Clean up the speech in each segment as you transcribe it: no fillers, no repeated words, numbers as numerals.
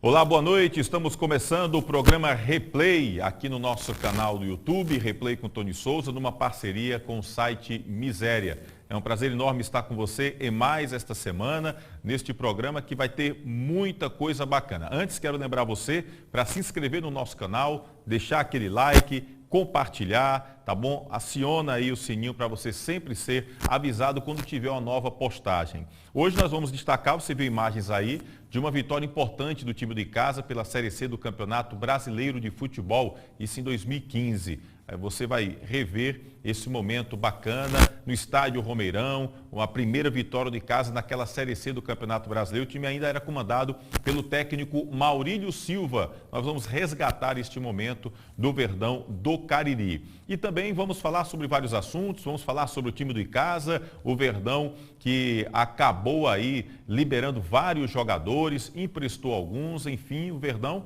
Olá, boa noite. Estamos começando o programa Replay aqui no nosso canal do YouTube, Replay com Tony Souza, numa parceria com o site Miséria. É um prazer enorme estar com você em mais esta semana, neste programa que vai ter muita coisa bacana. Antes, quero lembrar você para se inscrever no nosso canal, deixar aquele like, compartilhar, tá bom? Aciona aí o sininho para você sempre ser avisado quando tiver uma nova postagem. Hoje nós vamos destacar, você viu imagens aí, de uma vitória importante do time de casa pela Série C do Campeonato Brasileiro de Futebol, isso em 2015. Você vai rever esse momento bacana no estádio Romeirão, uma primeira vitória de casa naquela Série C do Campeonato Brasileiro. O time ainda era comandado pelo técnico Maurílio Silva. Nós vamos resgatar este momento do Verdão do Cariri. E também vamos falar sobre vários assuntos, vamos falar sobre o time do Icasa, o Verdão que acabou aí liberando vários jogadores, emprestou alguns, enfim, o Verdão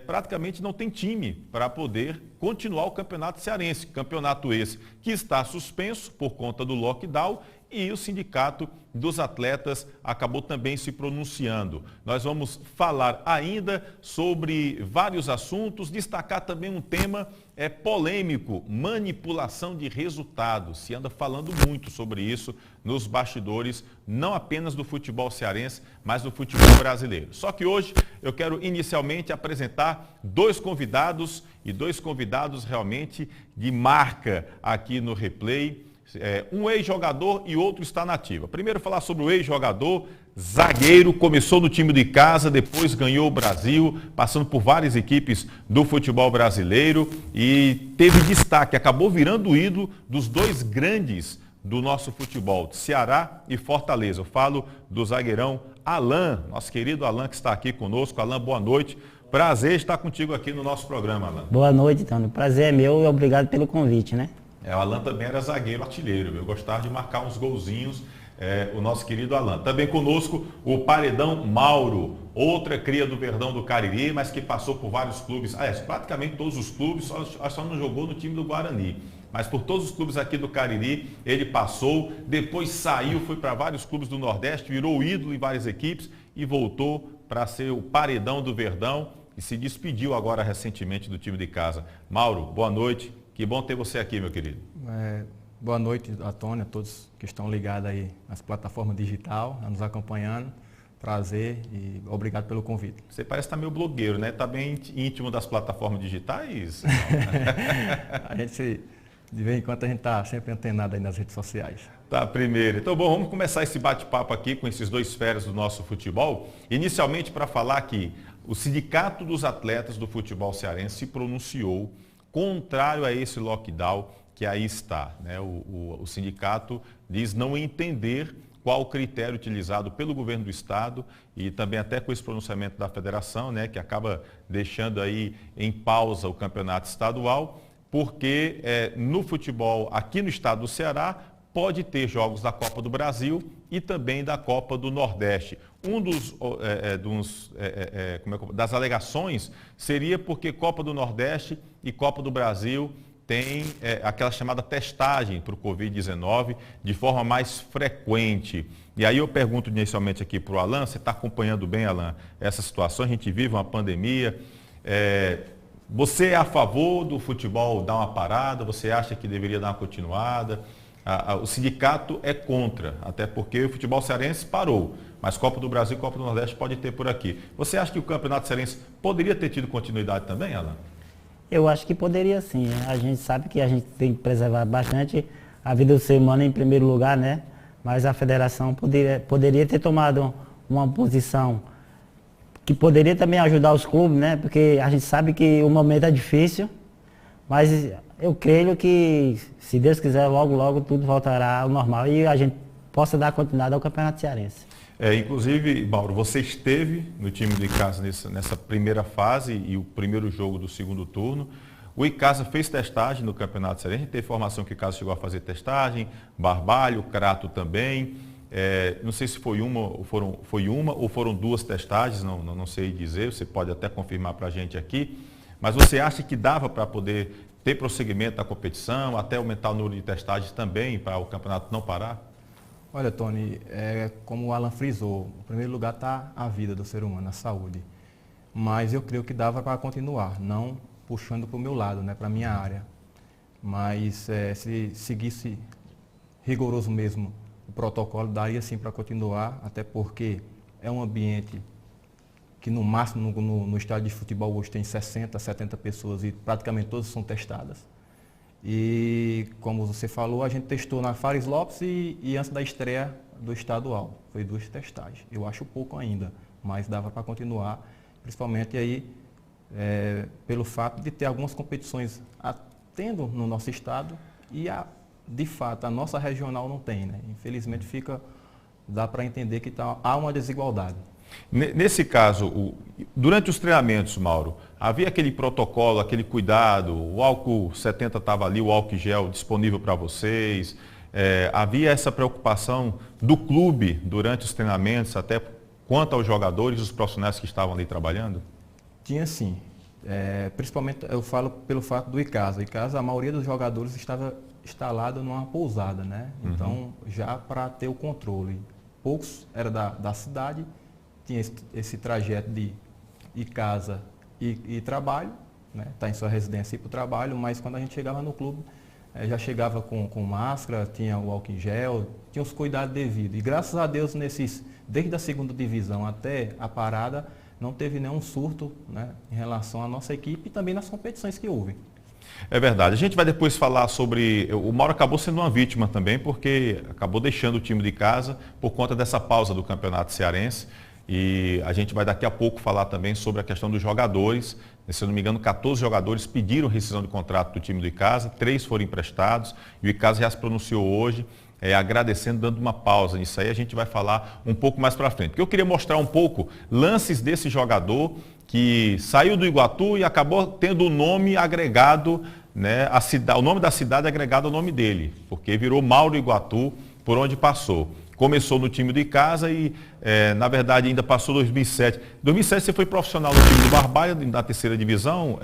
praticamente não tem time para poder continuar o Campeonato Cearense. Campeonato esse que está suspenso por conta do lockdown e o Sindicato dos Atletas acabou também se pronunciando. Nós vamos falar ainda sobre vários assuntos, destacar também um tema polêmico, manipulação de resultados. Se anda falando muito sobre isso nos bastidores, não apenas do futebol cearense, mas do futebol brasileiro. Só que hoje eu quero inicialmente apresentar dois convidados realmente de marca aqui no Replay. Um ex-jogador e outro está na ativa. Primeiro falar sobre o ex-jogador, zagueiro, começou no time de casa, depois ganhou o Brasil, passando por várias equipes do futebol brasileiro e teve destaque, acabou virando o ídolo dos dois grandes do nosso futebol, Ceará e Fortaleza. Eu falo do zagueirão Alan, nosso querido Alan que está aqui conosco. Alan, boa noite. Prazer estar contigo aqui no nosso programa, Alan. Boa noite, Tony. Prazer é meu e obrigado pelo convite, né? O Alan também era zagueiro artilheiro, eu gostava de marcar uns golzinhos, o nosso querido Alan. Também conosco o Paredão Mauro, outra cria do Verdão do Cariri, mas que passou por vários clubes, praticamente todos os clubes, só não jogou no time do Guarani. Mas por todos os clubes aqui do Cariri, ele passou, depois saiu, foi para vários clubes do Nordeste, virou ídolo em várias equipes e voltou para ser o Paredão do Verdão e se despediu agora recentemente do time de casa. Mauro, boa noite. Que bom ter você aqui, meu querido. Boa noite, Antônio, a todos que estão ligados aí nas plataformas digital, nos acompanhando. Prazer e obrigado pelo convite. Você parece estar meio blogueiro, né? Está bem íntimo das plataformas digitais? A gente, de vez em quando, a gente está sempre antenado aí nas redes sociais. Tá, primeiro. Então, bom, vamos começar esse bate-papo aqui com esses dois feras do nosso futebol. Inicialmente, para falar que o Sindicato dos Atletas do Futebol Cearense se pronunciou contrário a esse lockdown que aí está, né? O sindicato diz não entender qual o critério utilizado pelo governo do estado e também até com esse pronunciamento da federação, né, que acaba deixando aí em pausa o campeonato estadual, porque no futebol aqui no estado do Ceará pode ter jogos da Copa do Brasil e também da Copa do Nordeste. Das alegações seria porque Copa do Nordeste e Copa do Brasil tem aquela chamada testagem para o Covid-19 de forma mais frequente. E aí eu pergunto inicialmente aqui para o Alan, você está acompanhando bem, Alan, essa situação? A gente vive uma pandemia. Você é a favor do futebol dar uma parada? Você acha que deveria dar uma continuada? O sindicato é contra, até porque o futebol cearense parou, mas Copa do Brasil e Copa do Nordeste pode ter por aqui. Você acha que o Campeonato Cearense poderia ter tido continuidade também, Alan? Eu acho que poderia sim. A gente sabe que a gente tem que preservar bastante a vida do ser humano em primeiro lugar, né? Mas a federação poderia ter tomado uma posição que poderia também ajudar os clubes, né? Porque a gente sabe que o momento é difícil, mas eu creio que, se Deus quiser, logo, logo tudo voltará ao normal e a gente possa dar continuidade ao Campeonato Cearense. Inclusive, Mauro, você esteve no time do Icasa nessa primeira fase e o primeiro jogo do segundo turno. O Icasa fez testagem no Campeonato Cearense, a gente teve informação que o Icasa chegou a fazer testagem, Barbalho, Crato também. Não sei se foi uma ou foram duas testagens, não sei dizer, você pode até confirmar para a gente aqui. Mas você acha que dava para poder ter prosseguimento da competição, até aumentar o número de testagens também, para o campeonato não parar? Olha, Tony, como o Alan frisou, em primeiro lugar está a vida do ser humano, a saúde. mas eu creio que dava para continuar, não puxando para o meu lado, né, para a minha área. Mas se seguisse rigoroso mesmo o protocolo, daria sim para continuar, até porque é um ambiente que no máximo no estádio de futebol hoje tem 60, 70 pessoas e praticamente todas são testadas. E como você falou, a gente testou na Fares Lopes e antes da estreia do estadual. Foi 2 testagens. Eu acho pouco ainda, mas dava para continuar, principalmente aí pelo fato de ter algumas competições tendo no nosso estado e de fato a nossa regional não tem, né? Infelizmente dá para entender que há uma desigualdade. Nesse caso, durante os treinamentos, Mauro, havia aquele protocolo, aquele cuidado, o álcool 70 estava ali, o álcool gel disponível para vocês, havia essa preocupação do clube durante os treinamentos, até quanto aos jogadores e os profissionais que estavam ali trabalhando? Tinha sim, principalmente eu falo pelo fato do Icasa. O Icasa, a maioria dos jogadores estava instalado numa pousada, né? Então, já para ter o controle. Poucos eram da cidade, tinha esse trajeto de ir casa e trabalho, né? Tá em sua residência e ir para o trabalho, mas quando a gente chegava no clube, já chegava com máscara, tinha o álcool em gel, tinha os cuidados devidos. E graças a Deus, desde a segunda divisão até a parada, não teve nenhum surto, né, em relação à nossa equipe e também nas competições que houve. É verdade. A gente vai depois falar sobre... O Mauro acabou sendo uma vítima também, porque acabou deixando o time de casa por conta dessa pausa do Campeonato Cearense. E a gente vai daqui a pouco falar também sobre a questão dos jogadores. Se eu não me engano, 14 jogadores pediram rescisão de contrato do time do Icasa, 3 foram emprestados e o Icasa já se pronunciou hoje, agradecendo, dando uma pausa nisso aí. A gente vai falar um pouco mais para frente. Porque eu queria mostrar um pouco lances desse jogador que saiu do Iguatu e acabou tendo o nome agregado, né, o nome da cidade agregado ao nome dele, porque virou Mauro Iguatu por onde passou. Começou no time do Icasa e, na verdade, ainda passou 2007. 2007 você foi profissional no time do Barbalha, na terceira divisão,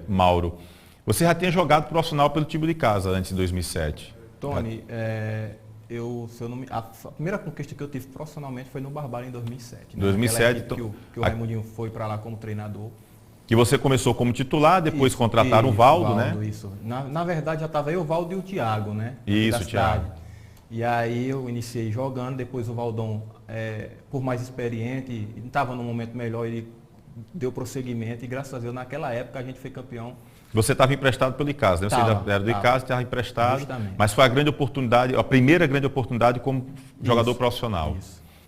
Mauro. Você já tinha jogado profissional pelo time do Icasa antes de 2007. Tony, a primeira conquista que eu tive profissionalmente foi no Barbalha em 2007. Né? 2007. Que o Raimundinho foi para lá como treinador. Que você começou como titular, depois contrataram o Valdo, né? Isso. Na verdade, já estava eu, o Valdo e o Thiago, né? Isso, Thiago. E aí eu iniciei jogando, depois o Valdão, por mais experiente, estava num momento melhor, ele deu prosseguimento e graças a Deus naquela época a gente foi campeão. Você estava emprestado pelo Icasa, né? Você era do Icasa, estava emprestado, justamente. Mas foi a grande oportunidade, a primeira grande oportunidade como jogador profissional,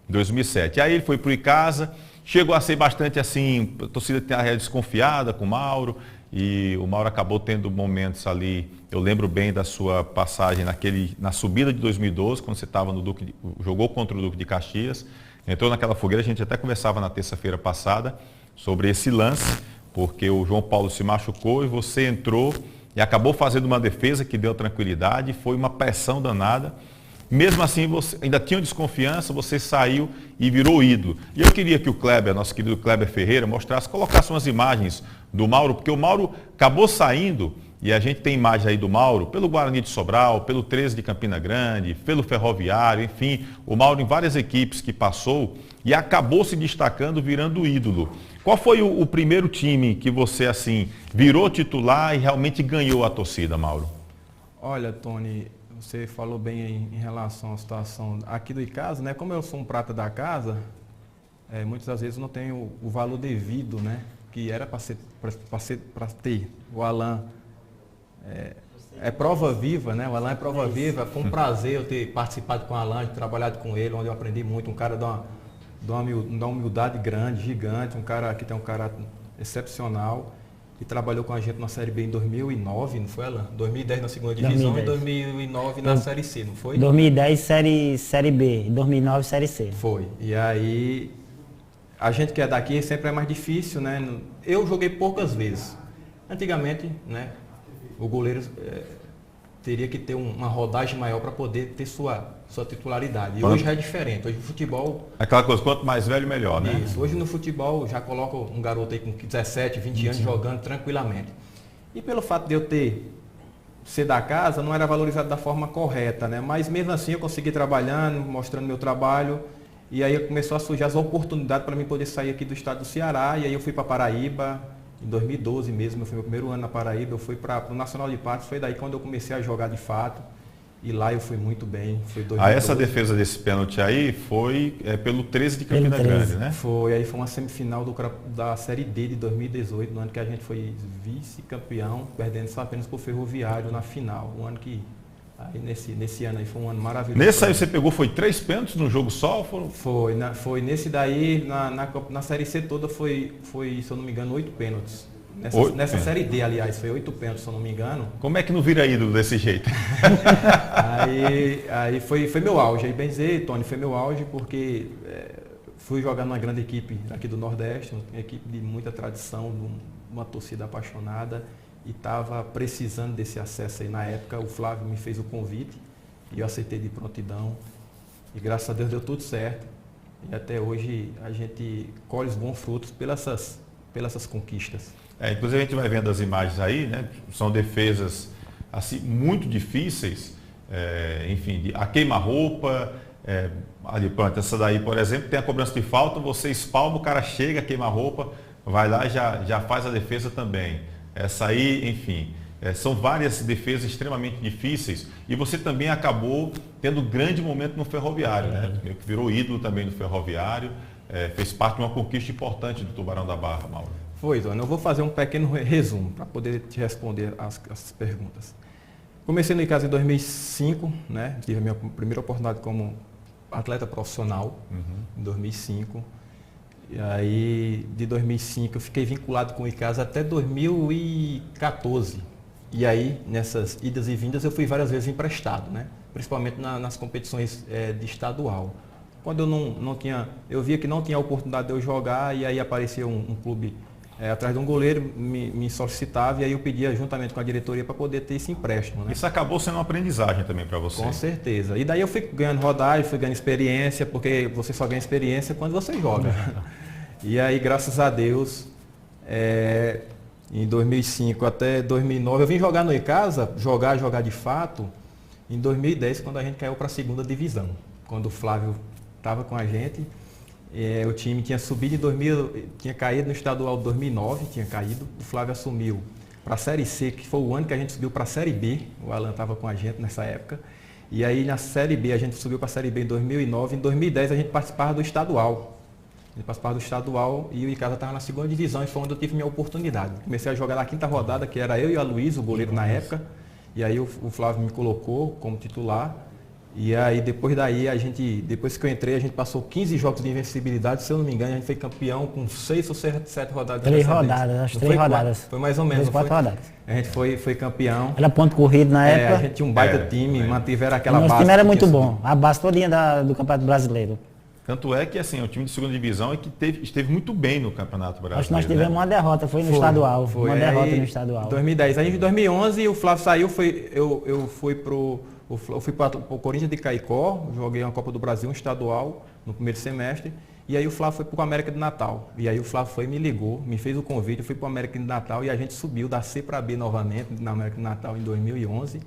em 2007. E aí ele foi para o Icasa, chegou a ser bastante assim, a torcida tinha desconfiada com o Mauro, e o Mauro acabou tendo momentos ali, eu lembro bem da sua passagem na subida de 2012, quando você estava jogou contra o Duque de Caxias, entrou naquela fogueira, a gente até conversava na terça-feira passada sobre esse lance, porque o João Paulo se machucou e você entrou e acabou fazendo uma defesa que deu tranquilidade, foi uma pressão danada. Mesmo assim, você ainda tinha desconfiança, você saiu e virou ídolo. E eu queria que o Kleber, nosso querido Kleber Ferreira, colocasse umas imagens do Mauro, porque o Mauro acabou saindo, e a gente tem imagem aí do Mauro, pelo Guarani de Sobral, pelo 13 de Campina Grande, pelo Ferroviário, enfim, o Mauro em várias equipes que passou e acabou se destacando, virando ídolo. Qual foi o primeiro time que você, assim, virou titular e realmente ganhou a torcida, Mauro? Olha, Tony, você falou bem aí em relação à situação aqui do Icasa, né? Como eu sou um prata da casa, muitas das vezes não tenho o valor devido, né? Que era para ter. O Alan é prova viva, né? O Alan é prova viva. Foi um prazer eu ter participado com o Alan, trabalhado com ele, onde eu aprendi muito. Um cara de uma humildade grande, gigante, um cara que tem um caráter excepcional. E trabalhou com a gente na Série B em 2009, não foi, Alan? 2010 na segunda divisão 2010. E 2009 na Série C, não foi? 2010 Série B, 2009 Série C. Foi. E aí, a gente que é daqui sempre é mais difícil, né? Eu joguei poucas vezes. Antigamente, né, o goleiro teria que ter uma rodagem maior para poder ter sua titularidade. E hoje é diferente. Hoje no futebol... Aquela coisa, quanto mais velho, melhor, né? Isso. Hoje no futebol já coloca um garoto aí com 17, 20 anos jogando tranquilamente. E pelo fato de eu ser da casa, não era valorizado da forma correta, né? Mas mesmo assim eu consegui trabalhando, mostrando meu trabalho E aí começou a surgir as oportunidades para mim poder sair aqui do estado do Ceará. E aí eu fui para Paraíba, em 2012 mesmo, foi meu primeiro ano na Paraíba. Eu fui para o Nacional de Patos, foi daí quando eu comecei a jogar de fato. E lá eu fui muito bem. Foi 2012. Essa defesa desse pênalti aí foi pelo 13 de Campina Grande, né? Aí foi uma semifinal da Série D de 2018, no ano que a gente foi vice-campeão, perdendo só apenas por Ferroviário na final. Um ano que, aí nesse ano aí foi um ano maravilhoso. Nesse aí você pegou, foi 3 pênaltis no jogo só? Ou foram... Foi nesse daí, na Série C toda foi, se eu não me engano, 8 pênaltis. Nessa Série D, aliás, foi 8 pênaltis, se eu não me engano. Como é que não vira ídolo desse jeito? aí foi meu auge. Aí bem dizer, Tony, foi meu auge porque fui jogar numa grande equipe aqui do Nordeste, uma equipe de muita tradição, uma torcida apaixonada, e estava precisando desse acesso aí. Na época, o Flávio me fez o convite e eu aceitei de prontidão. E graças a Deus deu tudo certo. E até hoje a gente colhe os bons frutos pelas essas conquistas. Inclusive a gente vai vendo as imagens aí, né? São defesas assim, muito difíceis, enfim, a queima-roupa, ali pronto, essa daí, por exemplo, tem a cobrança de falta, você espalma, o cara chega, queima-roupa, vai lá e já faz a defesa também. Essa aí, enfim, são várias defesas extremamente difíceis e você também acabou tendo um grande momento no Ferroviário, né? Virou ídolo também no Ferroviário, fez parte de uma conquista importante do Tubarão da Barra, Mauro. Foi, Tony. Eu vou fazer um pequeno resumo para poder te responder as perguntas. Comecei no Icasa em 2005, né? Tive a minha primeira oportunidade como atleta profissional, em 2005. E aí, de 2005, eu fiquei vinculado com o Icasa até 2014. E aí, nessas idas e vindas, eu fui várias vezes emprestado, né? Principalmente nas competições de estadual. Quando eu não tinha, eu via que não tinha oportunidade de eu jogar, e aí aparecia um clube atrás de um goleiro, me solicitava, e aí eu pedia juntamente com a diretoria para poder ter esse empréstimo. Né? Isso acabou sendo uma aprendizagem também para você. Com certeza. E daí eu fui ganhando rodagem, fui ganhando experiência, porque você só ganha experiência quando você joga. E aí, graças a Deus, em 2005 até 2009, eu vim jogar no Icasa, jogar de fato, em 2010, quando a gente caiu para a segunda divisão. Quando o Flávio estava com a gente, o time tinha subido em 2000, tinha caído no estadual de 2009, tinha caído. O Flávio assumiu para a Série C, que foi o ano que a gente subiu para a Série B. O Alan estava com a gente nessa época. E aí na Série B, a gente subiu para a Série B em 2009. Em 2010 a gente participava do estadual. A gente participava do estadual e o Icasa estava na segunda divisão, e foi onde eu tive minha oportunidade. Comecei a jogar na quinta rodada, que era eu e a Luiz, o goleiro na época. E aí o Flávio me colocou como titular. E aí depois depois que eu entrei, a gente passou 15 jogos de invencibilidade, se eu não me engano, a gente foi campeão com 6 ou 7 rodadas. 3 rodadas, acho que 3 rodadas. Foi mais ou menos. 4 rodadas. A gente foi campeão. Era ponto corrido na época. A gente tinha um baita time, mantiveram aquela base. Nosso time era muito bom, a base todinha do Campeonato Brasileiro. Tanto é que assim, o time de segunda divisão esteve muito bem no Campeonato Brasileiro. Acho que nós tivemos uma derrota, foi no estadual. Uma derrota no estadual. 2010. Aí em 2011 o Flávio saiu, eu fui para o Corinthians de Caicó, joguei uma Copa do Brasil, um estadual, no primeiro semestre. E aí o Flávio foi para o América de Natal. E aí o Flávio me ligou, me fez o convite, eu fui para o América de Natal e a gente subiu da C para B novamente, na América de Natal em 2011.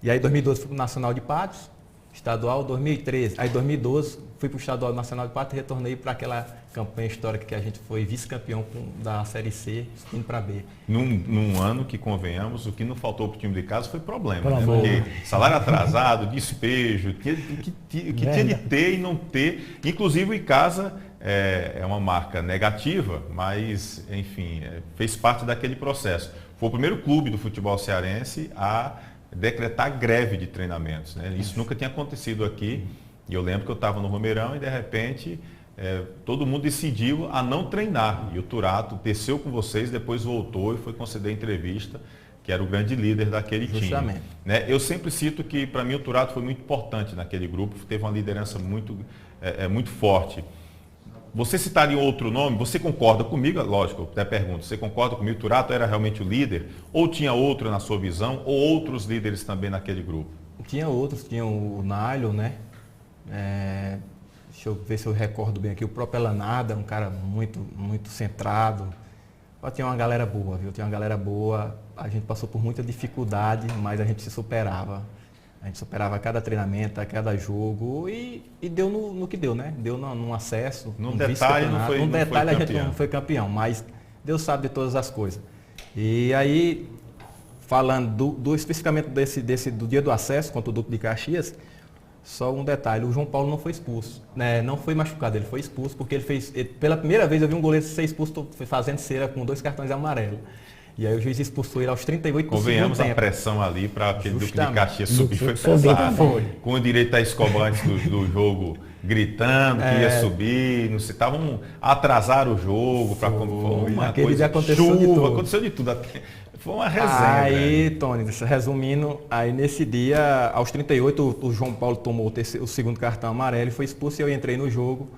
E aí em 2012 fui para o Nacional de Patos, estadual, 2013. Aí em 2012 fui para o Estadual Nacional de Patos e retornei para aquela campanha histórica que a gente foi vice-campeão da Série C, indo para B. Num ano que, convenhamos, o que não faltou para o time de casa foi problema. Né? Porque salário atrasado, despejo, o que tinha de ter e não ter. Inclusive o Icasa é uma marca negativa, mas, enfim, fez parte daquele processo. Foi o primeiro clube do futebol cearense a decretar greve de treinamentos. Né? Isso nunca tinha acontecido aqui. E eu lembro que eu estava no Romeirão e, de repente, todo mundo decidiu a não treinar. E o Turato desceu com vocês, depois voltou e foi conceder entrevista, que era o grande líder daquele time. Né? Eu sempre cito que, para mim, o Turato foi muito importante naquele grupo, teve uma liderança muito forte. Você citaria outro nome? Você concorda comigo? Lógico, eu até pergunto, você concorda comigo? O Turato era realmente o líder? Ou tinha outro na sua visão? Ou outros líderes também naquele grupo? Tinha outros, tinha o Nylon, né? Deixa eu ver se eu recordo bem aqui. O próprio Elanada, um cara muito, muito centrado. Tinha uma galera boa, viu? Tinha uma galera boa. A gente passou por muita dificuldade, mas a gente se superava. A gente superava cada treinamento, a cada jogo e deu no que deu, né? Deu num acesso. Num detalhe não foi, num detalhe não foi a gente não foi campeão, mas Deus sabe de todas as coisas. E aí, falando especificamente do dia do acesso contra o Duque de Caxias, só um detalhe, o João Paulo não foi expulso, né? Não foi machucado, ele foi expulso porque pela primeira vez eu vi um goleiro ser expulso fazendo cera com 2 cartões amarelos. E aí o juiz expulsou ele aos 38 do segundo tempo. Convenhamos, a pressão ali para aquele Duque de Caxias subir foi pesado. Com o direito a escobar antes do jogo, gritando que ia subir, não se estavam atrasar o jogo para uma coisa. Aconteceu de tudo. Foi uma resenha. Aí, Tony, resumindo, aí nesse dia, aos 38, o João Paulo tomou o segundo cartão amarelo e foi expulso e eu entrei no jogo.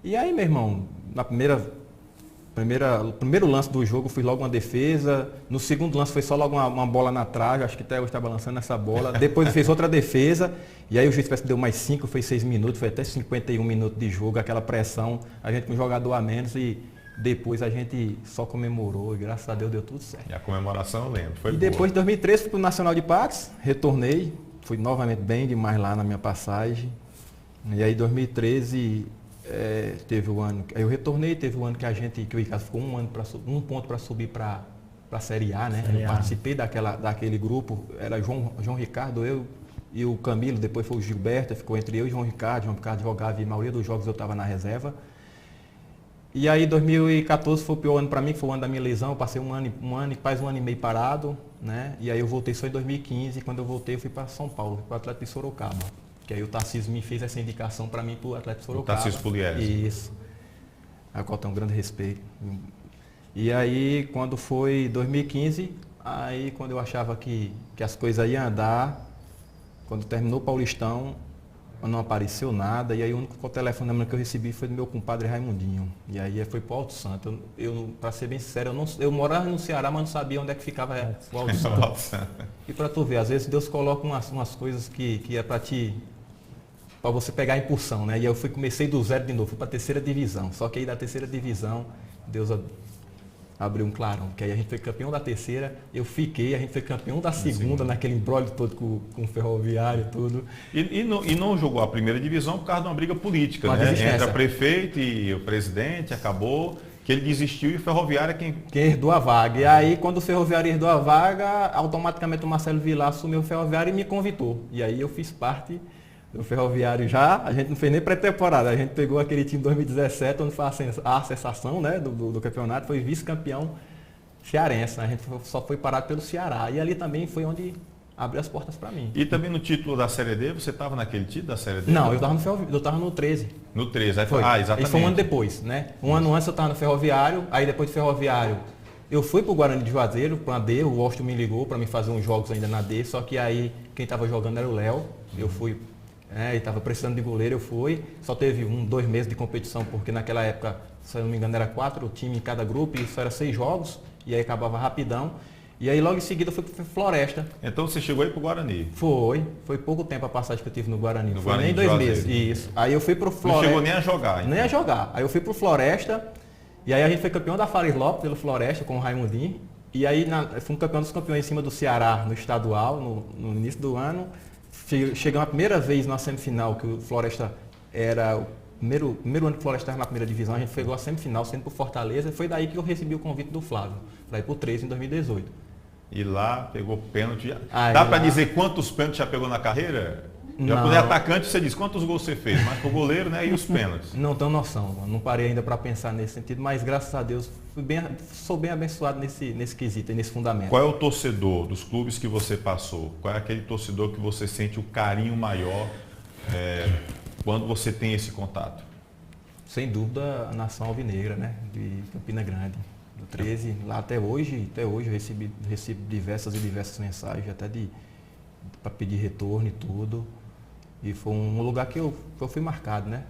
E aí, meu irmão, o primeiro lance do jogo foi logo uma defesa, no segundo lance foi só logo uma bola na trave, acho que até hoje está balançando essa bola, depois fez outra defesa, e aí o juiz parece que deu mais 5, foi 6 minutos, foi até 51 minutos de jogo, aquela pressão, a gente com um jogador a menos e depois a gente só comemorou e graças a Deus deu tudo certo. E a comemoração eu lembro, foi boa. Depois de 2013 fui para o Nacional de Patos, retornei, fui novamente bem demais lá na minha passagem, e aí em 2013... teve o ano, eu retornei, teve o ano que o Icasa ficou um ponto para subir para a Série A, né? Eu participei daquele grupo, era João Ricardo, eu e o Camilo, depois foi o Gilberto, ficou entre eu e João Ricardo jogava e a maioria dos jogos eu estava na reserva. E aí 2014 foi o pior ano para mim, que foi o ano da minha lesão, eu passei quase um ano e meio parado, né? E aí eu voltei só em 2015, e quando eu voltei eu fui para São Paulo, para o Atlético de Sorocaba. Que aí o Tarcísio me fez essa indicação para mim para o Atlético de Sorocaba. O Tarcísio Pugliese. Isso. A qual tem um grande respeito. E aí, quando foi 2015, aí quando eu achava que as coisas iam andar, quando terminou o Paulistão, não apareceu nada. E aí o único telefonema que eu recebi foi do meu compadre Raimundinho. E aí foi para o Alto Santo. Para ser bem sincero, eu morava no Ceará, mas não sabia onde é que ficava o Alto Santo. E para tu ver, às vezes Deus coloca umas coisas que é para você pegar a impulsão, né? E eu comecei do zero de novo, fui para a 3ª divisão. Só que aí da 3ª divisão, Deus abriu um clarão, que aí a gente foi campeão da 3ª, a gente foi campeão da 2ª, naquele imbróglio todo com o Ferroviário e tudo. E não jogou a 1ª divisão por causa de uma briga política, né? Entre o prefeito e o presidente, acabou que ele desistiu e o Ferroviário quem herdou a vaga. E aí, quando o Ferroviário herdou a vaga, automaticamente o Marcelo Vilar assumiu o Ferroviário e me convidou. E aí eu fiz parte do Ferroviário já, a gente não fez nem pré-temporada, a gente pegou aquele time de 2017, onde foi a sensação, né, do campeonato, foi vice-campeão cearense, a gente só foi parado pelo Ceará, e ali também foi onde abriu as portas para mim. E também no título da Série D, você estava naquele título da Série D? Não, eu estava no 13. No 13, aí foi. Exatamente. Aí foi um ano depois, né? Um ano antes eu estava no Ferroviário, aí depois do Ferroviário eu fui para o Guarani de Juazeiro, para a D, o Washington me ligou para me fazer uns jogos ainda na D, só que aí quem estava jogando era o Léo, eu fui... e estava precisando de goleiro, eu fui. Só teve 2 meses de competição, porque naquela época, se eu não me engano, era 4 times em cada grupo, e isso era 6 jogos, e aí acabava rapidão. E aí logo em seguida eu fui para Floresta. Então você chegou aí para o Guarani? Foi pouco tempo a passagem que eu tive no Guarani. No foi Guarani nem 2 meses. Isso. Aí eu fui para o Floresta. Não chegou nem a jogar, então. Nem a jogar. Aí eu fui para o Floresta, e aí a gente foi campeão da Fares Lopes pelo Floresta com o Raimundinho. E aí fui um campeão dos campeões em cima do Ceará no estadual, no início do ano. Chegamos a primeira vez na semifinal, que o Floresta era o primeiro ano que o Floresta estava na 1ª divisão, a gente chegou à semifinal, sendo para o Fortaleza, e foi daí que eu recebi o convite do Flávio, para ir para o 13 em 2018. E lá pegou pênalti. Dá para dizer quantos pênaltis já pegou na carreira? Já quando é atacante, você diz quantos gols você fez, mas para o goleiro, né? E os pênaltis? Não tenho noção, não parei ainda para pensar nesse sentido, mas graças a Deus sou bem abençoado nesse quesito, nesse fundamento. Qual é o torcedor dos clubes que você passou? Qual é aquele torcedor que você sente o carinho maior quando você tem esse contato? Sem dúvida, a nação alvinegra, né? De Campina Grande, do 13, lá até hoje eu recebo diversas mensagens, até para pedir retorno e tudo. E foi um lugar que eu fui marcado, né?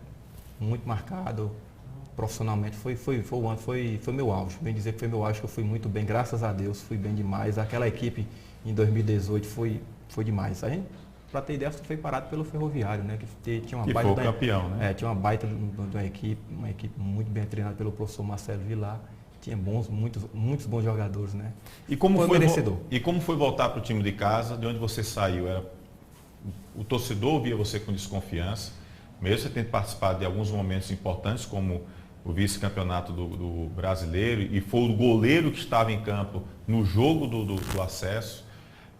Muito marcado. Profissionalmente foi meu auge. Bem dizer que foi meu auge, que eu fui muito bem, graças a Deus, fui bem demais. Aquela equipe em 2018 foi demais. A gente, para ter ideia, foi parado pelo Ferroviário, né? Que tinha uma que baita foi o campeão, né? Tinha uma baita de uma equipe muito bem treinada pelo professor Marcelo Vilar. Tinha muitos bons jogadores, né? E como foi voltar para o time de casa, de onde você saiu? o torcedor via você com desconfiança, mesmo você tendo participado de alguns momentos importantes, como o vice-campeonato do brasileiro, e foi o goleiro que estava em campo no jogo do acesso.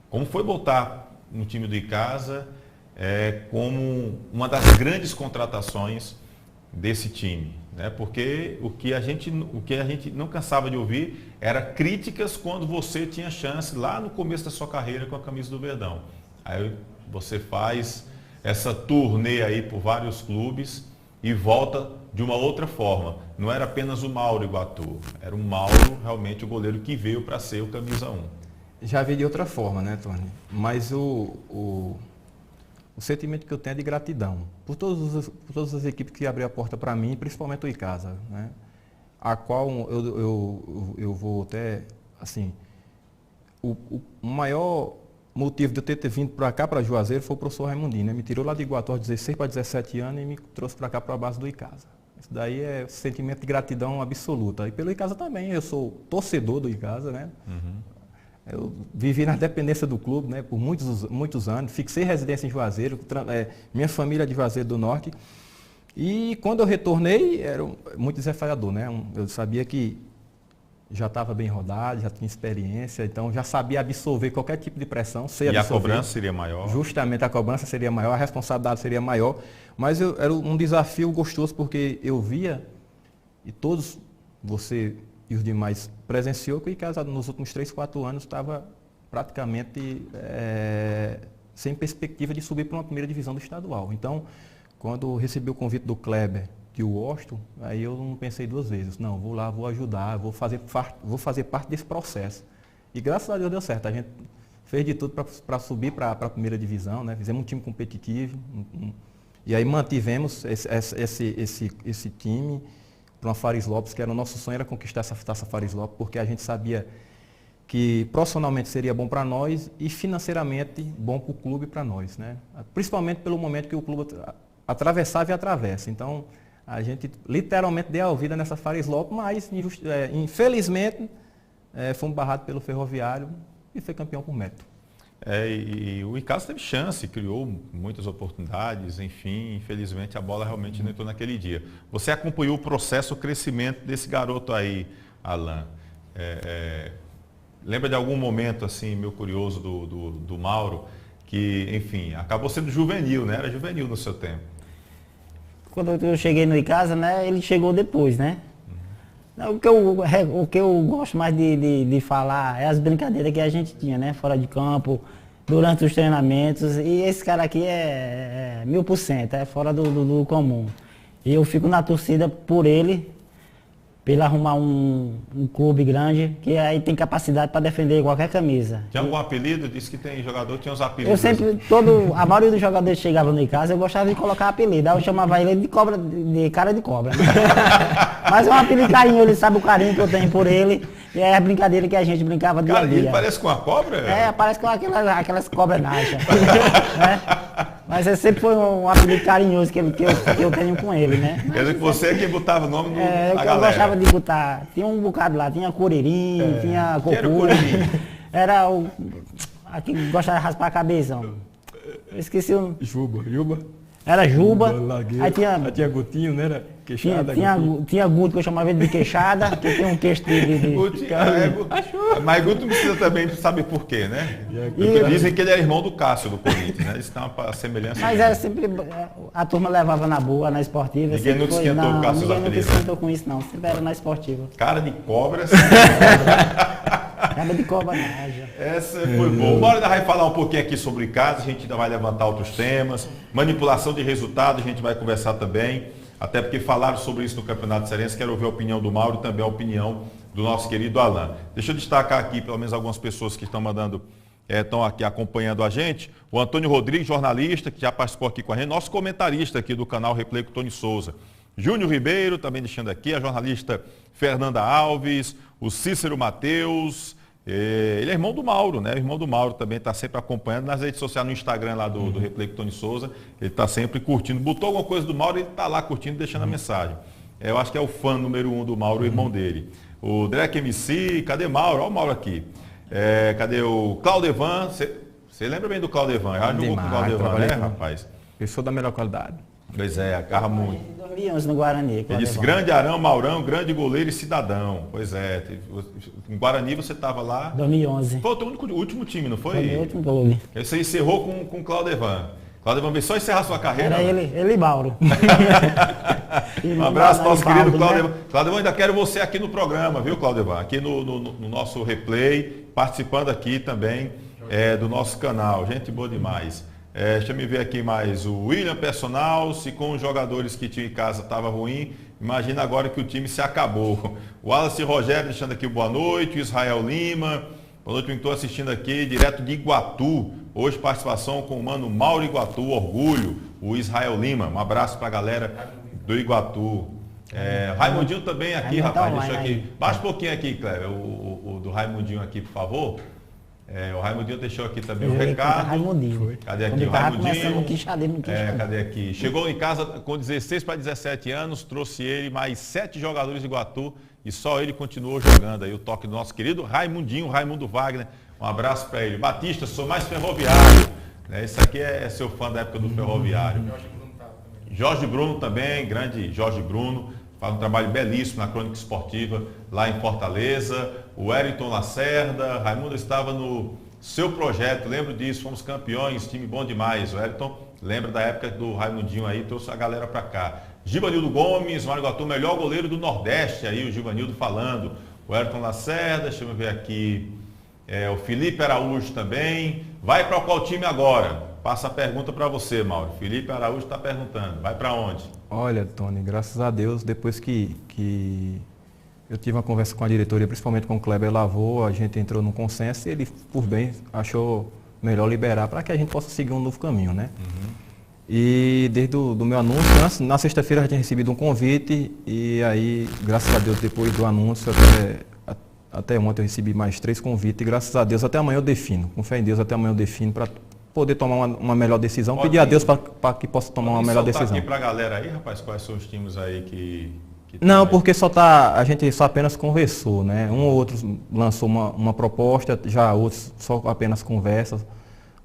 Como foi botar no time do Icasa como uma das grandes contratações desse time? Né? Porque o que a gente não cansava de ouvir era críticas quando você tinha chance lá no começo da sua carreira com a camisa do Verdão. Aí você faz essa turnê aí por vários clubes e volta de uma outra forma. Não era apenas o Mauro Iguatu, era o Mauro realmente o goleiro que veio para ser o camisa 1. Já vi de outra forma, né, Tony? Mas o sentimento que eu tenho é de gratidão por todas as equipes que abriram a porta para mim, principalmente o Icasa, né? A qual eu vou até, assim, o maior motivo de eu ter vindo para cá, para Juazeiro, foi o professor Raimundinho, né? Me tirou lá de Iguatu aos 16 para 17 anos e me trouxe para cá, para a base do Icasa. Isso daí é sentimento de gratidão absoluta. E pelo Icasa também, eu sou torcedor do Icasa, né? Eu vivi na dependência do clube, né, por muitos anos, fixei residência em Juazeiro, minha família é de Juazeiro do Norte. E quando eu retornei, era muito desafiador, né? Eu sabia que já estava bem rodado, já tinha experiência, então já sabia absorver qualquer tipo de pressão. E a cobrança seria maior? Justamente, a cobrança seria maior, a responsabilidade seria maior. Mas era um desafio gostoso, porque eu via, e todos, você e os demais presenciou, que o Icasa nos últimos 3, 4 anos estava praticamente sem perspectiva de subir para uma primeira divisão do estadual. Então, quando recebi o convite do Kleber e o Washington, aí eu não pensei 2 vezes. Não, vou lá, vou ajudar, vou fazer parte desse processo. E graças a Deus deu certo. A gente fez de tudo para subir para a primeira divisão, né? Fizemos um time competitivo. E aí mantivemos esse time para uma Fares Lopes, que era o nosso sonho, era conquistar essa taça Fares Lopes, porque a gente sabia que profissionalmente seria bom para nós e financeiramente bom para o clube e para nós, né? Principalmente pelo momento que o clube atravessava e atravessa. Então, a gente literalmente deu a vida nessa Fares Lopes, mas infelizmente fomos barrados pelo Ferroviário e foi campeão por mérito. E o Icasa teve chance, criou muitas oportunidades, enfim, infelizmente a bola realmente não entrou naquele dia. Você acompanhou o processo, o crescimento desse garoto aí, Alan. Lembra de algum momento, assim, meio curioso do Mauro, que, enfim, acabou sendo juvenil, né? Era juvenil no seu tempo. Quando eu cheguei no Icasa, né, ele chegou depois, né? O que eu gosto mais de falar é as brincadeiras que a gente tinha, né? Fora de campo, durante os treinamentos. E esse cara aqui é 1000%, é fora do comum. E eu fico na torcida por ele arrumar um clube grande, que aí tem capacidade para defender qualquer camisa. Tinha algum apelido? Disse que tem jogador, tinha uns apelidos. Eu sempre, a maioria dos jogadores que chegavam no Icasa, eu gostava de colocar apelido. Aí eu chamava ele de cara de cobra. Mas é um apelido carinho, ele sabe o carinho que eu tenho por ele. E é a brincadeira que a gente brincava dia a dia. Cara, ele parece com uma cobra? Parece com aquelas cobras nachas. Mas sempre foi um apelido carinhoso que eu tenho com ele, né? Quer dizer que você é quem botava o nome da galera. Eu gostava de botar. Tinha um bocado lá, tinha Curirim, tinha Cocô. Era o Curirim? Era o... Aqui gostava de raspar a cabeça. Eu esqueci o... Juba. Era Juba. Aí tinha Gutinho, né? Era queixada. Tinha Guto, que eu chamava ele de queixada, que tem um queixo de... Mas Guto precisa também, sabe por quê, né? Dizem que ele era irmão do Cássio, do Corinthians, né? Isso tem uma semelhança. Mas era sempre... A turma levava na boa, na esportiva. Ninguém nunca esquentou o Cássio da Ninguém nunca esquentou com isso, não. Sempre era na esportiva. Cara de cobra. Cara de cobra, naja. Essa foi boa. Bora ainda falar um pouquinho aqui sobre casa, a gente ainda vai levantar outros temas. Manipulação de resultado, a gente vai conversar também. Até porque falaram sobre isso no Campeonato Cearense. Quero ouvir a opinião do Mauro e também a opinião do nosso querido Alan. Deixa eu destacar aqui, pelo menos algumas pessoas que estão aqui acompanhando a gente. O Antônio Rodrigues, jornalista, que já participou aqui com a gente, nosso comentarista aqui do canal Replay com Tony Souza. Júnior Ribeiro, também deixando aqui, a jornalista Fernanda Alves, o Cícero Mateus. Ele é irmão do Mauro, né? O irmão do Mauro também está sempre acompanhando nas redes sociais, no Instagram lá do Replay com Tony Souza. Ele está sempre curtindo. Botou alguma coisa do Mauro, ele está lá curtindo, deixando a mensagem. Eu acho que é o fã número 1 do Mauro, o irmão dele. O Drek MC, cadê Mauro? Olha o Mauro aqui. Cadê o Claudevan? Você Você lembra bem do Claudevan? Já jogou com o Demais, Claudevan, né, trabalhei com- rapaz? Pessoa da melhor qualidade. Pois é, agarra muito. Em 2011 no Guarani. Ele disse, Claudevan. grande Arão, Maurão, grande goleiro e cidadão. Pois é, em Guarani você estava lá. 2011. Foi o teu último time, não Foi meu foi? último clube. Você encerrou com o Claudevan. Claudevan veio só encerrar sua carreira. Era ele e Mauro. Um abraço, nosso querido Claudevan. Né? Claudevan, ainda quero você aqui no programa, viu, Claudevan? Aqui no nosso replay, participando aqui também do nosso canal. Gente boa demais. Deixa eu me ver aqui mais o William Personal. Se com os jogadores que tinha em casa estava ruim, imagina agora que o time se acabou. O Wallace Rogério deixando aqui boa noite. O Israel Lima. Boa noite, estou assistindo aqui direto de Iguatu. Hoje participação com o mano Mauro Iguatu, orgulho. O Israel Lima. Um abraço para a galera do Iguatu. Raimundinho também aqui, rapaz. Deixa aqui. Baixa um pouquinho aqui, Cleber, o do Raimundinho aqui, por favor. O Raimundinho deixou aqui também o recado. Cadê aqui o Raimundinho? Cadê aqui? Chegou em casa com 16 para 17 anos, trouxe ele mais 7 jogadores de Iguatu e só ele continuou jogando. Aí o toque do nosso querido Raimundinho, Raimundo Wagner. Um abraço para ele. Batista, sou mais ferroviário. Esse aqui é seu fã da época do ferroviário. Jorge Bruno também, grande Jorge Bruno. Faz um trabalho belíssimo na crônica esportiva lá em Fortaleza. O Wellington Lacerda, Raimundo estava no seu projeto, lembro disso, fomos campeões, time bom demais. O Wellington lembra da época do Raimundinho aí, trouxe a galera para cá. Givanildo Gomes, Mário Iguatu, melhor goleiro do Nordeste, aí o Givanildo falando. O Wellington Lacerda, deixa eu ver aqui. O Felipe Araújo também. Vai para qual time agora? Passa a pergunta para você, Mauro. Felipe Araújo está perguntando. Vai para onde? Olha, Tony, graças a Deus, depois que eu tive uma conversa com a diretoria, principalmente com o Kleber Lavô, a gente entrou num consenso e ele, por bem, achou melhor liberar para que a gente possa seguir um novo caminho, né? Uhum. E desde o meu anúncio, na sexta-feira eu já tinha recebido um convite e aí, graças a Deus, depois do anúncio, até ontem eu recebi mais 3 convites e graças a Deus, até amanhã eu defino. Com fé em Deus, até amanhã eu defino para poder tomar uma melhor decisão, pedir a Deus para que possa tomar uma melhor decisão. Aqui para a galera aí, rapaz, quais são os times aí que não, porque a gente só apenas conversou, né? Um ou outro lançou uma proposta, já outros só apenas conversas.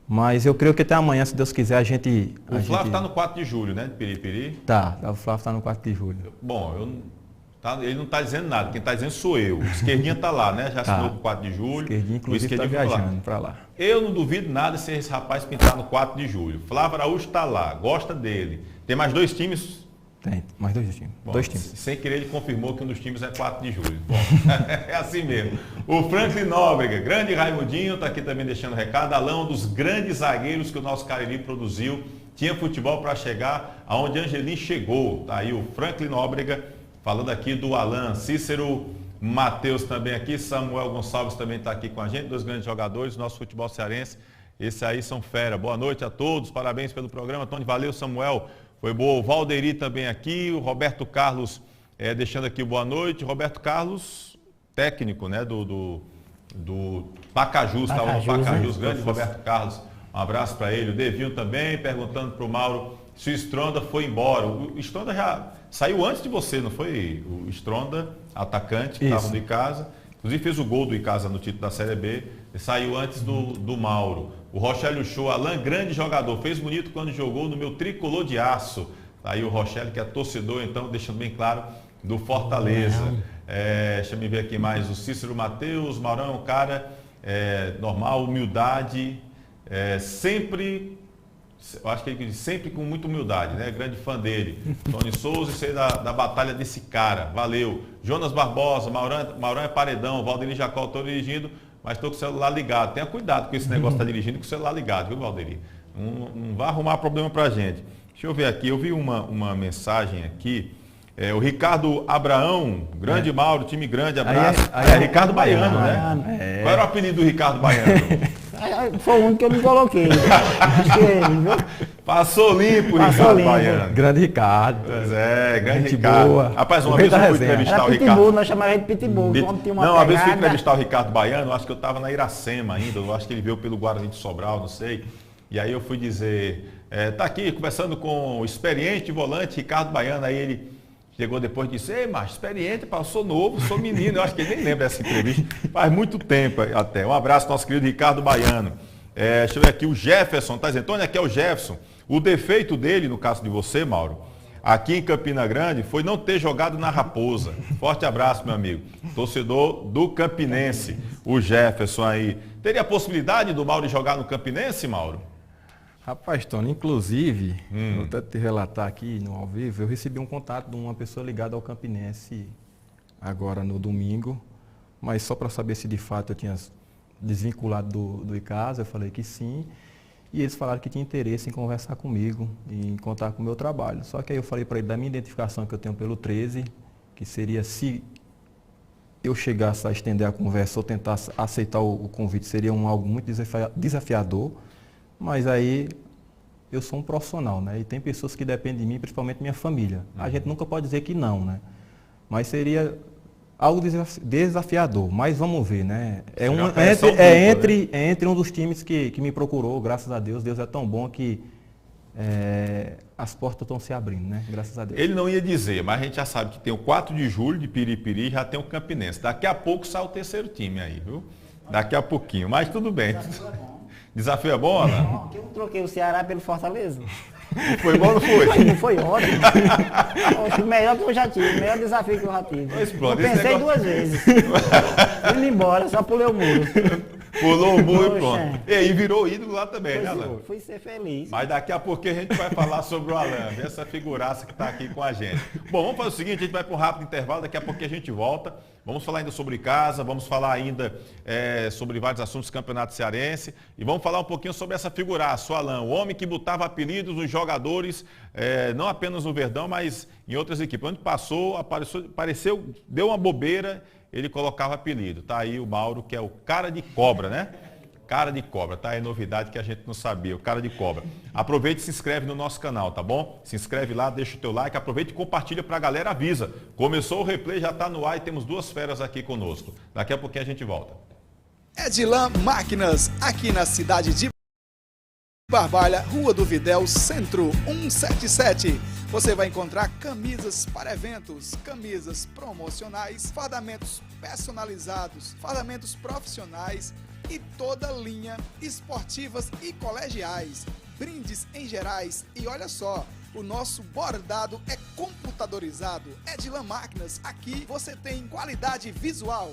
Mas eu creio que até amanhã, se Deus quiser, a gente... O Flávio está no 4 de julho, né? De Piripiri? Tá, o Flávio está no 4 de julho. Bom, ele não está dizendo nada, quem está dizendo sou eu. O Esquerdinha está lá, né? Já assinou para o 4 de julho. Esquerdinha, inclusive, está viajando para lá. Eu não duvido nada se esse rapaz pintar no 4 de julho. Flávio Araújo está lá, gosta dele. Tem mais 2 times? Tem, mais 2 times. Bom, 2 times. Sem querer, ele confirmou que um dos times é 4 de julho. Bom, é assim mesmo. O Franklin Nóbrega, grande Raimundinho, está aqui também deixando recado. Alão, um dos grandes zagueiros que o nosso Cariri produziu. Tinha futebol para chegar aonde Angelim chegou. Tá aí o Franklin Nóbrega, falando aqui do Alan. Cícero Matheus também aqui. Samuel Gonçalves também está aqui com a gente. 2 grandes jogadores do nosso futebol cearense. Esses aí são fera. Boa noite a todos. Parabéns pelo programa. Tony, valeu, Samuel. Foi boa. O Valderi também aqui, o Roberto Carlos deixando aqui boa noite. Roberto Carlos, técnico, né, do Pacajus, estava no Pacajus, grande Roberto Carlos. Um abraço para ele. O Devinho também, perguntando para o Mauro se o Stronda foi embora. O Stronda já saiu antes de você, não foi? O Stronda, atacante, que estava no Icasa. Inclusive fez o gol do Icasa no título da Série B. Ele saiu antes do Mauro. O Rochelio Show, Alan, grande jogador, fez bonito quando jogou no meu tricolor de aço. Tá aí o Rochelio, que é torcedor, então, deixando bem claro, do Fortaleza. Deixa eu me ver aqui mais. O Cícero Matheus, Maurão é um cara normal, humildade, sempre, eu acho que ele sempre com muita humildade, né? Grande fã dele. Tony Souza, sei da batalha desse cara, valeu. Jonas Barbosa, Maurão é paredão, Valderi Jacó, estou dirigindo, mas estou com o celular ligado. Tenha cuidado com esse negócio de estar dirigindo com o celular ligado, viu, Valderi? Não vai arrumar problema para a gente. Deixa eu ver aqui, eu vi uma mensagem aqui. O Ricardo Abraão, grande Mauro, time grande, abraço. Ricardo Baiano, né? Qual era o apelido do Ricardo Baiano? Foi o único que eu não coloquei. Passou limpo o Ricardo Baiano. Grande Ricardo. Pois grande Ricardo. Boa. Rapaz, uma vez eu fui entrevistar o Ricardo. Nós chamávamos ele de Pitbull. Uma vez eu fui entrevistar o Ricardo Baiano, acho que eu estava na Iracema ainda, eu acho que ele veio pelo Guarani de Sobral, não sei. E aí eu fui dizer, tá aqui conversando com o experiente volante Ricardo Baiano, aí ele chegou depois e disse, ei, macho, experiente, eu sou novo, sou menino. Eu acho que ele nem lembra dessa entrevista, faz muito tempo até. Um abraço ao nosso querido Ricardo Baiano. Deixa eu ver aqui, o Jefferson está dizendo, Tony, aqui é o Jefferson. O defeito dele, no caso de você, Mauro, aqui em Campina Grande, foi não ter jogado na Raposa. Forte abraço, meu amigo. Torcedor do Campinense, o Jefferson aí. Teria a possibilidade do Mauro jogar no Campinense, Mauro? Rapaz, Tony, inclusive, vou até te relatar aqui no ao vivo, eu recebi um contato de uma pessoa ligada ao Campinense agora no domingo, mas só para saber se de fato eu tinha desvinculado do ICASA, eu falei que sim, e eles falaram que tinha interesse em conversar comigo, em contar com o meu trabalho. Só que aí eu falei para ele da minha identificação que eu tenho pelo 13, que seria se eu chegasse a estender a conversa ou tentar aceitar o convite, seria algo muito desafiador, mas aí eu sou um profissional, né? E tem pessoas que dependem de mim, principalmente minha família. A gente nunca pode dizer que não, né? Mas seria algo desafiador, mas vamos ver, né? Entre um dos times que me procurou, graças a Deus. Deus é tão bom que as portas estão se abrindo, né? Graças a Deus. Ele não ia dizer, mas a gente já sabe que tem o 4 de julho de Piripiri, já tem o Campinense. Daqui a pouco sai o terceiro time aí, viu? Daqui a pouquinho, mas tudo bem. Desafio é bom, Ana? Eu troquei o Ceará pelo Fortaleza. Foi bom ou não foi? Não foi ótimo. O melhor que eu já tive, o melhor desafio que eu já tive. Mas pronto, eu pensei duas vezes. Indo embora, só pulei o muro. Pulou o muro e pronto. E aí virou ídolo lá também, né, Alan? Fui ser feliz. Mas daqui a pouco a gente vai falar sobre o Alan, essa figuraça que está aqui com a gente. Bom, vamos fazer o seguinte, a gente vai para um rápido intervalo, daqui a pouco a gente volta. Vamos falar ainda sobre casa, vamos falar ainda sobre vários assuntos do Campeonato Cearense e vamos falar um pouquinho sobre essa figuraça, o Alan, o homem que botava apelidos nos jogadores, não apenas no Verdão, mas em outras equipes. Onde passou, apareceu, deu uma bobeira, ele colocava apelido. Tá aí o Mauro, que é o cara de cobra, né? Cara de cobra, tá aí novidade que a gente não sabia, o cara de cobra. Aproveite e se inscreve no nosso canal, tá bom? Se inscreve lá, deixa o teu like, aproveite e compartilha pra galera, avisa. Começou o replay, já tá no ar e temos duas feras aqui conosco. Daqui a pouquinho a gente volta. Edilan Máquinas, aqui na cidade de Barbalha, Rua do Videl, Centro 177. Você vai encontrar camisas para eventos, camisas promocionais, fardamentos personalizados, fardamentos profissionais e toda linha esportivas e colegiais, brindes em gerais e olha só, o nosso bordado é computadorizado. Edilan Máquinas, aqui você tem qualidade visual.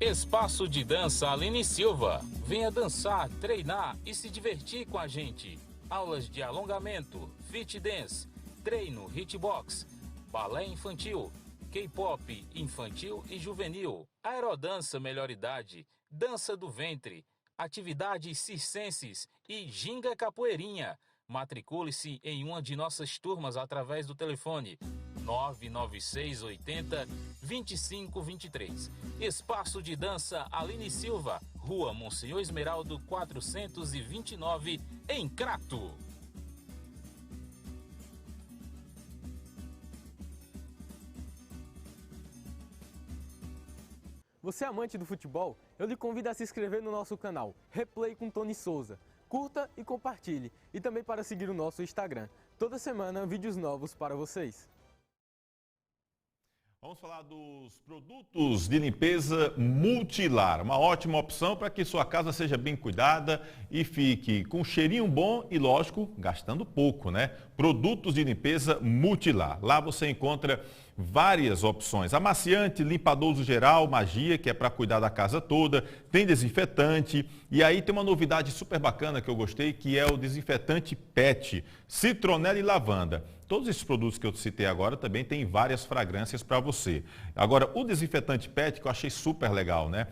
Espaço de Dança Aline Silva. Venha dançar, treinar e se divertir com a gente. Aulas de alongamento, fit dance, treino, hitbox, balé infantil, K-pop infantil e juvenil, aerodança melhor idade, dança do ventre, atividades circenses e ginga capoeirinha. Matricule-se em uma de nossas turmas através do telefone 996 80 2523. Espaço de Dança Aline Silva, Rua Monsenhor Esmeraldo 429, em Crato. Você é amante do futebol? Eu lhe convido a se inscrever no nosso canal Replay com Tony Souza. Curta e compartilhe. E também para seguir o nosso Instagram. Toda semana, vídeos novos para vocês. Vamos falar dos produtos de limpeza Multilar. Uma ótima opção para que sua casa seja bem cuidada e fique com um cheirinho bom e, lógico, gastando pouco, né? Produtos de limpeza Multilar. Lá você encontra várias opções. Amaciante, limpador uso geral, magia, que é para cuidar da casa toda, tem desinfetante, e aí tem uma novidade super bacana que eu gostei, que é o desinfetante PET, citronela e lavanda. Todos esses produtos que eu citei agora também tem várias fragrâncias para você. Agora, o desinfetante PET, que eu achei super legal, né?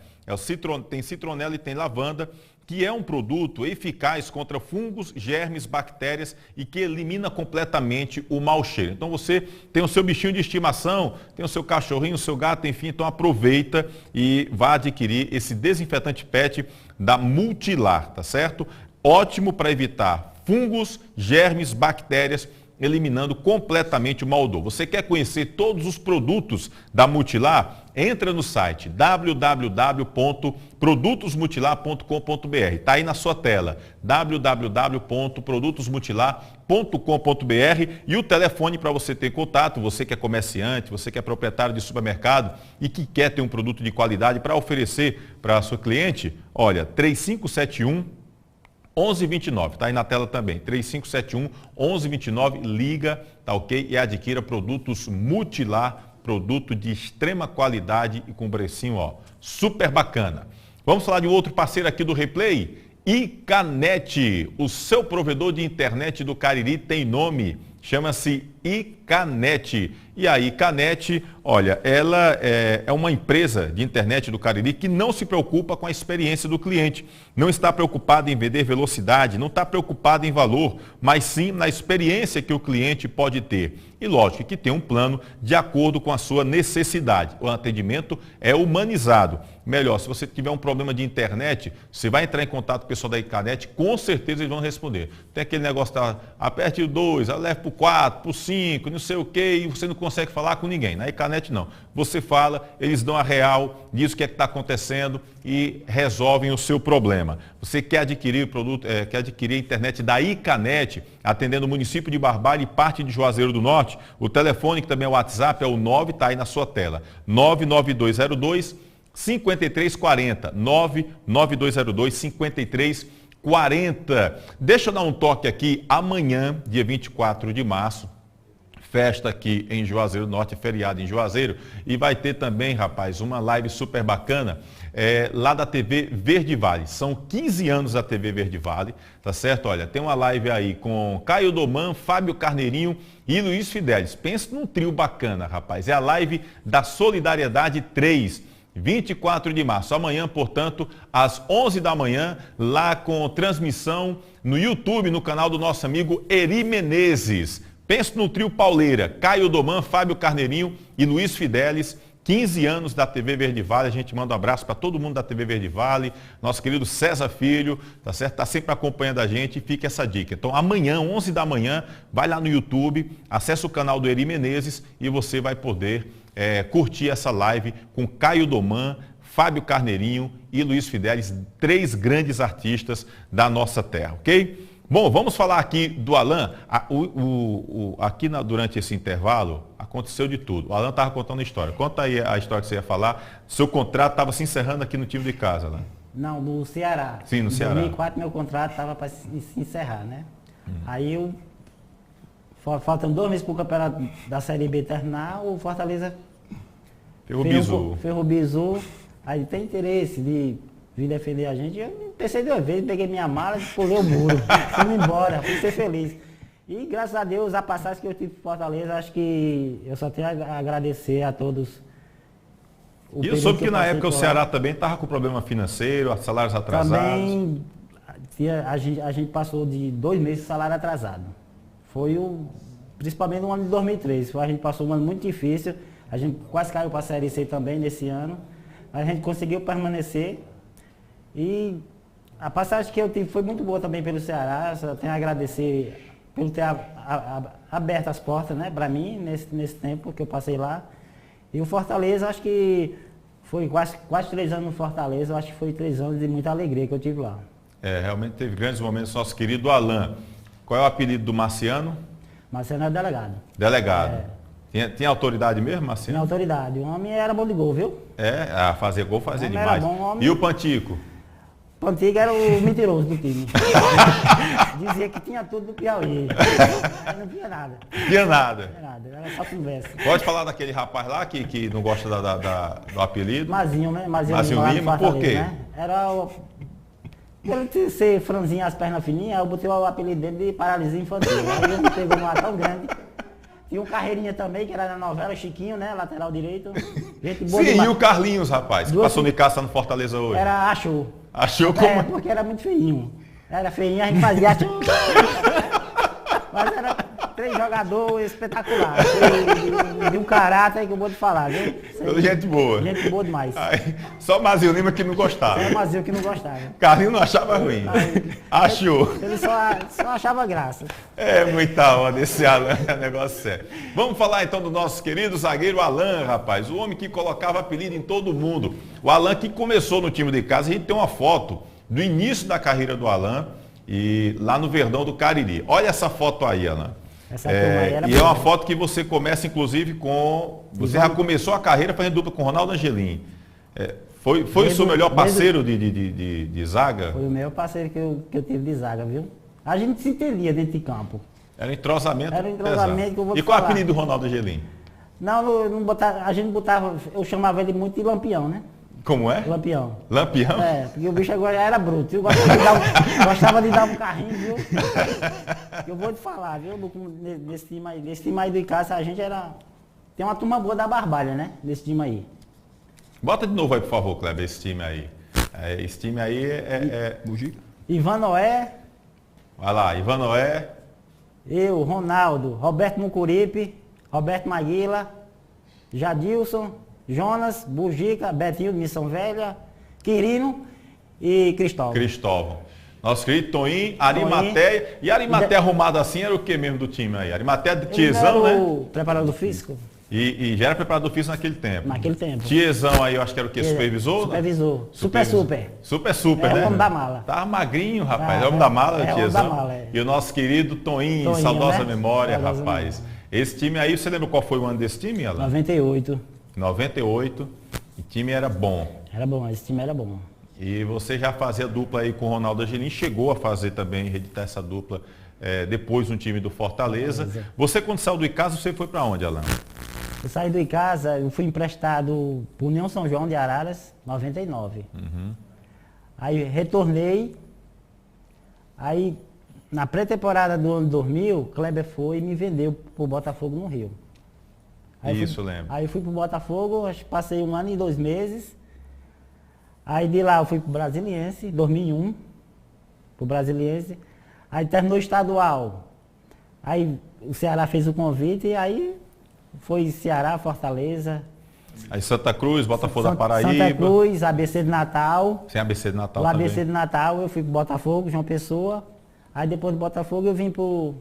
Tem citronela e tem lavanda, que é um produto eficaz contra fungos, germes, bactérias e que elimina completamente o mau cheiro. Então você tem o seu bichinho de estimação, tem o seu cachorrinho, o seu gato, enfim, então aproveita e vá adquirir esse desinfetante PET da Multilar, tá certo? Ótimo para evitar fungos, germes, bactérias, eliminando completamente o mau odor. Você quer conhecer todos os produtos da Multilar? Entra no site www.produtosmultilar.com.br. Está aí na sua tela, www.produtosmultilar.com.br, e o telefone para você ter contato, você que é comerciante, você que é proprietário de supermercado e que quer ter um produto de qualidade para oferecer para a sua cliente, olha, 3571 1129, tá aí na tela também, 3571 1129, liga, tá ok? E adquira produtos Multilar, produto de extrema qualidade e com precinho, ó, super bacana. Vamos falar de um outro parceiro aqui do Replay, Icanet, o seu provedor de internet do Cariri tem nome, chama-se Icanet. E a Icanet, olha, ela é uma empresa de internet do Cariri que não se preocupa com a experiência do cliente, não está preocupada em vender velocidade, não está preocupada em valor, mas sim na experiência que o cliente pode ter. E lógico que tem um plano de acordo com a sua necessidade. O atendimento é humanizado. Melhor, se você tiver um problema de internet, você vai entrar em contato com o pessoal da Icanet, com certeza eles vão responder. Tem aquele negócio, aperte o 2, leve para o 4, para o 5, não sei o que, e você não consegue falar com ninguém. Na Icanet não. Você fala, eles dão a real, diz o que é que está acontecendo e resolvem o seu problema. Você quer adquirir o produto, quer adquirir a internet da Icanet, atendendo o município de Barbalha e parte de Juazeiro do Norte, o telefone, que também é o WhatsApp, é o 9, está aí na sua tela, 99202 5340, 99202 5340. Deixa eu dar um toque aqui, amanhã, dia 24 de março, festa aqui em Juazeiro do Norte, feriado em Juazeiro, e vai ter também, rapaz, uma live super bacana, lá da TV Verde Vale. São 15 anos da TV Verde Vale, tá certo? Olha, tem uma live aí com Caio Doman, Fábio Carneirinho e Luiz Fidelis. Pensa num trio bacana, rapaz. É a live da Solidariedade 3. 24 de março, amanhã, portanto, às 11 da manhã, lá com transmissão no YouTube, no canal do nosso amigo Eri Menezes. Pensa no trio pauleira, Caio Doman, Fábio Carneirinho e Luiz Fidelis, 15 anos da TV Verde Vale. A gente manda um abraço para todo mundo da TV Verde Vale, nosso querido César Filho, tá certo? Tá sempre acompanhando a gente, e fica essa dica. Então, amanhã, 11 da manhã, vai lá no YouTube, acessa o canal do Eri Menezes e você vai poder curtir essa live com Caio Doman, Fábio Carneirinho e Luiz Fidelis, 3 grandes artistas da nossa terra, ok? Bom, vamos falar aqui do Alan. Durante esse intervalo, aconteceu de tudo. O Alan estava contando a história. Conta aí a história que você ia falar. Seu contrato estava se encerrando aqui no time de casa, Alan. Não, no Ceará. Sim, no Ceará. Em 2004, meu contrato estava para se encerrar, né? Aí, faltando 2 meses para o campeonato da Série B terminar, o Fortaleza ferrou o bizu. Aí tem interesse de vir defender a gente. Eu pensei 2 vezes, peguei minha mala e pulei o muro. Fui embora, fui ser feliz. E graças a Deus, a passagem que eu tive em Fortaleza, acho que eu só tenho a agradecer a todos. E eu soube que na época o Ceará também estava com problema financeiro, salários atrasados. Também a gente passou de 2 meses de salário atrasado. Foi principalmente no ano de 2013. A gente passou um ano muito difícil. A gente quase caiu para a Série C também nesse ano. A gente conseguiu permanecer. E a passagem que eu tive foi muito boa também pelo Ceará. Só tenho a agradecer por ter aberto as portas, né, para mim nesse tempo que eu passei lá. E o Fortaleza, acho que foi quase 3 anos no Fortaleza. Acho que foi 3 anos de muita alegria que eu tive lá. Realmente teve grandes momentos. Nosso querido Alan. Qual é o apelido do Marciano? Marciano é delegado. Delegado. Tinha autoridade mesmo, Marciano? Tinha autoridade. O homem era bom de gol, viu? A fazer gol, fazer demais. Era bom, E o Pantico? Pantiga era o mentiroso do time. Dizia que tinha tudo do Piauí. Aí não tinha nada. Tinha nada. Não tinha nada, era só conversa. Pode falar daquele rapaz lá que não gosta do apelido? Mazinho, né? Mazinho lá no Lima, por Fortaleza, quê? Né? Era o... Por ele ser franzinho, as pernas fininhas, eu botei o apelido dele de paralisia infantil. Aí ele pegou um ar tão grande. Tinha um Carreirinha também, que era na novela, Chiquinho, né? Lateral direito. Gente boa Sim, demais. e o Carlinhos, rapaz, que Duas- passou de caça no Fortaleza hoje. Era achou. Achou como... É, porque era muito feinho. Era feinho, a gente fazia achou. Mas era 3 jogadores espetaculares. De um caráter que eu vou te falar, viu? Gente boa. Gente boa demais. Aí, só Mazinho Lima que não gostava. Era o Mazil que não gostava. Carlinhos não achava ruim. Achou. Ele só achava graça. É muita onda esse Alan, é negócio sério. Vamos falar então do nosso querido zagueiro Alan, rapaz. O homem que colocava apelido em todo mundo. O Alan que começou no time de casa, a gente tem uma foto do início da carreira do Alan e lá no Verdão do Cariri. Olha essa foto aí, Alan. Essa turma aí era E é boa. uma foto que você começa, inclusive, com... Você já começou a carreira fazendo dupla com o Ronaldo Angelim. Foi o seu melhor parceiro de zaga? Foi o meu parceiro que eu tive de zaga, viu? A gente se entendia dentro de campo. Era entrosamento Era entrosamento pesado. que eu vou te E qual é o falar. apelido do Ronaldo Angelim? Não botava, a gente botava, eu chamava ele muito de Lampião, né? Como é? Lampião. Lampião? É, porque o bicho agora já era bruto, viu? Gostava de dar um carrinho, viu? Eu vou te falar, viu? Nesse time aí do Icasa, a gente era... Tem uma turma boa da Barbalha, né? Nesse time aí. Bota de novo aí, por favor, Kleber, esse time aí. Esse time aí Bugica. Ivan Noé, Vai lá, Ivan Noé, eu, Ronaldo, Roberto Mucuripe, Roberto Maguila, Jadilson, Jonas, Bugica, Betinho de Missão Velha, Quirino e Cristóvão. Cristóvão. Nosso querido Toim, Arimateia. E Arimateia arrumado assim era o que mesmo do time aí? Arimateia de Ele Tiezão, era né? o preparador físico? E já era preparador físico naquele tempo. Naquele tempo. Tiezão aí, eu acho que era o quê? Supervisor? Supervisor. Né? Super. Super, É o né? homem da mala. Tava magrinho, rapaz. Ah, É o homem da mala, é o homem Tiezão. da mala, é. E o nosso querido Toim, Toinho, saudosa né? memória, Saudosa rapaz. memória. Esse time aí, você lembra qual foi o ano desse time, Alan? 98. 98. O time era bom. Era bom, esse time era bom. E você já fazia dupla aí com o Ronaldo Angelim, chegou a fazer também, reeditar essa dupla depois no time do Fortaleza. Você, quando saiu do Icasa, você foi para onde, Alan? Eu saí do Icasa, eu fui emprestado por União São João de Araras, 99. Aí retornei, aí na pré-temporada do ano 2000, Kleber foi e me vendeu pro Botafogo no Rio. Isso, lembro. Aí eu fui pro Botafogo, acho que passei 1 ano e 2 meses. Aí de lá eu fui pro Brasiliense, 2001, pro Brasiliense. Aí terminou o estadual. Aí o Ceará fez o convite e aí foi Ceará, Fortaleza. Aí Santa Cruz, Botafogo da Santa Paraíba. Cruz, ABC de Natal. Sem ABC de Natal O também. ABC de Natal eu fui pro Botafogo, João Pessoa. Aí depois do Botafogo eu vim pro...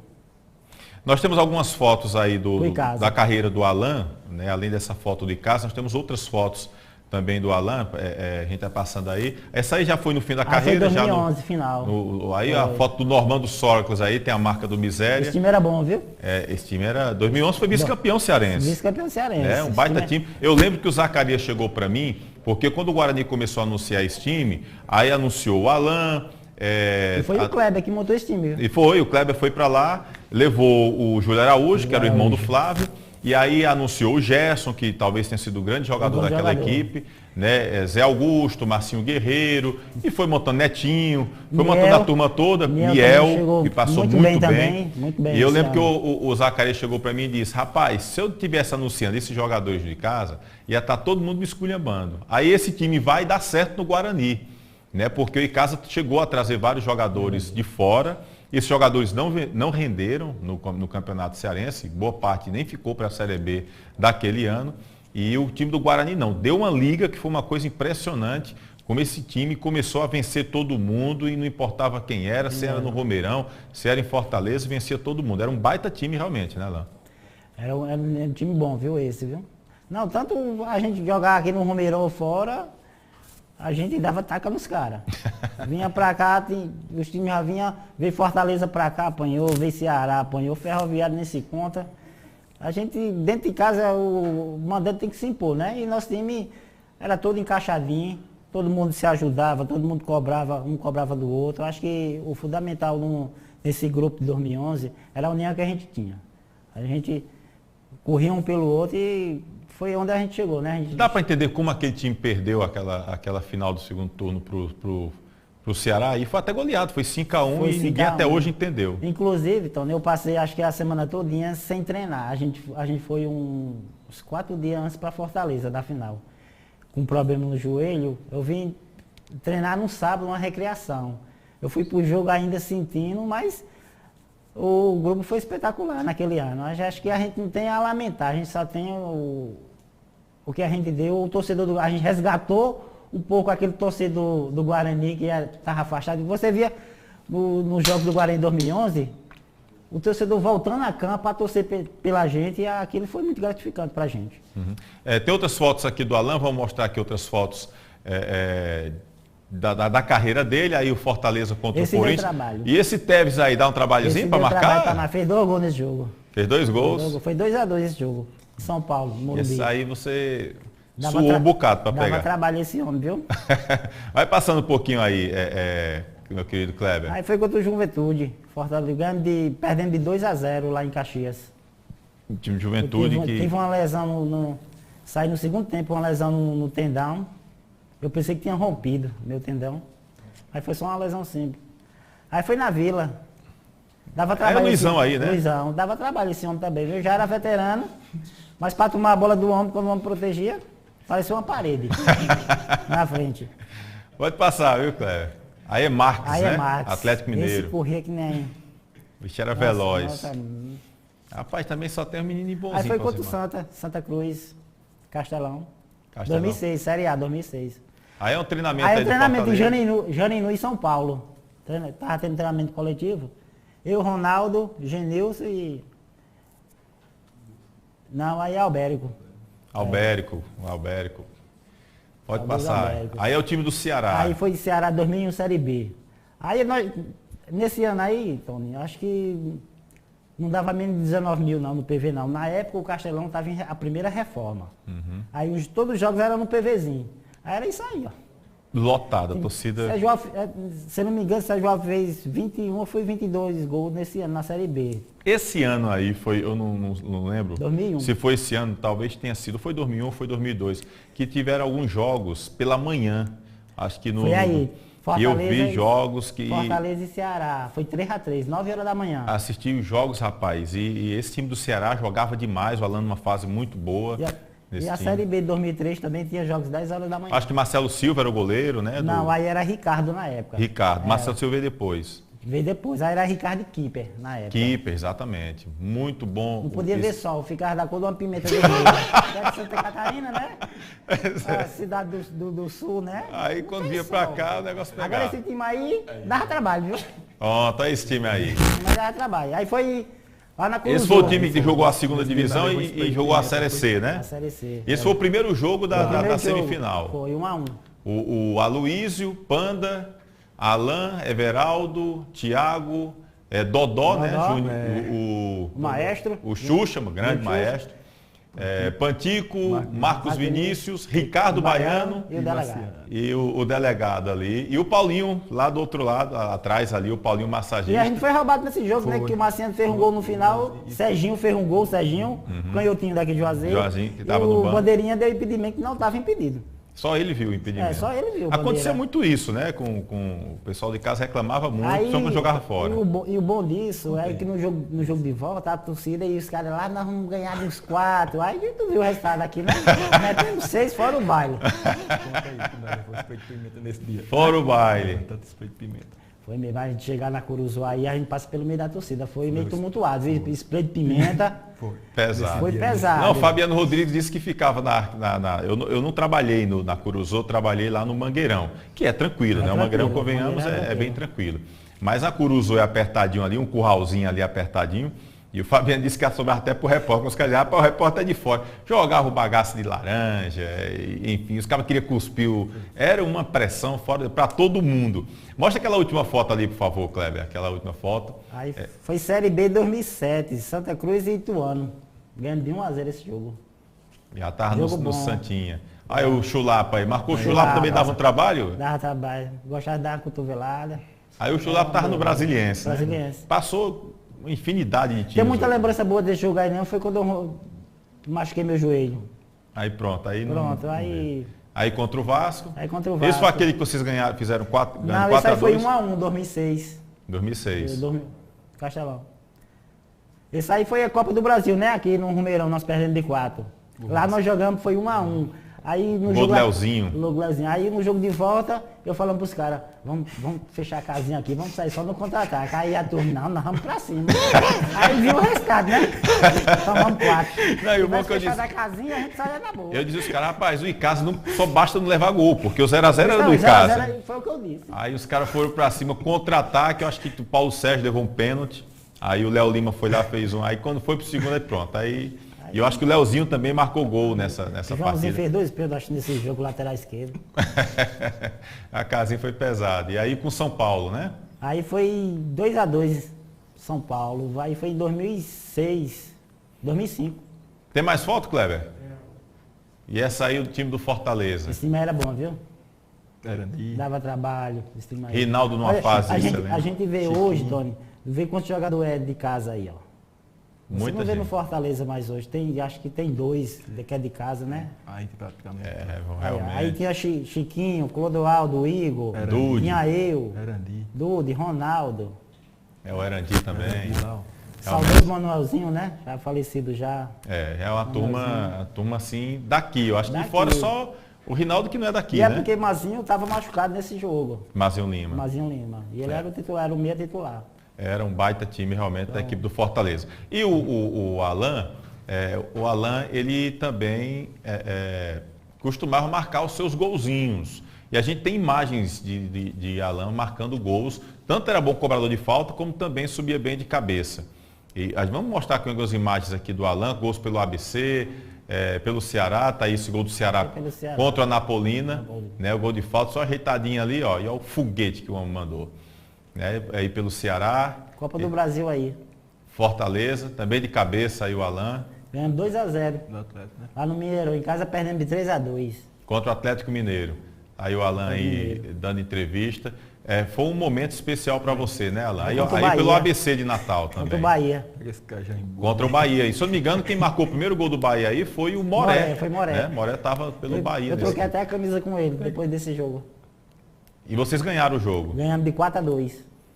Nós temos algumas fotos aí Icasa. da carreira do Alan, né? Além dessa foto do Icasa, nós temos outras fotos também do Alan, a gente está passando aí. Essa aí já foi no fim da carreira? Foi 2011, já final. Aí a foto do Normando Sóracles aí, tem a marca do Miséria. Esse time era bom, viu? Esse time era... 2011 foi vice-campeão cearense. Vice-campeão cearense. É um baita time. Eu lembro que o Zacarias chegou para mim, porque quando o Guarani começou a anunciar esse time, aí anunciou o Alan... E foi o Kleber que montou esse time, viu? E foi, o Kleber foi para lá, levou o Júlio Araújo, que era o irmão do Flávio, e aí anunciou o Gerson, que talvez tenha sido o grande jogador daquela equipe, né? Zé Augusto, Marcinho Guerreiro, e foi montando Netinho, foi montando a turma toda, Miel, que passou muito bem. Também, muito bem. E eu lembro que o Zacarias chegou para mim e disse, rapaz, se eu tivesse anunciando esses jogadores de casa, ia estar todo mundo me esculhambando. Aí esse time vai dar certo no Guarani, né? Porque o Icasa chegou a trazer vários jogadores de fora. Esses jogadores não renderam no Campeonato Cearense, boa parte nem ficou para a Série B daquele ano. E o time do Guarani não, deu uma liga que foi uma coisa impressionante, como esse time começou a vencer todo mundo e não importava quem era, se era no Romeirão, se era em Fortaleza, vencia todo mundo. Era um baita time realmente, né, Alain? Era um time bom, viu, esse, viu? Não, tanto a gente jogar aqui no Romeirão ou fora, a gente dava taca nos caras. Vinha pra cá, os times já vinham, veio Fortaleza pra cá, apanhou, veio Ceará, apanhou, Ferroviário nem se conta. A gente, dentro de casa, o mandante tem que se impor, né? E nosso time era todo encaixadinho, todo mundo se ajudava, todo mundo cobrava, um cobrava do outro. Eu acho que o fundamental nesse grupo de 2011 era a união que a gente tinha. A gente corria um pelo outro e foi onde a gente chegou, né? Dá para entender como aquele time perdeu aquela final do segundo turno pro Ceará? E foi até goleado, foi 5-1 e ninguém até hoje entendeu. Inclusive, Tony, eu passei acho que a semana todinha sem treinar. A gente foi uns 4 dias antes para Fortaleza, da final. Com problema no joelho, eu vim treinar no sábado, uma recreação. Eu fui pro jogo ainda sentindo, mas o grupo foi espetacular naquele ano. Acho que a gente não tem a lamentar, a gente só tem o que a gente deu, o torcedor, a gente resgatou um pouco aquele torcedor do Guarani que estava afastado. Você via no jogo do Guarani em 2011, o torcedor voltando a campo para torcer pela gente, e aquilo foi muito gratificante para a gente. Uhum. Tem outras fotos aqui do Alan, vamos mostrar aqui outras fotos da carreira dele, aí o Fortaleza contra o Corinthians. Trabalho. E esse Tevez aí dá um trabalhozinho para marcar? Fez 2 gols nesse jogo. Fez 2 gols? Foi 2-2 esse jogo. São Paulo, Morumbi. Esse aí você suou um bocado para pegar. Dava trabalho esse homem, viu? Vai passando um pouquinho aí, meu querido Kleber. Aí foi contra o Juventude. Fortaleza perdendo de 2-0 lá em Caxias. O time de Juventude Tive uma lesão saí no segundo tempo, uma lesão no tendão. Eu pensei que tinha rompido meu tendão. Aí foi só uma lesão simples. Aí foi na Vila. Dava trabalho. É o Luizão aí, né? Luizão. Dava trabalho esse homem também. Eu já era veterano, mas para tomar a bola do homem, quando o homem protegia, parecia uma parede na frente. Pode passar, viu, Kleber? Aí é Marques, aí né? É Marques. Atlético Mineiro. Esse corria que nem... O bicho era veloz. Nossa. Rapaz, também só tem um menino bonzinho. Aí foi contra o Santa Cruz, Castelão. 2006, 2006, Série A, 2006. Aí é um treinamento aí de Fortaleza. Em Janinu e São Paulo. Estava tendo treinamento coletivo. Eu, Ronaldo, Genilson e... Não, aí é Albérico. Albérico. Pode passar. Albérico. Aí é o time do Ceará. Aí foi de Ceará 2001, Série B. Aí nesse ano aí, Tony, acho que não dava menos de 19 mil não, no PV não. Na época o Castelão estava em a primeira reforma. Uhum. Aí todos os jogos eram no PVzinho. Aí era isso aí, ó. Lotada, a torcida... Se não me engano, o Sérgio Alves fez 21 ou foi 22 gols nesse ano, na Série B. Esse ano aí foi, eu não lembro. 2001. Se foi esse ano, talvez tenha sido. Foi 2001 ou foi 2002. Que tiveram alguns jogos pela manhã. Acho que no... Foi aí. E eu vi jogos que... Fortaleza e Ceará. Foi 3-3, 9 horas da manhã. Assisti os jogos, rapaz. E esse time do Ceará jogava demais, o Alan numa fase muito boa. E a Série B de 2003 também tinha jogos 10 horas da manhã. Acho que Marcelo Silva era o goleiro, né? Não, aí era Ricardo na época. Ricardo. Marcelo Silva veio depois. Veio depois. Aí era Ricardo e Keeper na época. Keeper, exatamente. Muito bom. Não podia ver sol, ficava da cor de uma pimenta vermelha. É de Santa Catarina, né? A cidade do sul, né? Aí quando vinha pra cá, o negócio pegava. Agora esse time aí dava trabalho, viu? Ó, tá esse time aí. Mas dava trabalho. Aí foi... Esse foi o time que jogou a segunda divisão e jogou a Série C, né? A Série C. Esse foi o primeiro jogo da semifinal. Foi 1-1. O Aloísio, Panda, Alan, Everaldo, Thiago, Dodó, né? O maestro. O Xuxa, um grande maestro. Pantico, Marcos Vinícius, Ricardo Baiano e o delegado. E o delegado ali. E o Paulinho, lá do outro lado, atrás ali, o Paulinho massagista. E a gente foi roubado nesse jogo, né? Que o Marciano fez um gol no final, Serginho fez um gol, canhotinho daqui de Juazeiro. Que tava no banco. O Bandeirinha deu impedimento que não estava impedido. Só ele viu o impedimento. Só ele viu. Aconteceu muito isso, né? Com o pessoal de casa reclamava muito, só quando jogava fora. E o bom disso é que no jogo de volta, a torcida e os caras lá, nós vamos ganhar uns 4. Aí tu viu o resultado aqui, né? Metemos 6 fora o baile. Fora o baile. Foi mesmo, a gente chegar na Curuzuá aí, a gente passa pelo meio da torcida. Foi meio tumultuado. Spray de pimenta. Pesado. Foi pesado. Não, o Fabiano Rodrigues disse que ficava eu não trabalhei na Curuzu, trabalhei lá no Mangueirão, que é tranquilo, né? O Mangueirão, convenhamos, é bem tranquilo. Mas a Curuzu é apertadinho ali, um curralzinho ali apertadinho. E o Fabiano disse que assobrava até pro repórter, os caras diziam, o repórter é de fora. Jogava o bagaço de laranja, enfim, os caras queriam cuspir. Era uma pressão fora para todo mundo. Mostra aquela última foto ali, por favor, Kleber, aquela última foto. Aí foi Série B 2007, Santa Cruz e Ituano. Ganhando de 1-0 esse jogo. Já estava no Santinha. Aí o Chulapa aí, marcou o Chulapa também dava um trabalho? Dava trabalho. Gostava de dar uma cotovelada. Aí o Chulapa estava no Brasiliense, né? Brasiliense. Passou uma infinidade de times. Tem muita lembrança boa desse jogo aí, não. Foi quando eu machuquei meu joelho. Aí pronto, aí Pronto, não... Aí contra o Vasco. Aí contra o Vasco. Esse foi aquele que vocês ganharam, fizeram 4 Não, esse aí foi 1-1, 2006. 2006. Castelão. Esse aí foi a Copa do Brasil, né? Aqui no Rumeirão, nós perdemos de 4. Lá nós jogamos, foi 1-1. Aí no Gol jogo do Leozinho. Leozinho. Aí no jogo de volta, eu falando pros caras, vamos fechar a casinha aqui, vamos sair só no contra-ataque. Aí a turma, não, nós vamos pra cima. Aí viu o resultado, né? Tomamos 4. Não, e o bom Se que eu fechar disse... a casinha, a gente saia na boa. Eu disse os caras, rapaz, o Icasa não só basta não levar gol, porque o 0x0 era do 0 Icasa. a 0 foi o que eu disse. Aí os caras foram pra cima, contra-ataque, eu acho que o Paulo Sérgio levou um pênalti. Aí o Léo Lima foi lá, fez um. Aí quando foi pro segundo, aí pronto. Aí e eu acho que o Leozinho também marcou gol nessa O Joãozinho partida. fez 2 pênaltis, acho, nesse jogo lateral esquerdo. A casinha foi pesada. E aí com São Paulo, né? Aí foi 2-2 São Paulo. Aí foi em 2006, 2005. Tem mais foto, Kleber? E essa aí o time do Fortaleza. Esse time era bom, viu? Erandi. Dava trabalho. Esse time aí. Rinaldo numa Olha, fase a excelente. gente vê hoje, Tony, vê quantos jogadores é de casa aí, ó. Você Muita não vê no gente. Fortaleza mais hoje. Tem, acho que tem 2 que é de casa, né? Aí praticamente. Aí Realmente. tinha Chiquinho, Clodoaldo, Igor, Dude. tinha eu, Erandi. Dude, Ronaldo. É o Erandi também. Saudoso Manuelzinho, né? Já falecido já. É uma turma assim daqui. Eu acho que de Daqui. fora só o Rinaldo que não é daqui, E é né? porque Mazinho estava machucado nesse jogo. Mazinho Lima. Mazinho Lima. E ele era o titular, era o meia titular. Era um baita time realmente da equipe do Fortaleza. E o Alan, ele também costumava marcar os seus golzinhos. E a gente tem imagens de Alan marcando gols. Tanto era bom cobrador de falta, como também subia bem de cabeça. E vamos mostrar aqui algumas imagens aqui do Alan, gols pelo ABC, pelo Ceará, tá aí esse gol do Ceará, pelo Ceará. contra a Napolina, né? O gol de falta, só ajeitadinho ali, ó, e ó o foguete que o homem mandou. Né? Aí pelo Ceará. Copa do Brasil aí. Fortaleza, também de cabeça aí o Alan, Ganhamos 2-0. Do Atlético, né? Lá no Mineirão, em casa perdemos de 3-2. contra o Atlético Mineiro. Aí o Alan aí dando entrevista. Foi um momento especial para você, né, Alan? Aí, Contra o aí pelo Bahia. ABC de Natal também. Contra o Bahia. Pega esse cara já em Contra o Bahia. E se eu não me engano, quem marcou o primeiro gol do Bahia aí foi o Moré. Moré, foi Moré. Né? Moré estava pelo Bahia. Eu troquei nesse- até a camisa com ele depois desse jogo. E vocês ganharam o jogo. Ganhamos de 4-2.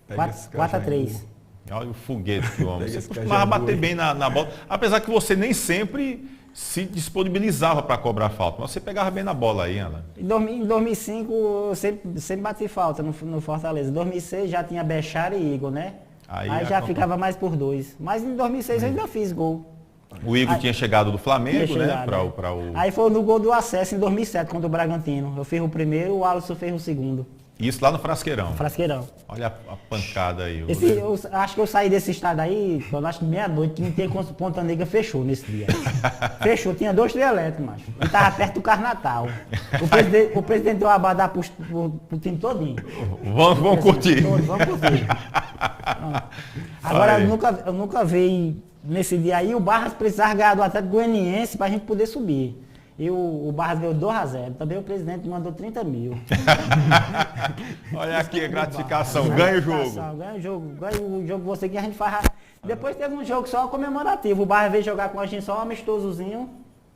Pega esse cara já 4-3. Olha o foguete que o homem. Pega Você esse cara costumava já bater voa. bem na bola. Apesar que você nem sempre se disponibilizava para cobrar falta. Mas você pegava bem na bola aí, Alan. Em 2005 eu sempre bati falta no Fortaleza. Em 2006 já tinha Bechara e Igor, né? Aí Aí a já conta- ficava mais por 2. Mas em 2006 eu ainda fiz gol. O Igor tinha chegado do Flamengo, Tinha né? chegado, Para o... Aí foi no gol do acesso em 2007 contra o Bragantino. Eu fiz o primeiro, o Alisson fez o segundo. Isso lá no Frasqueirão. Frasqueirão. Olha a pancada aí. Eu acho que eu saí desse estado aí, eu acho que meia-noite, que não tinha Ponta Negra, fechou nesse dia. Fechou, tinha 2 trios elétricos, macho. E tava perto do Carnatal. O presidente deu a abadá pro time todinho. Vamos curtir. Vamos curtir. Pronto. Agora, Aí. eu nunca vi nesse dia aí, o Barras precisava ganhar do Atlético Goianiense pra gente poder subir. E o Barras ganhou 2-0. Também o presidente mandou 30 mil. Olha aqui a gratificação. Ganha o jogo. Ganha o jogo você que a gente faz. Depois teve um jogo só comemorativo. O Barra veio jogar com a gente só um amistosozinho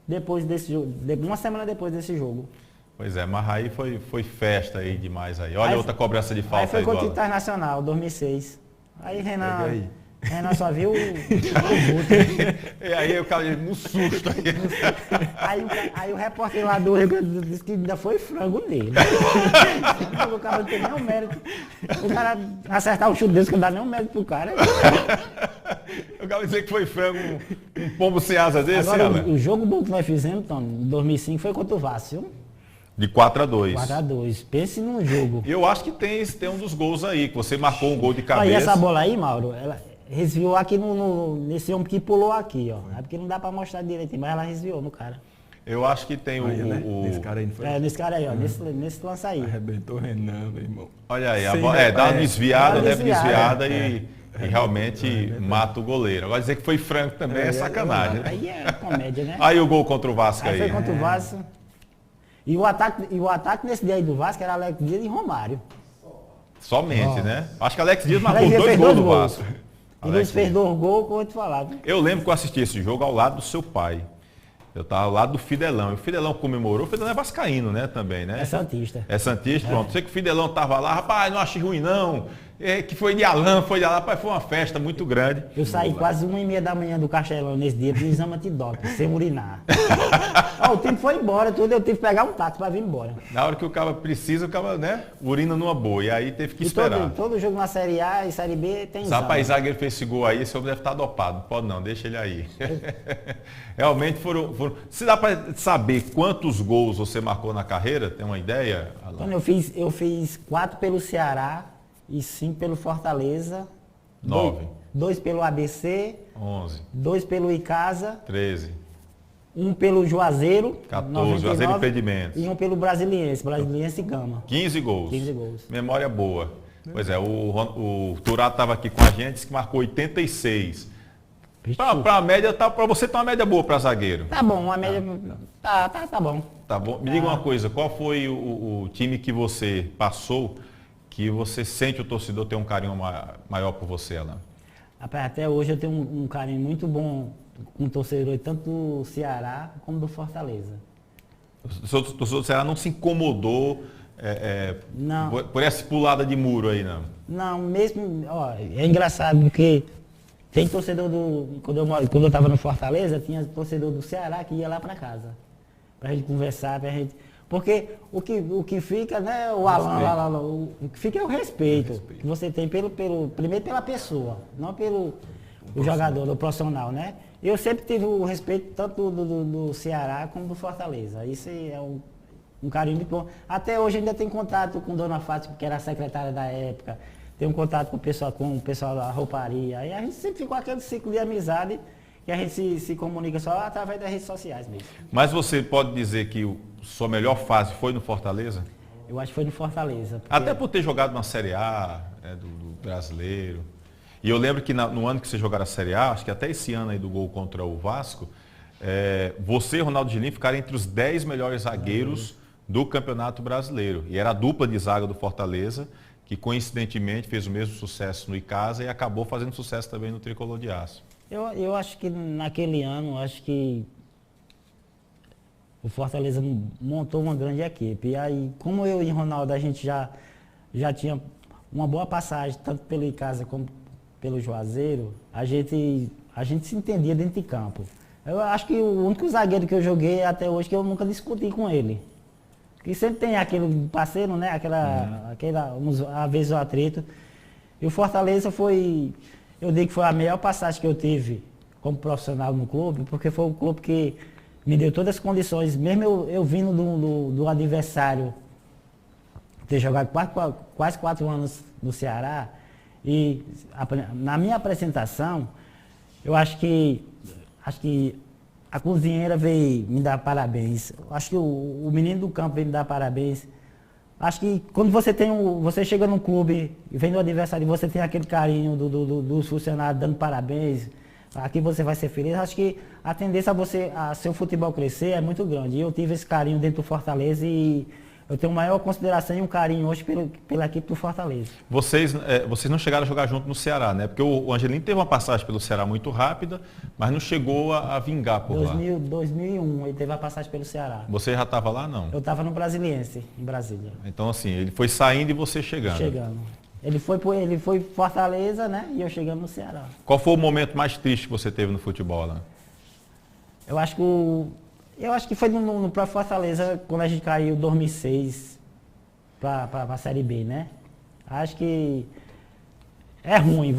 depois desse jogo. Uma semana depois desse jogo. Pois é, mas aí foi festa aí demais aí. Olha Aí outra cobrança de Aí falta foi aí do contra o Alan. Internacional, 2006. Aí Pega aí. Renan só viu o E aí o cara um susto aí. Aí o repórter lá do Rio Grande do Sul disse que ainda foi frango nele. O cara não tem nenhum mérito. O cara acertar um chute desse que não dá nenhum mérito pro cara. O cara dizer que foi frango, um pombo sem asa desse, Agora, Alan? o jogo bom que nós fizemos, Tony, em 2005 foi contra o Vasco, viu? De 4-2. 4-2. Pense num jogo. E eu acho que tem um dos gols aí, que você marcou um gol de cabeça. Aí essa bola aí, Mauro, ela resviou aqui nesse homem que pulou aqui, ó. É porque não dá pra mostrar direitinho, mas ela resviou no cara. Eu acho que tem Aí, né? o... Esse cara aí não foi. Nesse cara aí, ó. Nesse lance aí. Arrebentou o Renan, meu irmão. Olha aí, a Sem bola, dá uma repé. desviada, Dá uma leve desviada desviada, e realmente mata o goleiro. Agora dizer que foi franco também é sacanagem, né? Aí é comédia, né? Aí o gol contra o Vasco Aí aí. foi contra o Vasco. E o ataque nesse dia aí do Vasco era Alex Dias e Romário. Somente, né? Acho que Alex Dias marcou Alex Dias 2 fez gols dois do gols. Vasco. E Luiz fez 2 gols, como eu te falava. Eu lembro que eu assisti esse jogo ao lado do seu pai. Eu estava ao lado do Fidelão. E o Fidelão comemorou. O Fidelão é vascaíno, né? Também, né? É santista. É santista, pronto. Sei que o Fidelão estava lá. Rapaz, não achei ruim, não. Que foi de Alain, foi de Alain. Rapaz, foi uma festa muito grande. Eu saí quase 1h30 da manhã do Castelão nesse dia, do exame antidoping, sem urinar. Ó, o tempo foi embora, tudo, eu tive que pegar um táxi para vir embora. Na hora que o cara precisa, o cara, né? Urina numa boa. E aí teve que esperar. Todo jogo na Série A e Série B tem exame. Rapaz, zagueiro fez esse gol aí, esse homem deve estar dopado. Não pode não, deixa ele aí. Realmente foram... Se dá para saber quantos gols você marcou na carreira, tem uma ideia, Alain? Quando eu fiz 4 pelo Ceará e 5 pelo Fortaleza. 9. 2 pelo ABC. 11. 2 pelo Icasa. 13. 1 pelo Juazeiro. 14, Juazeiro e Impedimentos. E 1 pelo Brasiliense e Gama. 15 gols. 15 gols. Memória boa. Pois é, o Turato estava aqui com a gente, disse que marcou 86. Para a média, para você tá uma média boa para zagueiro. Tá bom, uma média. Tá bom. Tá bom. Me diga uma coisa, qual foi o time que você passou que você sente o torcedor ter um carinho maior por você, Alain? Até hoje eu tenho um carinho muito bom com o torcedor, tanto do Ceará como do Fortaleza. O torcedor do Ceará não se incomodou não. por essa pulada de muro aí, não? Não, mesmo, ó, é engraçado porque tem torcedor quando eu estava no Fortaleza, tinha torcedor do Ceará que ia lá para casa, pra gente conversar, porque o que fica, né, o que fica é o respeito que você tem primeiro pela pessoa, não pelo jogador, do profissional, né? Eu sempre tive o respeito tanto do Ceará como do Fortaleza. Isso é um carinho muito bom. Até hoje ainda tem contato com Dona Fátima, que era a secretária da época. Tem um contato com o pessoal da rouparia. Aí a gente sempre ficou aquele ciclo de amizade que a gente se comunica só através das redes sociais mesmo. Mas você pode dizer que sua melhor fase foi no Fortaleza? Eu acho que foi no Fortaleza. Até por ter jogado na Série A, do Brasileiro. E eu lembro que no ano que você jogaram a Série A, acho que até esse ano aí do gol contra o Vasco, você e Ronaldo Gilim ficaram entre os 10 melhores zagueiros do Campeonato Brasileiro. E era a dupla de zaga do Fortaleza, que coincidentemente fez o mesmo sucesso no Icasa e acabou fazendo sucesso também no Tricolor de Aço. Eu acho que naquele ano, acho que o Fortaleza montou uma grande equipe. E aí, como eu e Ronaldo, a gente já tinha uma boa passagem, tanto pelo Icasa como pelo Juazeiro, a gente se entendia dentro de campo. Eu acho que o único zagueiro que eu joguei até hoje que eu nunca discuti com ele. E sempre tem aquele parceiro, né? Às vezes o atrito. E o Fortaleza eu digo que foi a melhor passagem que eu tive como profissional no clube, porque foi o clube que me deu todas as condições, mesmo eu vindo do adversário, ter jogado quase 4 anos no Ceará, e na minha apresentação, eu acho que a cozinheira veio me dar parabéns. Acho que o menino do campo veio me dar parabéns. Acho que quando você chega num clube e vem do adversário e você tem aquele carinho dos funcionários dando parabéns, aqui você vai ser feliz. Acho que a tendência a seu futebol crescer é muito grande. E eu tive esse carinho dentro do Fortaleza e eu tenho maior consideração e um carinho hoje pela equipe do Fortaleza. Vocês não chegaram a jogar junto no Ceará, né? Porque o Angelino teve uma passagem pelo Ceará muito rápida, mas não chegou a vingar por lá. 2001, ele teve a passagem pelo Ceará. Você já estava lá, não? Eu estava no Brasiliense, em Brasília. Então, assim, ele foi saindo e você chegando. Chegando. Ele foi Fortaleza, né? E eu chegando no Ceará. Qual foi o momento mais triste que você teve no futebol lá? Eu acho que foi no próprio Fortaleza, quando a gente caiu em 2006 para a Série B, né? Acho que é ruim.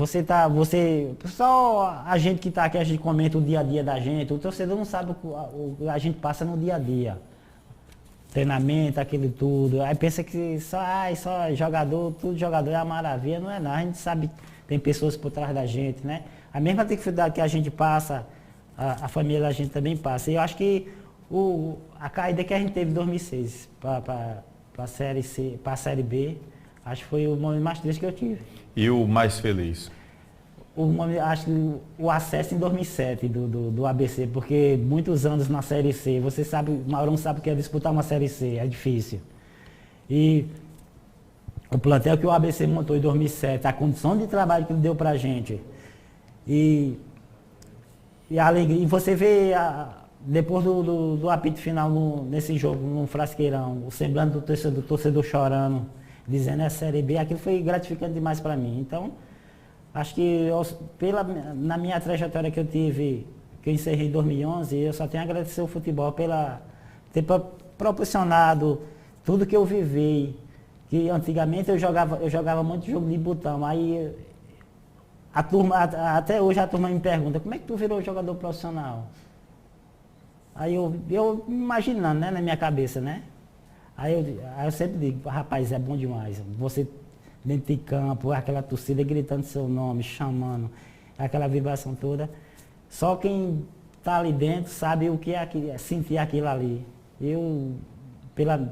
Só a gente que está aqui, a gente comenta o dia a dia da gente, o torcedor não sabe o que a gente passa no dia a dia. Treinamento, aquele tudo. Aí pensa que só jogador, tudo jogador é uma maravilha, não é nada. A gente sabe que tem pessoas por trás da gente, né? A mesma dificuldade que a gente passa, a família da gente também passa. E eu acho que a caída que a gente teve em 2006 para a Série C, para a Série B, acho que foi o momento mais triste que eu tive. E o mais feliz? acho que o acesso em 2007 do ABC, porque muitos anos na Série C, você sabe, o Maurão sabe que é disputar uma Série C, é difícil. E o plantel que o ABC montou em 2007, a condição de trabalho que ele deu pra gente, e a alegria, e você vê, depois do apito final nesse jogo, no Frasqueirão, o semblante do torcedor chorando, dizendo é Série B, aquilo foi gratificante demais para mim. Então, acho que na minha trajetória que eu tive, que eu encerrei em 2011, eu só tenho a agradecer ao futebol ter proporcionado tudo que eu vivi, que antigamente eu jogava muito jogo de botão, aí a turma, até hoje a turma me pergunta, como é que tu virou jogador profissional? Aí eu imaginando, né, na minha cabeça, né? Aí eu sempre digo, rapaz, é bom demais. Você dentro de campo, aquela torcida gritando seu nome, chamando, aquela vibração toda. Só quem está ali dentro sabe o que é sentir aquilo ali. Eu,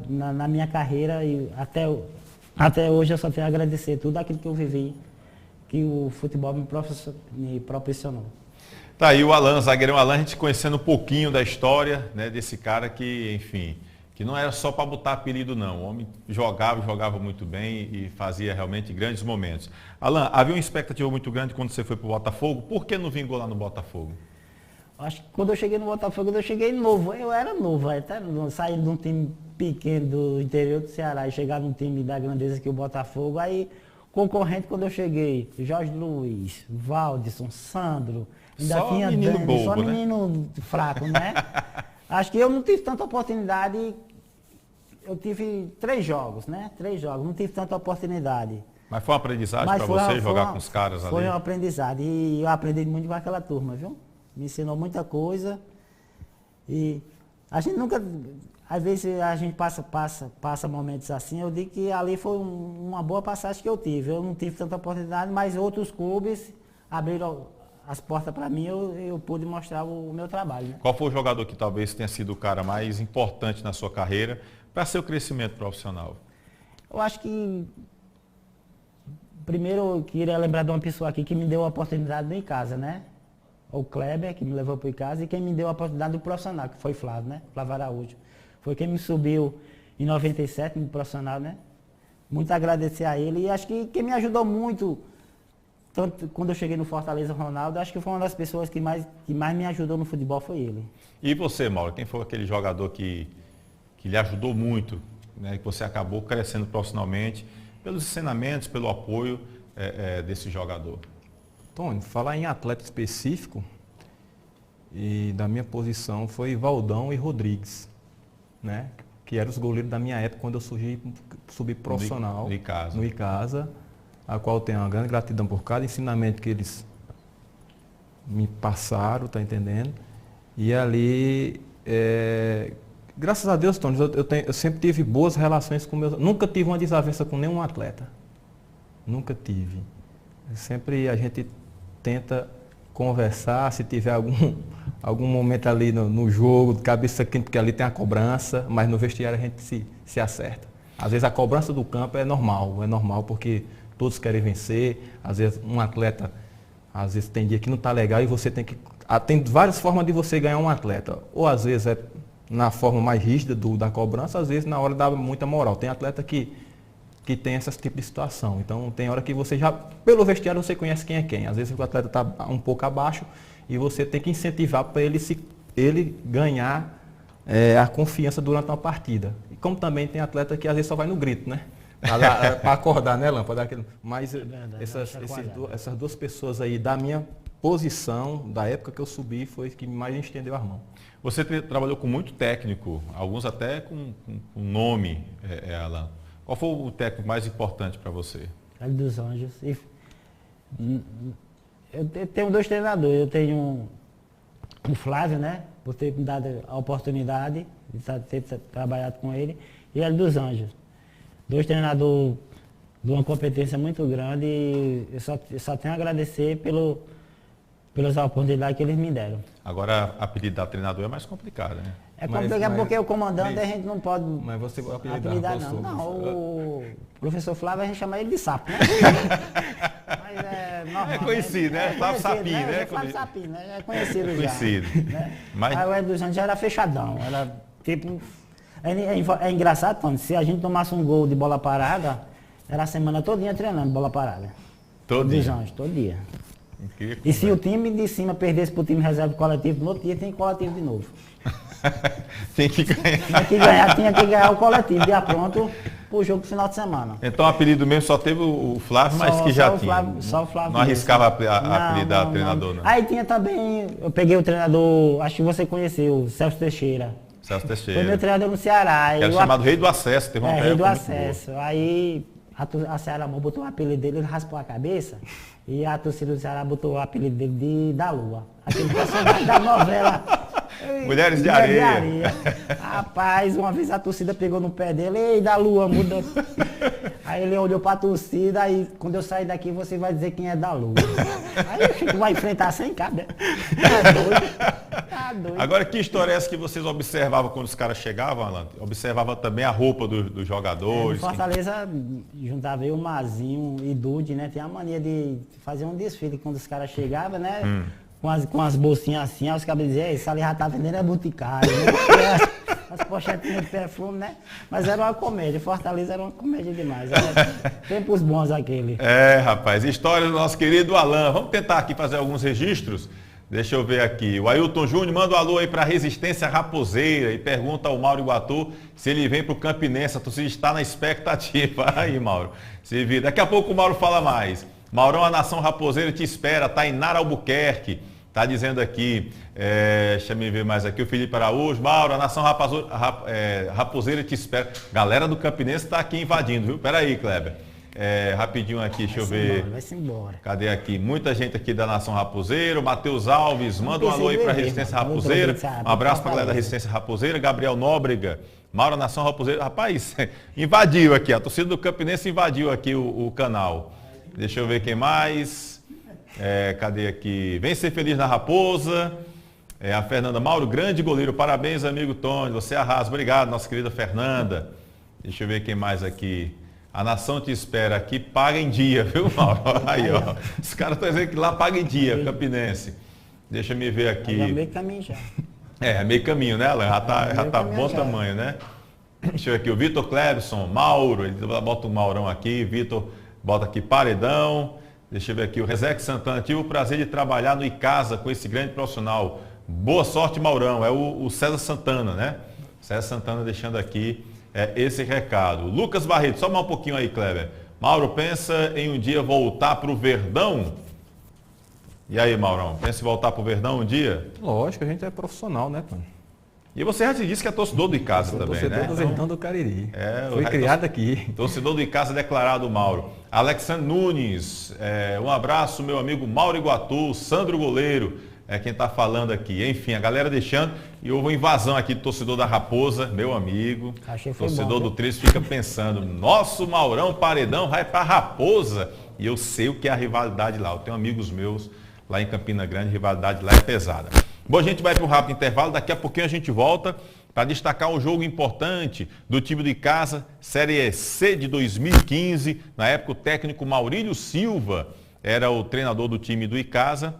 na minha carreira, até hoje eu só tenho a agradecer tudo aquilo que eu vivi, que o futebol me proporcionou. Tá aí o Alan, zagueirão Alan, a gente conhecendo um pouquinho da história, né, desse cara que, enfim, que não era só para botar apelido não, o homem jogava muito bem e fazia realmente grandes momentos. Alan, havia uma expectativa muito grande quando você foi para o Botafogo, por que não vingou lá no Botafogo? Acho que quando eu cheguei no Botafogo, eu cheguei novo, eu era novo, até saí de um time pequeno do interior do Ceará e chegar num time da grandeza que o Botafogo, aí concorrente quando eu cheguei, Jorge Luiz, Valdisson, Sandro, ainda só tinha menino Dani, bobo, só né? menino fraco, né? Acho que eu não tive tanta oportunidade, eu tive 3 jogos, né? 3 jogos, não tive tanta oportunidade. Mas foi uma aprendizagem para você jogar com os caras ali? Foi um aprendizado e eu aprendi muito com aquela turma, viu? Me ensinou muita coisa e a gente nunca, às vezes a gente passa momentos assim, eu digo que ali foi uma boa passagem que eu tive. Eu não tive tanta oportunidade, mas outros clubes abriram as portas para mim, eu pude mostrar o meu trabalho. Né? Qual foi o jogador que talvez tenha sido o cara mais importante na sua carreira para seu crescimento profissional? Eu acho que, primeiro eu queria lembrar de uma pessoa aqui que me deu a oportunidade em casa, né? O Kleber, que me levou para casa, e quem me deu a oportunidade do profissional, que foi Flávio, né? Flávio Araújo. Foi quem me subiu em 97 no profissional, né? Muito agradecer a ele e acho que quem me ajudou muito, tanto quando eu cheguei no Fortaleza, Ronaldo, acho que foi uma das pessoas que mais me ajudou no futebol, foi ele. E você, Mauro, quem foi aquele jogador que lhe ajudou muito, né? Que você acabou crescendo profissionalmente, pelos ensinamentos, pelo apoio desse jogador? Tony, falar em atleta específico, e da minha posição foi Valdão e Rodrigues, né? Que eram os goleiros da minha época quando eu subi profissional no Icasa, a qual eu tenho uma grande gratidão por cada ensinamento que eles me passaram, tá entendendo? E ali, graças a Deus, Tony, eu sempre tive boas relações com meus... Nunca tive uma desavença com nenhum atleta. Nunca tive. Sempre a gente tenta conversar, se tiver algum momento ali no jogo, de cabeça quente, porque ali tem a cobrança, mas no vestiário a gente se acerta. Às vezes a cobrança do campo é normal porque todos querem vencer, às vezes um atleta, às vezes tem dia que não está legal e você tem várias formas de você ganhar um atleta, ou às vezes é na forma mais rígida da cobrança, às vezes na hora dá muita moral. Tem atleta que tem esse tipo de situação. Então, tem hora que você já, pelo vestiário, você conhece quem é quem. Às vezes o atleta está um pouco abaixo e você tem que incentivar para ele ganhar a confiança durante uma partida. E como também tem atleta que às vezes só vai no grito, né? Para acordar, né, Lâmpada? Mas essas duas pessoas aí da minha posição, da época que eu subi, foi que mais a gente estendeu as mãos. Você trabalhou com muito técnico, alguns até com nome, Alan. Qual foi o técnico mais importante para você? Hélio dos Anjos. Eu tenho 2 treinadores. Eu tenho o Flávio, né? Por ter me dado a oportunidade de ter trabalhado com ele. E Hélio dos Anjos. 2 treinadores de uma competência muito grande. E eu só tenho a agradecer pelas oportunidades que eles me deram. Agora, apelidar treinador é mais complicado, né? É complicado porque o comandante a gente não pode mas você apelidar não. Não, o professor Flávio a gente chama ele de sapo, né? Mas normal, É conhecido, né? Flávio Sapim, né? Flávio Sapim, né? É conhecido já. Conhecido. Né? Mas... Aí o Hélio dos Anjos já era fechadão, era tipo... É engraçado, Tony, se a gente tomasse um gol de bola parada, era a semana todinha treinando bola parada. Todo Dos dia. Anjos, todo dia. E se o time de cima perdesse pro time reserva coletivo, no outro dia tem coletivo de novo. Tem que ganhar. Tinha que ganhar o coletivo, dia pronto pro jogo do final de semana. Então o apelido mesmo só teve o Flávio, mas que já tinha. Só o Flávio. Não arriscava Não, apelidar treinador, não. Aí tinha também, eu peguei o treinador, acho que você conheceu, o Celso Teixeira. Celso Foi meu Teixeira. treinador no Ceará. Era chamado Rei do Acesso, teve uma Rei do época muito Acesso. Aí a Ceará botou o apelido dele, ele raspou a cabeça. E a torcida do Ceará botou o apelido dele de Da Lua. Aquele personagem da novela. Mulheres de Areia. Rapaz, uma vez a torcida pegou no pé dele, ei, Da Lua, muda. Aí ele olhou pra torcida, aí quando eu sair daqui você vai dizer quem é Da Lua. Aí o Chico vai enfrentar sem cabelo. Tá doido. Tá doido. Agora, que história é essa que vocês observavam quando os caras chegavam, Alan? Observava também a roupa dos jogadores? No Fortaleza, juntava eu, Mazinho e Dude, né? Tem a mania de fazer um desfile quando os caras chegavam, né? Com as bolsinhas assim, aí os caras diziam, isso ali já tá vendendo é boticário, né? As pochetinhas de perfume, né? Mas era uma comédia, Fortaleza era uma comédia demais. Era tempos bons aquele. É, rapaz, história do nosso querido Alan. Vamos tentar aqui fazer alguns registros? Deixa eu ver aqui. O Ailton Júnior manda um alô aí para a Resistência Raposeira e pergunta ao Mauro Iguatu se ele vem para o Campinense. A torcida está na expectativa. Aí, Mauro, se vira. Daqui a pouco o Mauro fala mais. Maurão, a Nação Raposeira te espera. Tainara Albuquerque está dizendo aqui. Deixa eu ver mais aqui. O Felipe Araújo. Mauro, a Nação Raposeira te espera. Galera do Campinense está aqui invadindo, viu? Pera aí, Kleber. Rapidinho aqui, deixa eu ver. Vai-se embora. Cadê aqui? Muita gente aqui da Nação Raposeira. Matheus Alves, manda um alô aí para a Resistência Raposeira. Um abraço para a galera da Resistência Raposeira. Gabriel Nóbrega, Mauro, Nação Raposeira. Rapaz, invadiu aqui. A torcida do Campinense invadiu aqui o canal. Deixa eu ver quem mais. Cadê aqui? Vem ser feliz na Raposa. A Fernanda Mauro, grande goleiro. Parabéns, amigo Tony. Você arrasa. Obrigado, nossa querida Fernanda. Deixa eu ver quem mais aqui. A Nação te espera aqui, paga em dia, viu, Mauro? Aí, ó. Os caras estão dizendo que lá paga em dia, Campinense. Deixa eu me ver aqui. É meio caminho já. Meio caminho, né, Alan? Já tá bom tamanho, né? Deixa eu ver aqui, o Vitor Clebson, Mauro, ele bota o Maurão aqui, Vitor bota aqui Paredão. Deixa eu ver aqui, o Rezeque Santana, tive o prazer de trabalhar no Icasa com esse grande profissional. Boa sorte, Maurão. É o César Santana, né? César Santana deixando aqui esse recado. Lucas Barreto, só mais um pouquinho aí, Kleber. Mauro, pensa em um dia voltar para o Verdão? E aí, Maurão, pensa em voltar para o Verdão um dia? Lógico, a gente é profissional, né, Tony? E você já te disse que é torcedor do Icasa também, torcedor né? do Verdão do Cariri. Fui o criado aqui. Torcedor do Icasa declarado, Mauro. Alexandre Nunes, um abraço, meu amigo Mauro Iguatu, Sandro Goleiro, quem está falando aqui. Enfim, a galera deixando. E houve uma invasão aqui do torcedor da Raposa, meu amigo. Torcedor do 13 fica pensando, nosso Maurão Paredão vai para Raposa. E eu sei o que é a rivalidade lá. Eu tenho amigos meus lá em Campina Grande, a rivalidade lá é pesada. Bom, a gente vai para um rápido intervalo, daqui a pouquinho a gente volta para destacar um jogo importante do time do Icasa, Série C de 2015. Na época o técnico Maurílio Silva era o treinador do time do Icasa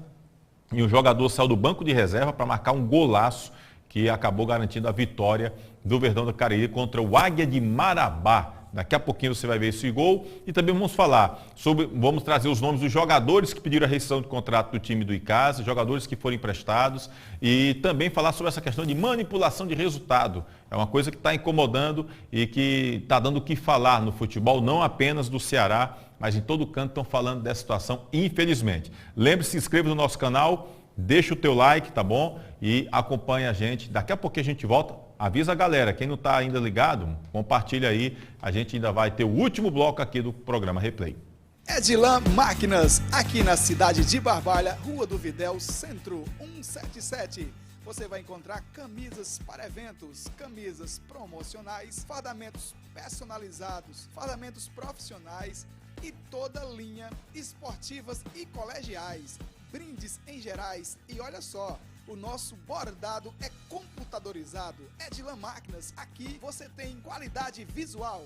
e o jogador saiu do banco de reserva para marcar um golaço que acabou garantindo a vitória do Verdão do Cariri contra o Águia de Marabá. Daqui a pouquinho você vai ver esse gol e também vamos trazer os nomes dos jogadores que pediram a rescisão de contrato do time do Icasa, jogadores que foram emprestados e também falar sobre essa questão de manipulação de resultado. É uma coisa que está incomodando e que está dando o que falar no futebol, não apenas do Ceará, mas em todo canto estão falando dessa situação, infelizmente. Lembre-se, se inscreva no nosso canal, deixa o teu like, tá bom? E acompanha a gente. Daqui a pouquinho a gente volta. Avisa a galera, quem não está ainda ligado, compartilha aí. A gente ainda vai ter o último bloco aqui do programa Replay. Edilan Máquinas, aqui na cidade de Barbalha, Rua do Videl, Centro 177. Você vai encontrar camisas para eventos, camisas promocionais, fardamentos personalizados, fardamentos profissionais e toda linha esportivas e colegiais, brindes em gerais e olha só, o nosso bordado é computadorizado. Edilan Máquinas, aqui você tem qualidade visual.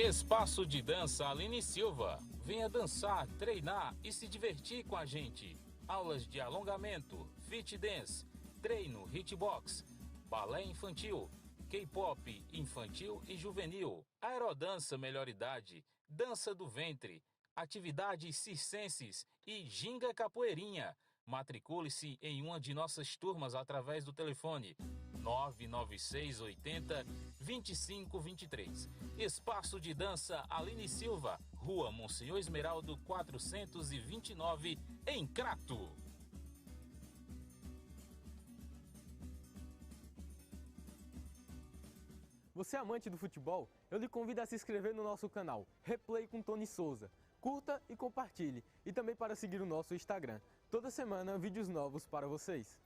Espaço de dança Aline Silva. Venha dançar, treinar e se divertir com a gente. Aulas de alongamento, fit dance, treino, hitbox, balé infantil, K-pop infantil e juvenil, aerodança melhor idade, dança do ventre, atividades circenses e ginga capoeirinha. Matricule-se em uma de nossas turmas através do telefone 99680-2523. Espaço de dança Aline Silva, Rua Monsenhor Esmeraldo 429, em Crato. Você é amante do futebol? Eu lhe convido a se inscrever no nosso canal Replay com Tony Souza. Curta e compartilhe. E também para seguir o nosso Instagram. Toda semana, vídeos novos para vocês.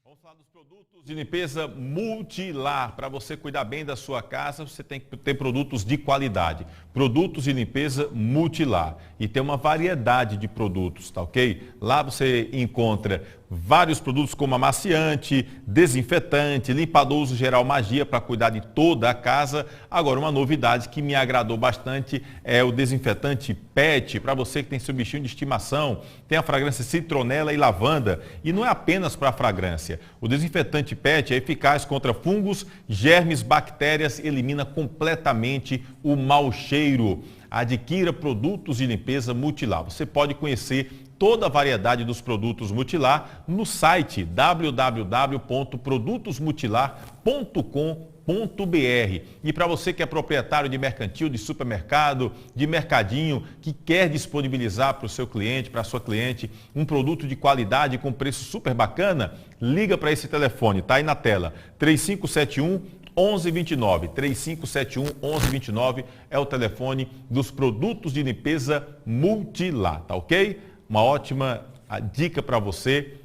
Vamos falar dos produtos de limpeza Multilar. Para você cuidar bem da sua casa, você tem que ter produtos de qualidade. Produtos de limpeza Multilar. E tem uma variedade de produtos, tá ok? Lá você encontra vários produtos como amaciante, desinfetante, limpador uso geral magia para cuidar de toda a casa. Agora, uma novidade que me agradou bastante é o desinfetante PET, para você que tem seu bichinho de estimação. Tem a fragrância citronela e lavanda. E não é apenas para a fragrância. O desinfetante PET é eficaz contra fungos, germes, bactérias, elimina completamente o mau cheiro. Adquira produtos de limpeza Multilar. Você pode conhecer toda a variedade dos produtos Multilar no site www.produtosmultilar.com.br. E para você que é proprietário de mercantil, de supermercado, de mercadinho, que quer disponibilizar para o seu cliente, para a sua cliente, um produto de qualidade com preço super bacana, liga para esse telefone, tá aí na tela, 3571-1129, 3571-1129 é o telefone dos produtos de limpeza Multilar, tá ok? Uma ótima dica para você,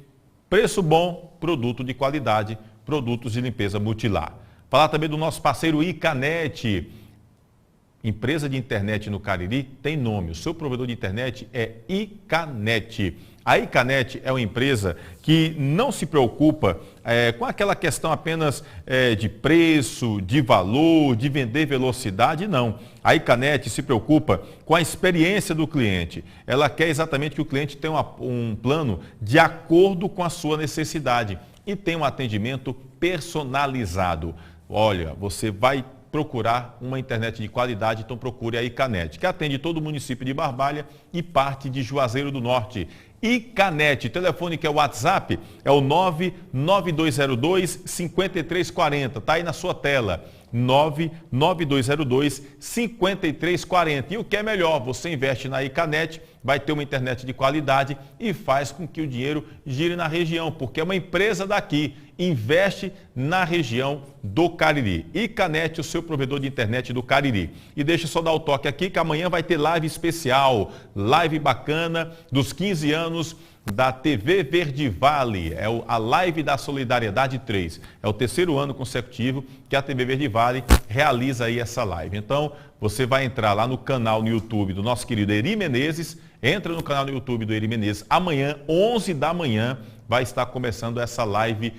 preço bom, produto de qualidade, produtos de limpeza Multilar. Falar também do nosso parceiro Icanet, empresa de internet no Cariri, tem nome, o seu provedor de internet é Icanet. A Icanet é uma empresa que não se preocupa com aquela questão apenas de preço, de valor, de vender velocidade, não. A Icanet se preocupa com a experiência do cliente. Ela quer exatamente que o cliente tenha um plano de acordo com a sua necessidade e tenha um atendimento personalizado. Olha, você vai procurar uma internet de qualidade, então procure a Icanet, que atende todo o município de Barbalha e parte de Juazeiro do Norte. Icanet, telefone que é o WhatsApp, é o 99202-5340, tá aí na sua tela, 99202-5340. E o que é melhor, você investe na Icanet, vai ter uma internet de qualidade e faz com que o dinheiro gire na região, porque é uma empresa daqui, investe na região do Cariri. Icanet, o seu provedor de internet do Cariri. E deixa eu só dar o toque aqui que amanhã vai ter live especial, live bacana dos 15 anos da TV Verde Vale, é a Live da Solidariedade 3. É o terceiro ano consecutivo que a TV Verde Vale realiza aí essa live. Então, você vai entrar lá no canal no YouTube do nosso querido Eri Menezes, entra no canal no YouTube do Eri Menezes, amanhã, 11 da manhã, vai estar começando essa live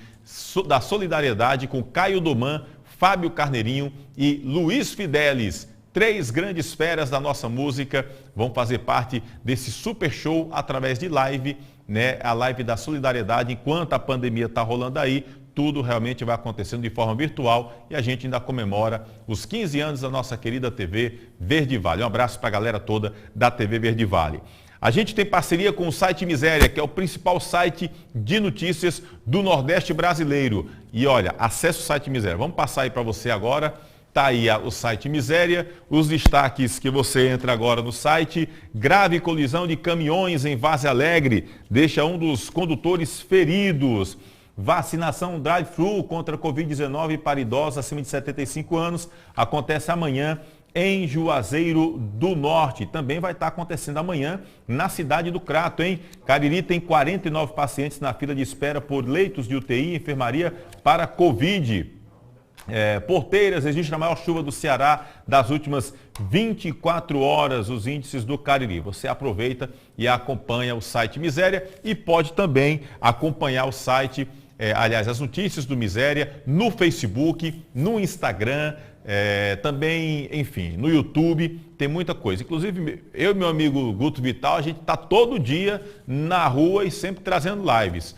da Solidariedade com Caio Doman, Fábio Carneirinho e Luiz Fidelis. 3 grandes feras da nossa música vão fazer parte desse super show através de live, né? A live da solidariedade. Enquanto a pandemia está rolando aí, tudo realmente vai acontecendo de forma virtual e a gente ainda comemora os 15 anos da nossa querida TV Verde Vale. Um abraço para a galera toda da TV Verde Vale. A gente tem parceria com o site Miséria, que é o principal site de notícias do Nordeste brasileiro. E olha, acesse o site Miséria. Vamos passar aí para você agora. Está aí o site Miséria, os destaques que você entra agora no site: grave colisão de caminhões em Várzea Alegre, deixa um dos condutores feridos. Vacinação drive-thru contra a Covid-19 para idosos acima de 75 anos, acontece amanhã em Juazeiro do Norte. Também vai estar acontecendo amanhã na cidade do Crato, hein? Cariri tem 49 pacientes na fila de espera por leitos de UTI e enfermaria para Covid. Porteiras, existe a maior chuva do Ceará das últimas 24 horas, os índices do Cariri. Você aproveita e acompanha o site Miséria e pode também acompanhar o site aliás, as notícias do Miséria no Facebook, no Instagram, também, enfim, no YouTube, tem muita coisa. Inclusive, eu e meu amigo Guto Vital, a gente está todo dia na rua e sempre trazendo lives.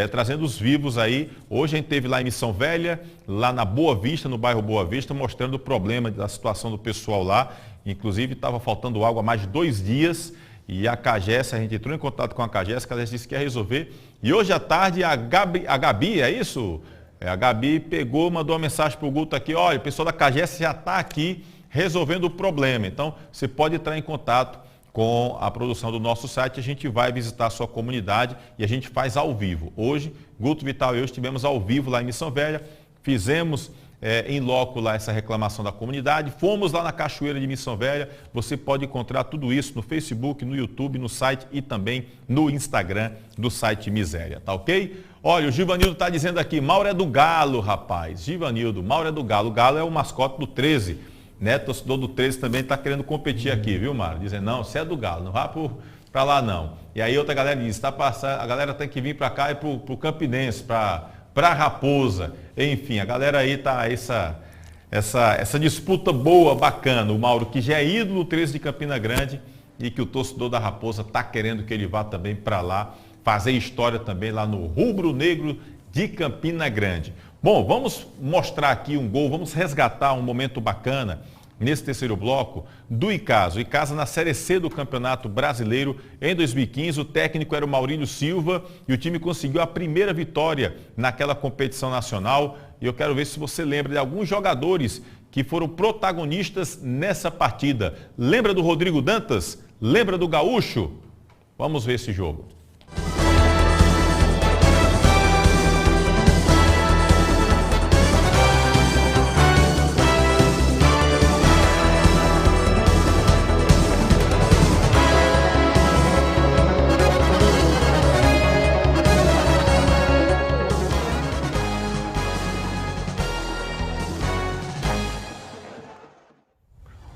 Trazendo os vivos aí. Hoje a gente esteve lá em Missão Velha, lá na Boa Vista, no bairro Boa Vista, mostrando o problema da situação do pessoal lá. Inclusive estava faltando água há mais de 2 dias e a CAGES, a gente entrou em contato com a CAGES, que ela disse que ia resolver. E hoje à tarde a Gabi, é isso? A Gabi pegou, mandou uma mensagem para o Guto aqui, olha, o pessoal da CAGES já está aqui resolvendo o problema. Então você pode entrar em contato com a produção do nosso site, a gente vai visitar a sua comunidade e a gente faz ao vivo. Hoje, Guto Vital e eu estivemos ao vivo lá em Missão Velha, fizemos em loco lá essa reclamação da comunidade, fomos lá na Cachoeira de Missão Velha, você pode encontrar tudo isso no Facebook, no YouTube, no site e também no Instagram do site Miséria, tá ok? Olha, o Givanildo está dizendo aqui, Mauro é do Galo, rapaz, Givanildo, Mauro é do Galo, o Galo é o mascote do 13, né, torcedor do 13 também está querendo competir aqui, viu, Mário? Dizendo, não, você é do Galo, não vá para lá não. E aí outra galera diz, tá passando, a galera tem que vir para cá e para o Campinense, para Raposa. Enfim, a galera aí tá essa disputa boa, bacana. O Mauro, que já é ídolo 13 de Campina Grande e que o torcedor da Raposa está querendo que ele vá também para lá, fazer história também lá no Rubro Negro de Campina Grande. Bom, vamos mostrar aqui um gol, vamos resgatar um momento bacana nesse terceiro bloco do Icasa. O Icasa na Série C do Campeonato Brasileiro em 2015, o técnico era o Maurílio Silva e o time conseguiu a primeira vitória naquela competição nacional. E eu quero ver se você lembra de alguns jogadores que foram protagonistas nessa partida. Lembra do Rodrigo Dantas? Lembra do Gaúcho? Vamos ver esse jogo.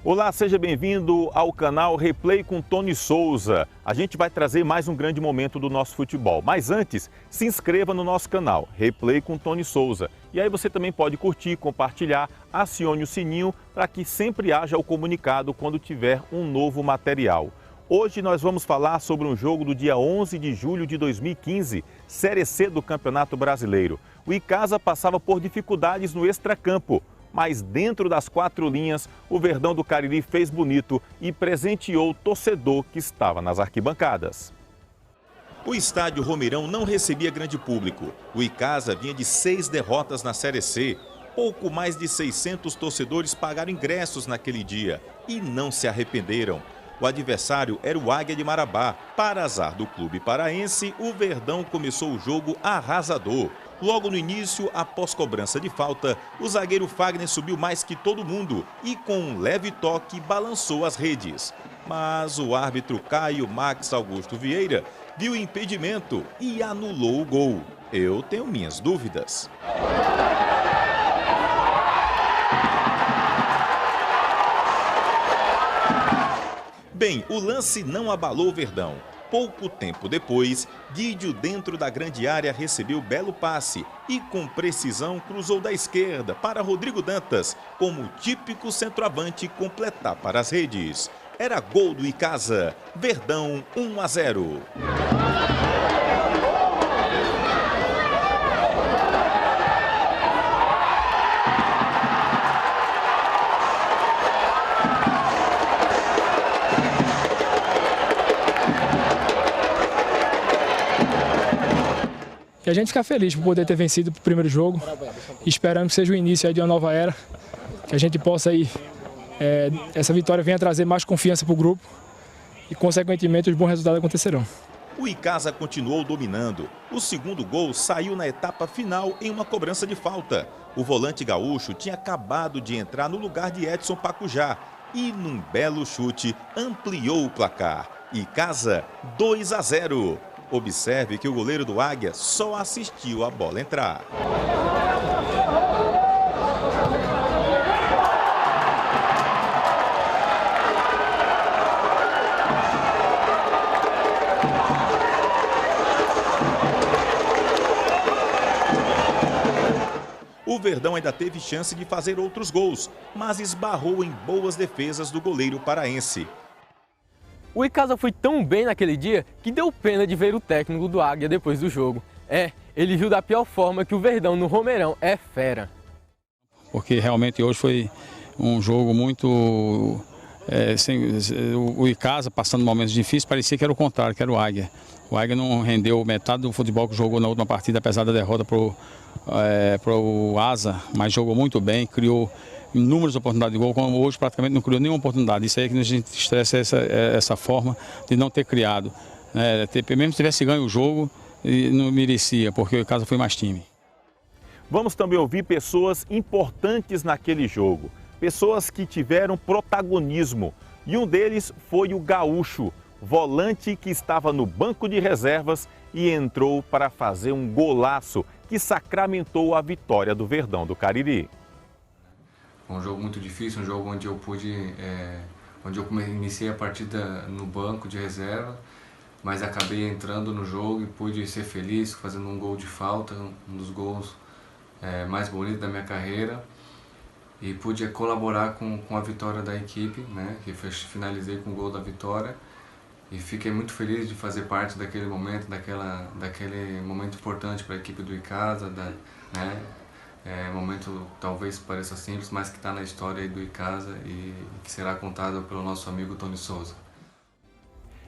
Olá, seja bem-vindo ao canal Replay com Tony Souza. A gente vai trazer mais um grande momento do nosso futebol. Mas antes, se inscreva no nosso canal Replay com Tony Souza. E aí você também pode curtir, compartilhar, acione o sininho para que sempre haja o comunicado quando tiver um novo material. Hoje nós vamos falar sobre um jogo do dia 11 de julho de 2015, Série C do Campeonato Brasileiro. O Icasa passava por dificuldades no extracampo. Mas dentro das 4 linhas, o Verdão do Cariri fez bonito e presenteou o torcedor que estava nas arquibancadas. O estádio Romeirão não recebia grande público. O Icasa vinha de 6 derrotas na Série C. Pouco mais de 600 torcedores pagaram ingressos naquele dia e não se arrependeram. O adversário era o Águia de Marabá. Para azar do clube paraense, o Verdão começou o jogo arrasador. Logo no início, após cobrança de falta, o zagueiro Fagner subiu mais que todo mundo e com um leve toque balançou as redes. Mas o árbitro Caio Max Augusto Vieira viu o impedimento e anulou o gol. Eu tenho minhas dúvidas. Bem, o lance não abalou o Verdão. Pouco tempo depois, Guídio, dentro da grande área, recebeu belo passe e, com precisão, cruzou da esquerda para Rodrigo Dantas, como típico centroavante completar para as redes. Era gol do Icasa, Verdão 1-0. E a gente fica feliz por poder ter vencido o primeiro jogo, esperando que seja o início aí de uma nova era, que a gente possa aí, essa vitória venha trazer mais confiança para o grupo e, consequentemente, os bons resultados acontecerão. O Icasa continuou dominando. O segundo gol saiu na etapa final em uma cobrança de falta. O volante gaúcho tinha acabado de entrar no lugar de Edson Pacujá e, num belo chute, ampliou o placar. Icasa 2-0. Observe que o goleiro do Águia só assistiu a bola entrar. O Verdão ainda teve chance de fazer outros gols, mas esbarrou em boas defesas do goleiro paraense. O Icasa foi tão bem naquele dia que deu pena de ver o técnico do Águia depois do jogo. Ele viu da pior forma que o Verdão no Romeirão é fera. Porque realmente hoje foi um jogo muito... o Icasa passando momentos difíceis, parecia que era o contrário, que era o Águia. O Águia não rendeu metade do futebol que jogou na última partida, apesar da derrota para o Asa, mas jogou muito bem, criou inúmeras oportunidades de gol, como hoje praticamente não criou nenhuma oportunidade. Isso aí é que a gente estressa essa forma de não ter criado. Mesmo se tivesse ganho o jogo, não merecia, porque o Icasa foi mais time. Vamos também ouvir pessoas importantes naquele jogo, pessoas que tiveram protagonismo. E um deles foi o Gaúcho, volante que estava no banco de reservas e entrou para fazer um golaço que sacramentou a vitória do Verdão do Cariri. Um jogo muito difícil, um jogo onde eu iniciei a partida no banco de reserva, mas acabei entrando no jogo e pude ser feliz, fazendo um gol de falta, um dos gols mais bonitos da minha carreira, e pude colaborar com a vitória da equipe, né, que finalizei com o gol da vitória, e fiquei muito feliz de fazer parte daquele momento, daquele momento importante para a equipe do Icasa, momento talvez pareça simples, mas que está na história aí do Icasa e que será contado pelo nosso amigo Tony Souza.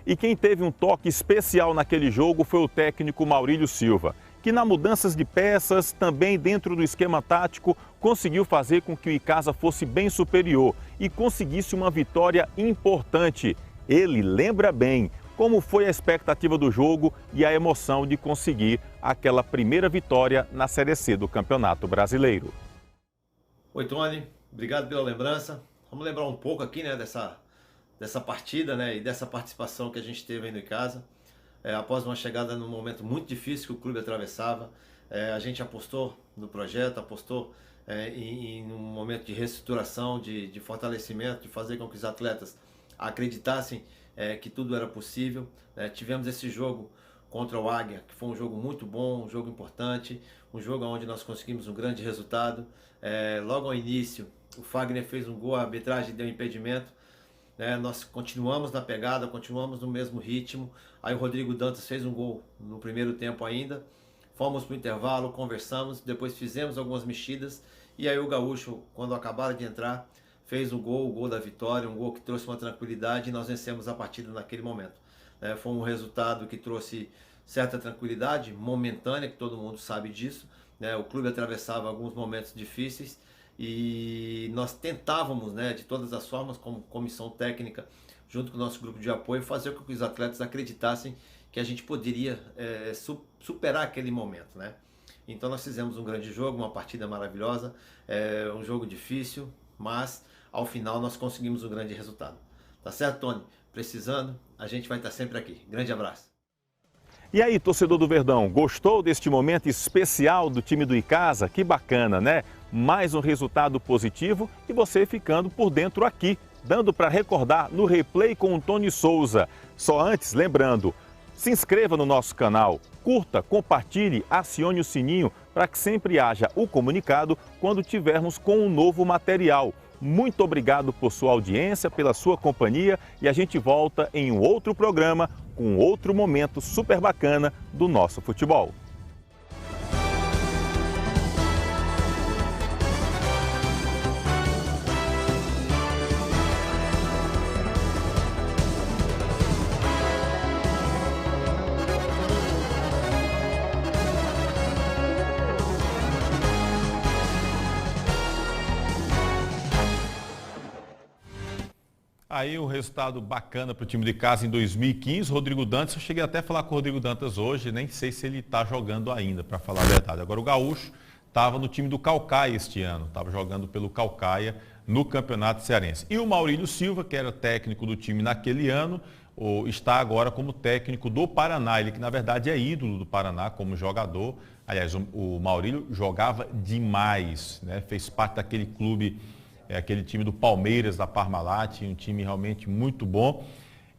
E quem teve um toque especial naquele jogo foi o técnico Maurílio Silva, que na mudanças de peças, também dentro do esquema tático, conseguiu fazer com que o Icasa fosse bem superior e conseguisse uma vitória importante. Ele lembra bem como foi a expectativa do jogo e a emoção de conseguir aquela primeira vitória na Série C do Campeonato Brasileiro. Oi, Tony, obrigado pela lembrança. Vamos lembrar um pouco aqui, né, dessa partida, né, e dessa participação que a gente teve aí no Icasa. Após uma chegada num momento muito difícil que o clube atravessava, a gente apostou no projeto, apostou em um momento de reestruturação, de fortalecimento, de fazer com que os atletas acreditassem que tudo era possível. Tivemos esse jogo contra o Águia, que foi um jogo muito bom, um jogo importante, um jogo onde nós conseguimos um grande resultado. Logo ao início, o Fagner fez um gol, a arbitragem deu impedimento. Nós continuamos na pegada, continuamos no mesmo ritmo. Aí o Rodrigo Dantas fez um gol no primeiro tempo ainda. Fomos para o intervalo, conversamos, depois fizemos algumas mexidas. E aí o Gaúcho, quando acabaram de entrar, fez o gol da vitória, um gol que trouxe uma tranquilidade e nós vencemos a partida naquele momento. Foi um resultado que trouxe certa tranquilidade, momentânea, que todo mundo sabe disso. O clube atravessava alguns momentos difíceis e nós tentávamos, de todas as formas, como comissão técnica, junto com o nosso grupo de apoio, fazer com que os atletas acreditassem que a gente poderia superar aquele momento. Então nós fizemos um grande jogo, uma partida maravilhosa, um jogo difícil, mas ao final nós conseguimos um grande resultado. Tá certo, Tony? Precisando, a gente vai estar sempre aqui. Grande abraço. E aí, torcedor do Verdão, gostou deste momento especial do time do Icasa? Que bacana, né? Mais um resultado positivo e você ficando por dentro aqui, dando para recordar no replay com o Tony Souza. Só antes, lembrando, se inscreva no nosso canal, curta, compartilhe, acione o sininho para que sempre haja o comunicado quando tivermos com um novo material. Muito obrigado por sua audiência, pela sua companhia e a gente volta em um outro programa com outro momento super bacana do nosso futebol. Aí um resultado bacana para o time de casa em 2015, Rodrigo Dantas, eu cheguei até a falar com o Rodrigo Dantas hoje, nem sei se ele está jogando ainda, para falar a verdade. Agora o Gaúcho estava no time do Caucaia este ano, estava jogando pelo Caucaia no Campeonato Cearense. E o Maurílio Silva, que era técnico do time naquele ano, está agora como técnico do Paraná, ele que na verdade é ídolo do Paraná como jogador. Aliás, o Maurílio jogava demais, fez parte daquele clube, aquele time do Palmeiras, da Parmalat, um time realmente muito bom.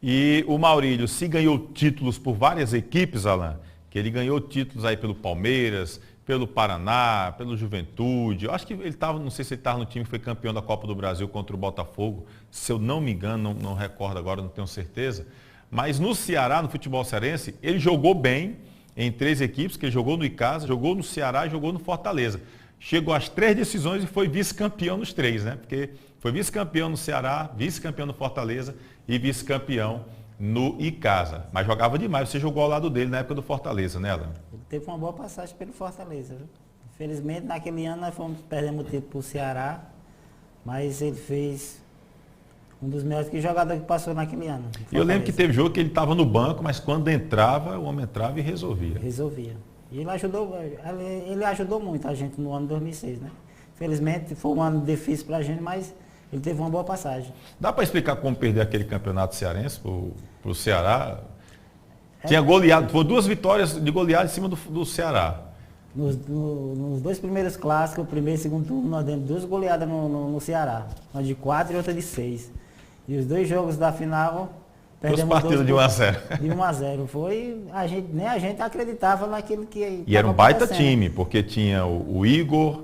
E o Maurílio se ganhou títulos por várias equipes, Alain, que ele ganhou títulos aí pelo Palmeiras, pelo Paraná, pelo Juventude. Eu acho que ele estava, não sei se ele estava no time que foi campeão da Copa do Brasil contra o Botafogo. Se eu não me engano, não recordo agora, não tenho certeza. Mas no Ceará, no futebol cearense, ele jogou bem em 3 equipes, que ele jogou no Icasa, jogou no Ceará e jogou no Fortaleza. Chegou às 3 decisões e foi vice-campeão nos 3, né? Porque foi vice-campeão no Ceará, vice-campeão no Fortaleza e vice-campeão no Icasa. Mas jogava demais. Você jogou ao lado dele na época do Fortaleza, né, Alan? Ele teve uma boa passagem pelo Fortaleza, viu? Infelizmente, naquele ano nós perdemos o título para o Ceará, mas ele fez um dos melhores jogadores que passou naquele ano. Eu lembro que teve jogo que ele estava no banco, mas quando entrava, o homem entrava e resolvia. Resolvia. E ele ajudou muito a gente no ano 2006, né? Infelizmente, foi um ano difícil para a gente, mas ele teve uma boa passagem. Dá para explicar como perder aquele campeonato cearense para o Ceará? Tinha goleado, foi 2 vitórias de goleada em cima do Ceará. Nos 2 primeiros clássicos, o primeiro e segundo turno, nós demos 2 goleadas no Ceará. Uma de 4 e outra de 6. E os 2 jogos da final, perdemos 2 partidas de 1-0. De 1-0. Foi, nem a gente acreditava naquilo que E era um baita time, porque tinha o Igor,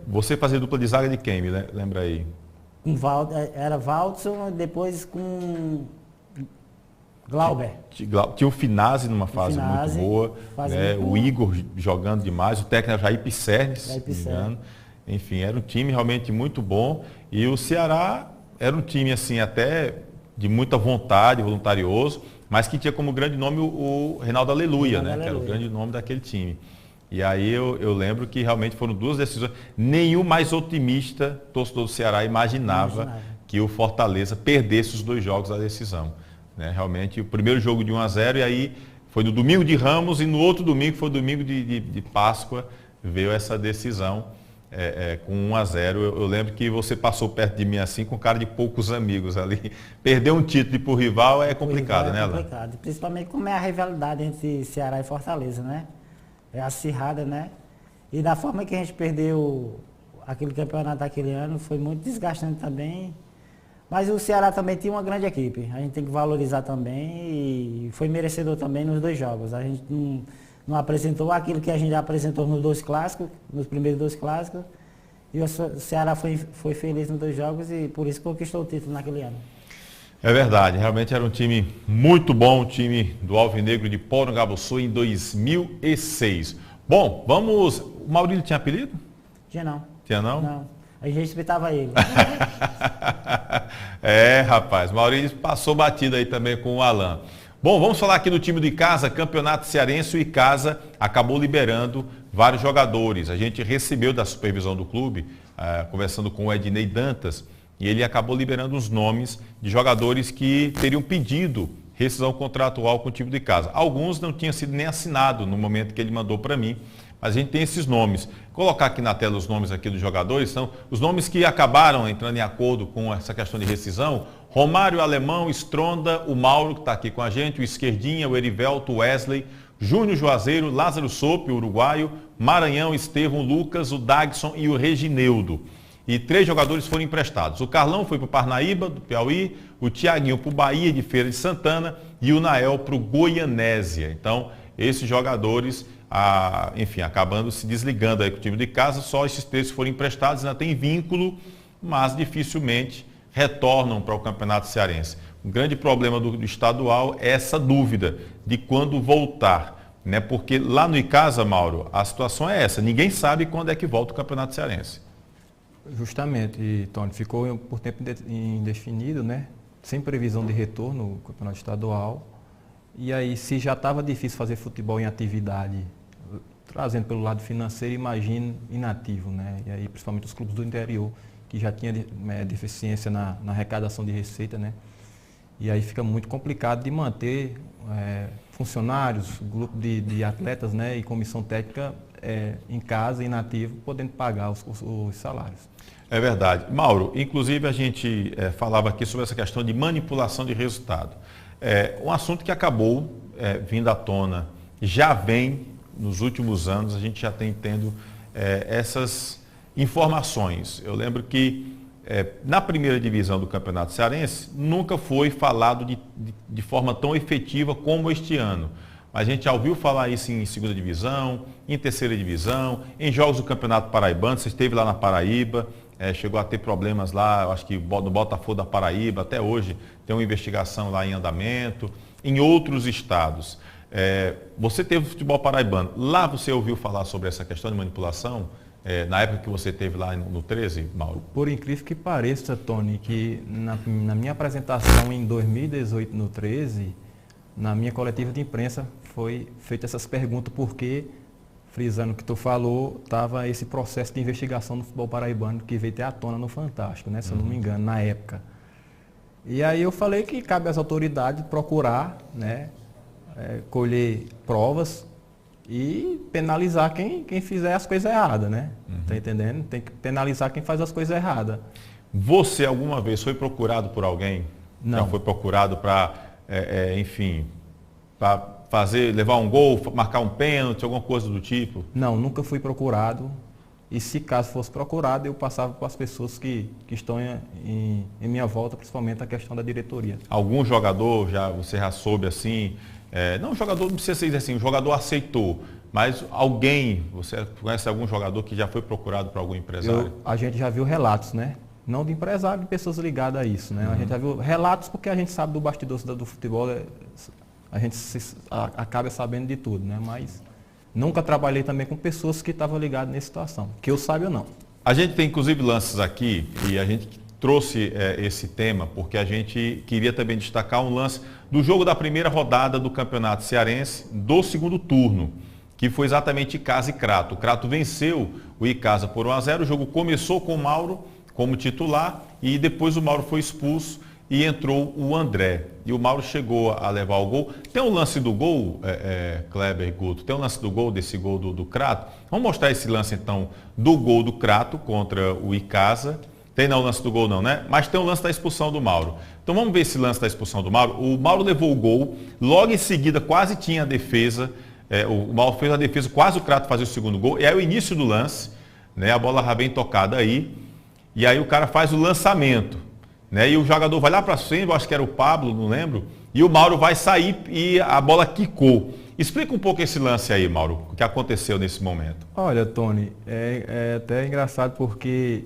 você fazia dupla de zaga de quem, lembra aí? Era Valdson, depois com Glauber. Tinha o Finazzi numa fase muito boa, né? O Igor jogando demais, o técnico era Jair Pissernes, se não me engano. Enfim, era um time realmente muito bom. E o Ceará era um time assim até de muita vontade, voluntarioso, mas que tinha como grande nome o Reinaldo Aleluia, né? Que era o grande nome daquele time. E aí eu lembro que realmente foram 2 decisões. Nenhum mais otimista, torcedor do Ceará, imaginava que o Fortaleza perdesse os 2 jogos da decisão. Né? Realmente, o primeiro jogo de 1-0, e aí foi no domingo de Ramos, e no outro domingo, foi o domingo de Páscoa, veio essa decisão com 1-0. Eu lembro que você passou perto de mim assim, com cara de poucos amigos ali. Perder um título para o rival é complicado, né, Alan? É complicado, principalmente como é a rivalidade entre Ceará e Fortaleza, né? É acirrada, né? E da forma que a gente perdeu aquele campeonato daquele ano, foi muito desgastante também. Mas o Ceará também tinha uma grande equipe. A gente tem que valorizar também e foi merecedor também nos 2 jogos. A gente não apresentou aquilo que a gente apresentou nos 2 clássicos, nos primeiros 2 clássicos. E o Ceará foi feliz nos 2 jogos e por isso conquistou o título naquele ano. É verdade, realmente era um time muito bom, o time do Alvinegro de Porangabuçu em 2006. Bom, vamos... O Maurílio tinha apelido? Tinha não. Tinha não? Não, a gente respeitava ele. Rapaz, Maurílio passou batido aí também com o Alan. Bom, vamos falar aqui do time do Icasa, Campeonato Cearense. O Icasa acabou liberando vários jogadores. A gente recebeu da supervisão do clube, conversando com o Ednei Dantas, e ele acabou liberando os nomes de jogadores que teriam pedido rescisão contratual com o time do Icasa. Alguns não tinham sido nem assinado no momento que ele mandou para mim, mas a gente tem esses nomes. Vou colocar aqui na tela os nomes aqui dos jogadores, são os nomes que acabaram entrando em acordo com essa questão de rescisão. Romário, Alemão, Stronda, o Mauro, que está aqui com a gente, o Esquerdinha, o Erivelto, o Wesley, Júnior Juazeiro, Lázaro Sope, o uruguaio, Maranhão, Estevão, Lucas, o Dagson e o Regineudo. E 3 jogadores foram emprestados. O Carlão foi para o Parnaíba, do Piauí, o Tiaguinho para o Bahia de Feira de Santana e o Nael para o Goianésia. Então, esses jogadores, enfim, acabando se desligando aí com o time de casa, só esses 3 foram emprestados, ainda tem vínculo, mas dificilmente retornam para o Campeonato Cearense. O grande problema do estadual é essa dúvida de quando voltar, né? Porque lá no Icasa, Mauro, a situação é essa, ninguém sabe quando é que volta o Campeonato Cearense. Justamente, Tony, ficou por tempo indefinido, né? Sem previsão de retorno no campeonato estadual. E aí, se já estava difícil fazer futebol em atividade, trazendo pelo lado financeiro, imagina inativo, né? E aí, principalmente os clubes do interior, que já tinham deficiência na arrecadação de receita, né? E aí fica muito complicado de manter funcionários, grupo de atletas, né? E comissão técnica em casa, inativo, podendo pagar os salários. É verdade. Mauro, inclusive a gente falava aqui sobre essa questão de manipulação de resultado. Um assunto que acabou vindo à tona, já vem nos últimos anos, a gente já tem tendo essas informações. Eu lembro que na primeira divisão do Campeonato Cearense nunca foi falado de forma tão efetiva como este ano. mas a gente já ouviu falar isso em segunda divisão, em terceira divisão, em jogos do Campeonato Paraibano. Você esteve lá na Paraíba, chegou a ter problemas lá, eu acho que no Botafogo da Paraíba, até hoje tem uma investigação lá em andamento, em outros estados. Você teve futebol paraibano, lá você ouviu falar sobre essa questão de manipulação? Na época que você esteve lá no 13, Mauro? Por incrível que pareça, Tony, que na minha apresentação em 2018 no 13, na minha coletiva de imprensa, foi feita essas perguntas porque, frisando o que tu falou, estava esse processo de investigação no futebol paraibano que veio até à tona no Fantástico, né? Se eu não me engano, na época. E aí eu falei que cabe às autoridades procurar, né? Colher provas e penalizar quem fizer as coisas erradas, né? Tá entendendo? Tem que penalizar quem faz as coisas erradas. Você alguma vez foi procurado por alguém? Não. Já foi procurado para, enfim, para levar um gol, marcar um pênalti, alguma coisa do tipo? Não, nunca fui procurado. E se caso fosse procurado, eu passava para as pessoas que estão em minha volta, principalmente a questão da diretoria. Algum jogador, você já soube assim, não, o jogador não precisa dizer assim, o jogador aceitou, mas alguém, você conhece algum jogador que já foi procurado por algum empresário? A gente já viu relatos, né? Não de empresário, de pessoas ligadas a isso, né? A gente já viu relatos porque a gente sabe do bastidor do futebol, a gente acaba sabendo de tudo, né? Mas nunca trabalhei também com pessoas que estavam ligadas nessa situação, que eu saiba ou não. A gente tem inclusive lances aqui e a gente trouxe esse tema porque a gente queria também destacar um lance do jogo da primeira rodada do Campeonato Cearense do segundo turno, que foi exatamente Icasa e Crato. O Crato venceu o Icasa por 1-0, o jogo começou com o Mauro como titular e depois o Mauro foi expulso e entrou o André. E o Mauro chegou a levar o gol. Tem um lance do gol, Kleber Guto, tem um lance do gol, desse gol do Crato. Vamos mostrar esse lance então do gol do Crato contra o Icasa. Tem não o lance do gol não, né? Mas tem o lance da expulsão do Mauro. Então vamos ver esse lance da expulsão do Mauro. O Mauro levou o gol, logo em seguida quase tinha a defesa. O Mauro fez a defesa, quase o Crato fazia o segundo gol. E aí o início do lance, né? A bola bem tocada aí. E aí o cara faz o lançamento, né? E o jogador vai lá para frente, eu acho que era o Pablo, não lembro. E o Mauro vai sair e a bola quicou. Explica um pouco esse lance aí, Mauro, o que aconteceu nesse momento. Olha, Tony, é até engraçado porque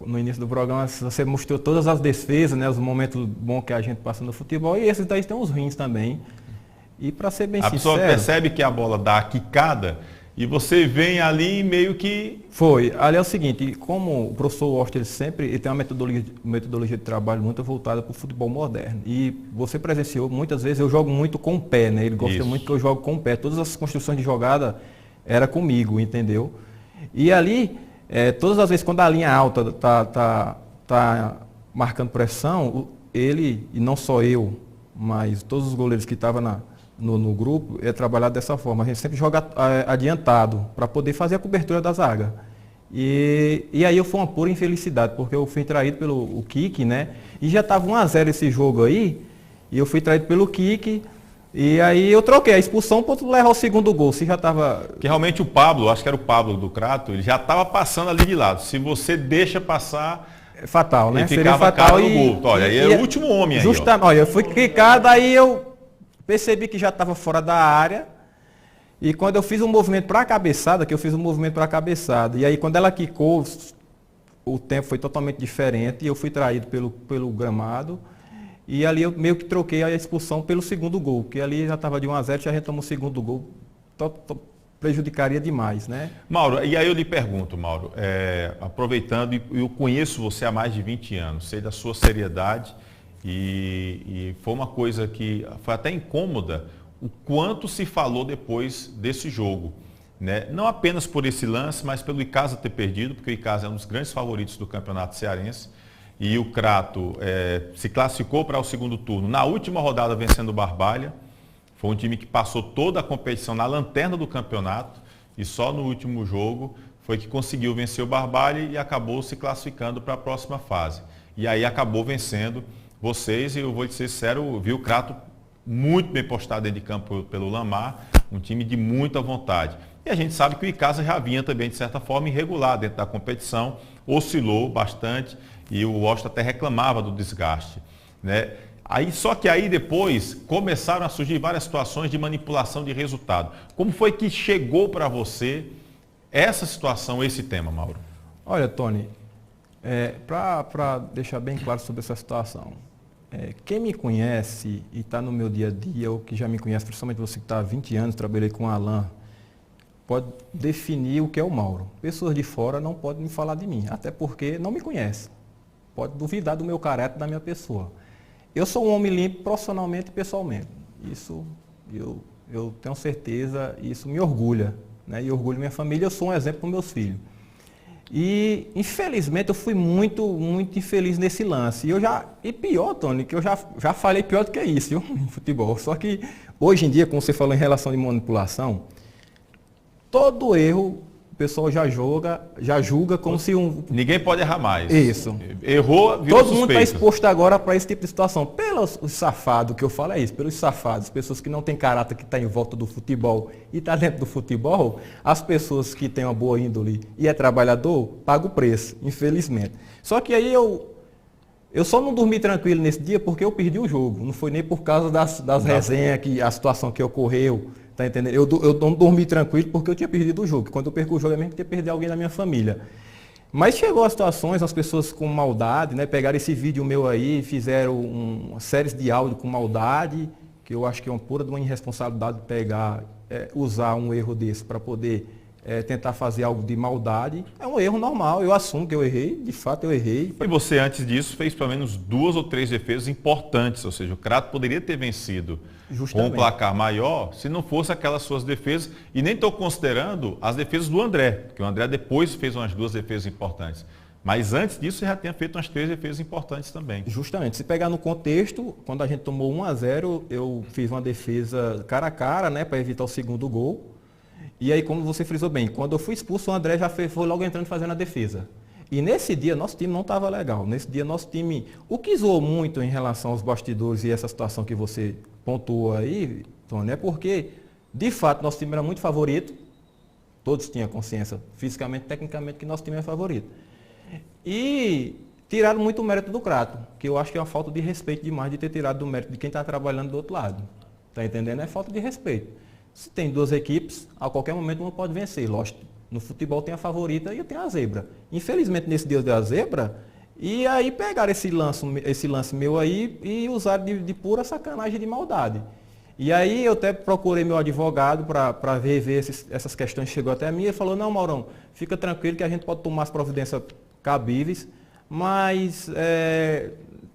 no início do programa você mostrou todas as defesas, né, os momentos bons que a gente passa no futebol e esses daí tem uns ruins também. E para ser bem sincero... A pessoa percebe que a bola dá a quicada e você vem ali meio que... Foi. Ali é o seguinte, como o professor Oster ele tem uma metodologia de trabalho muito voltada para o futebol moderno. E você presenciou, muitas vezes eu jogo muito com o pé, né? Ele gosta muito que eu jogo com o pé. Todas as construções de jogada era comigo, entendeu? E ali... todas as vezes quando a linha alta tá marcando pressão, ele, e não só eu, mas todos os goleiros que estavam no grupo, trabalhar dessa forma. A gente sempre joga adiantado, para poder fazer a cobertura da zaga. E aí foi uma pura infelicidade, porque eu fui traído pelo Kiki, né? E já estava 1-0 esse jogo aí, e eu fui traído pelo Kiki. E aí eu troquei a expulsão para levar o segundo gol. Se já estava... Que realmente o Pablo, acho que era o Pablo do Crato, ele já estava passando ali de lado. Se você deixa passar... É fatal, né? Ele ficava fatal no gol. Olha, aí é o último homem aí. Justamente, olha, eu fui quicado, aí eu percebi que já estava fora da área. E quando eu fiz um movimento para a cabeçada, e aí quando ela quicou, o tempo foi totalmente diferente e eu fui traído pelo gramado. E ali eu meio que troquei a expulsão pelo segundo gol, que ali já estava de 1-0, já a gente tomou o segundo gol, prejudicaria demais, né? Mauro, e aí eu lhe pergunto, Mauro, aproveitando, e eu conheço você há mais de 20 anos, sei da sua seriedade e foi uma coisa que foi até incômoda o quanto se falou depois desse jogo, né? Não apenas por esse lance, mas pelo Icasa ter perdido, porque o Icasa é um dos grandes favoritos do Campeonato Cearense. E o Crato se classificou para o segundo turno. Na última rodada, vencendo o Barbalha. Foi um time que passou toda a competição na lanterna do campeonato. E só no último jogo foi que conseguiu vencer o Barbalha e acabou se classificando para a próxima fase. E aí acabou vencendo vocês. E eu vou te ser sincero, vi o Crato muito bem postado dentro de campo pelo Lamar. Um time de muita vontade. E a gente sabe que o Icasa já vinha também, de certa forma, irregular dentro da competição. Oscilou bastante. E o Oster até reclamava do desgaste, né? Só que aí depois começaram a surgir várias situações de manipulação de resultado. Como foi que chegou para você essa situação, esse tema, Mauro? Olha, Tony, para deixar bem claro sobre essa situação, quem me conhece e está no meu dia a dia, ou que já me conhece, principalmente você que está há 20 anos, trabalhei com o Alan, pode definir o que é o Mauro. Pessoas de fora não podem me falar de mim, até porque não me conhecem. Pode duvidar do meu caráter, da minha pessoa. Eu sou um homem limpo profissionalmente e pessoalmente. Isso eu tenho certeza, isso me orgulha, né? E orgulha minha família, eu sou um exemplo para os meus filhos. E, infelizmente, eu fui muito infeliz nesse lance. E pior, Tony, que eu já falei pior do que isso, viu, em futebol. Só que, hoje em dia, como você falou em relação de manipulação, todo erro o pessoal já julga como se Ninguém pode errar mais. Isso. Errou, virou Todo mundo está exposto agora para esse tipo de situação. Pelos safados, que eu falo é isso, pelos safados, pessoas que não têm caráter, que estão em volta do futebol e estão dentro do futebol, as pessoas que têm uma boa índole e é trabalhador, pagam o preço, infelizmente. Só que aí eu só não dormi tranquilo nesse dia porque eu perdi o jogo. Não foi nem por causa das resenhas, a situação que ocorreu. Tá entendendo? Eu não dormi tranquilo porque eu tinha perdido o jogo. Quando eu perco o jogo é mesmo que tinha perdido alguém da minha família. Mas chegou a situações, as pessoas com maldade, né, pegaram esse vídeo meu aí, fizeram uma série de áudio com maldade, que eu acho que é uma pura de uma irresponsabilidade pegar, usar um erro desse para poder tentar fazer algo de maldade. É um erro normal, eu assumo que eu errei, de fato eu errei. E você, antes disso, fez pelo menos 2 ou 3 defesas importantes, ou seja, o Crato poderia ter vencido com um placar maior se não fosse aquelas suas defesas, e nem estou considerando as defesas do André, porque o André depois fez umas 2 defesas importantes. Mas antes disso, você já tinha feito umas 3 defesas importantes também. Justamente. Se pegar no contexto, quando a gente tomou 1-0, eu fiz uma defesa cara a cara, né, para evitar o segundo gol. E aí, como você frisou bem, quando eu fui expulso, o André já foi logo entrando fazendo a defesa. E nesse dia, nosso time não estava legal. Nesse dia, nosso time... O que zoou muito em relação aos bastidores e essa situação que você pontuou aí, Tony, é porque, de fato, nosso time era muito favorito. Todos tinham consciência, fisicamente, tecnicamente, que nosso time é favorito. E tiraram muito o mérito do Crato, que eu acho que é uma falta de respeito demais de ter tirado do mérito de quem está trabalhando do outro lado. Está entendendo? É falta de respeito. Se tem 2 equipes, a qualquer momento uma pode vencer. Lógico, no futebol tem a favorita e eu tenho a zebra. Infelizmente, nesse dia deu a zebra, e aí pegaram esse lance meu aí e usaram de pura sacanagem, de maldade. E aí eu até procurei meu advogado para ver essas questões, chegou até a mim e falou, não, Maurão, fica tranquilo que a gente pode tomar as providências cabíveis, mas,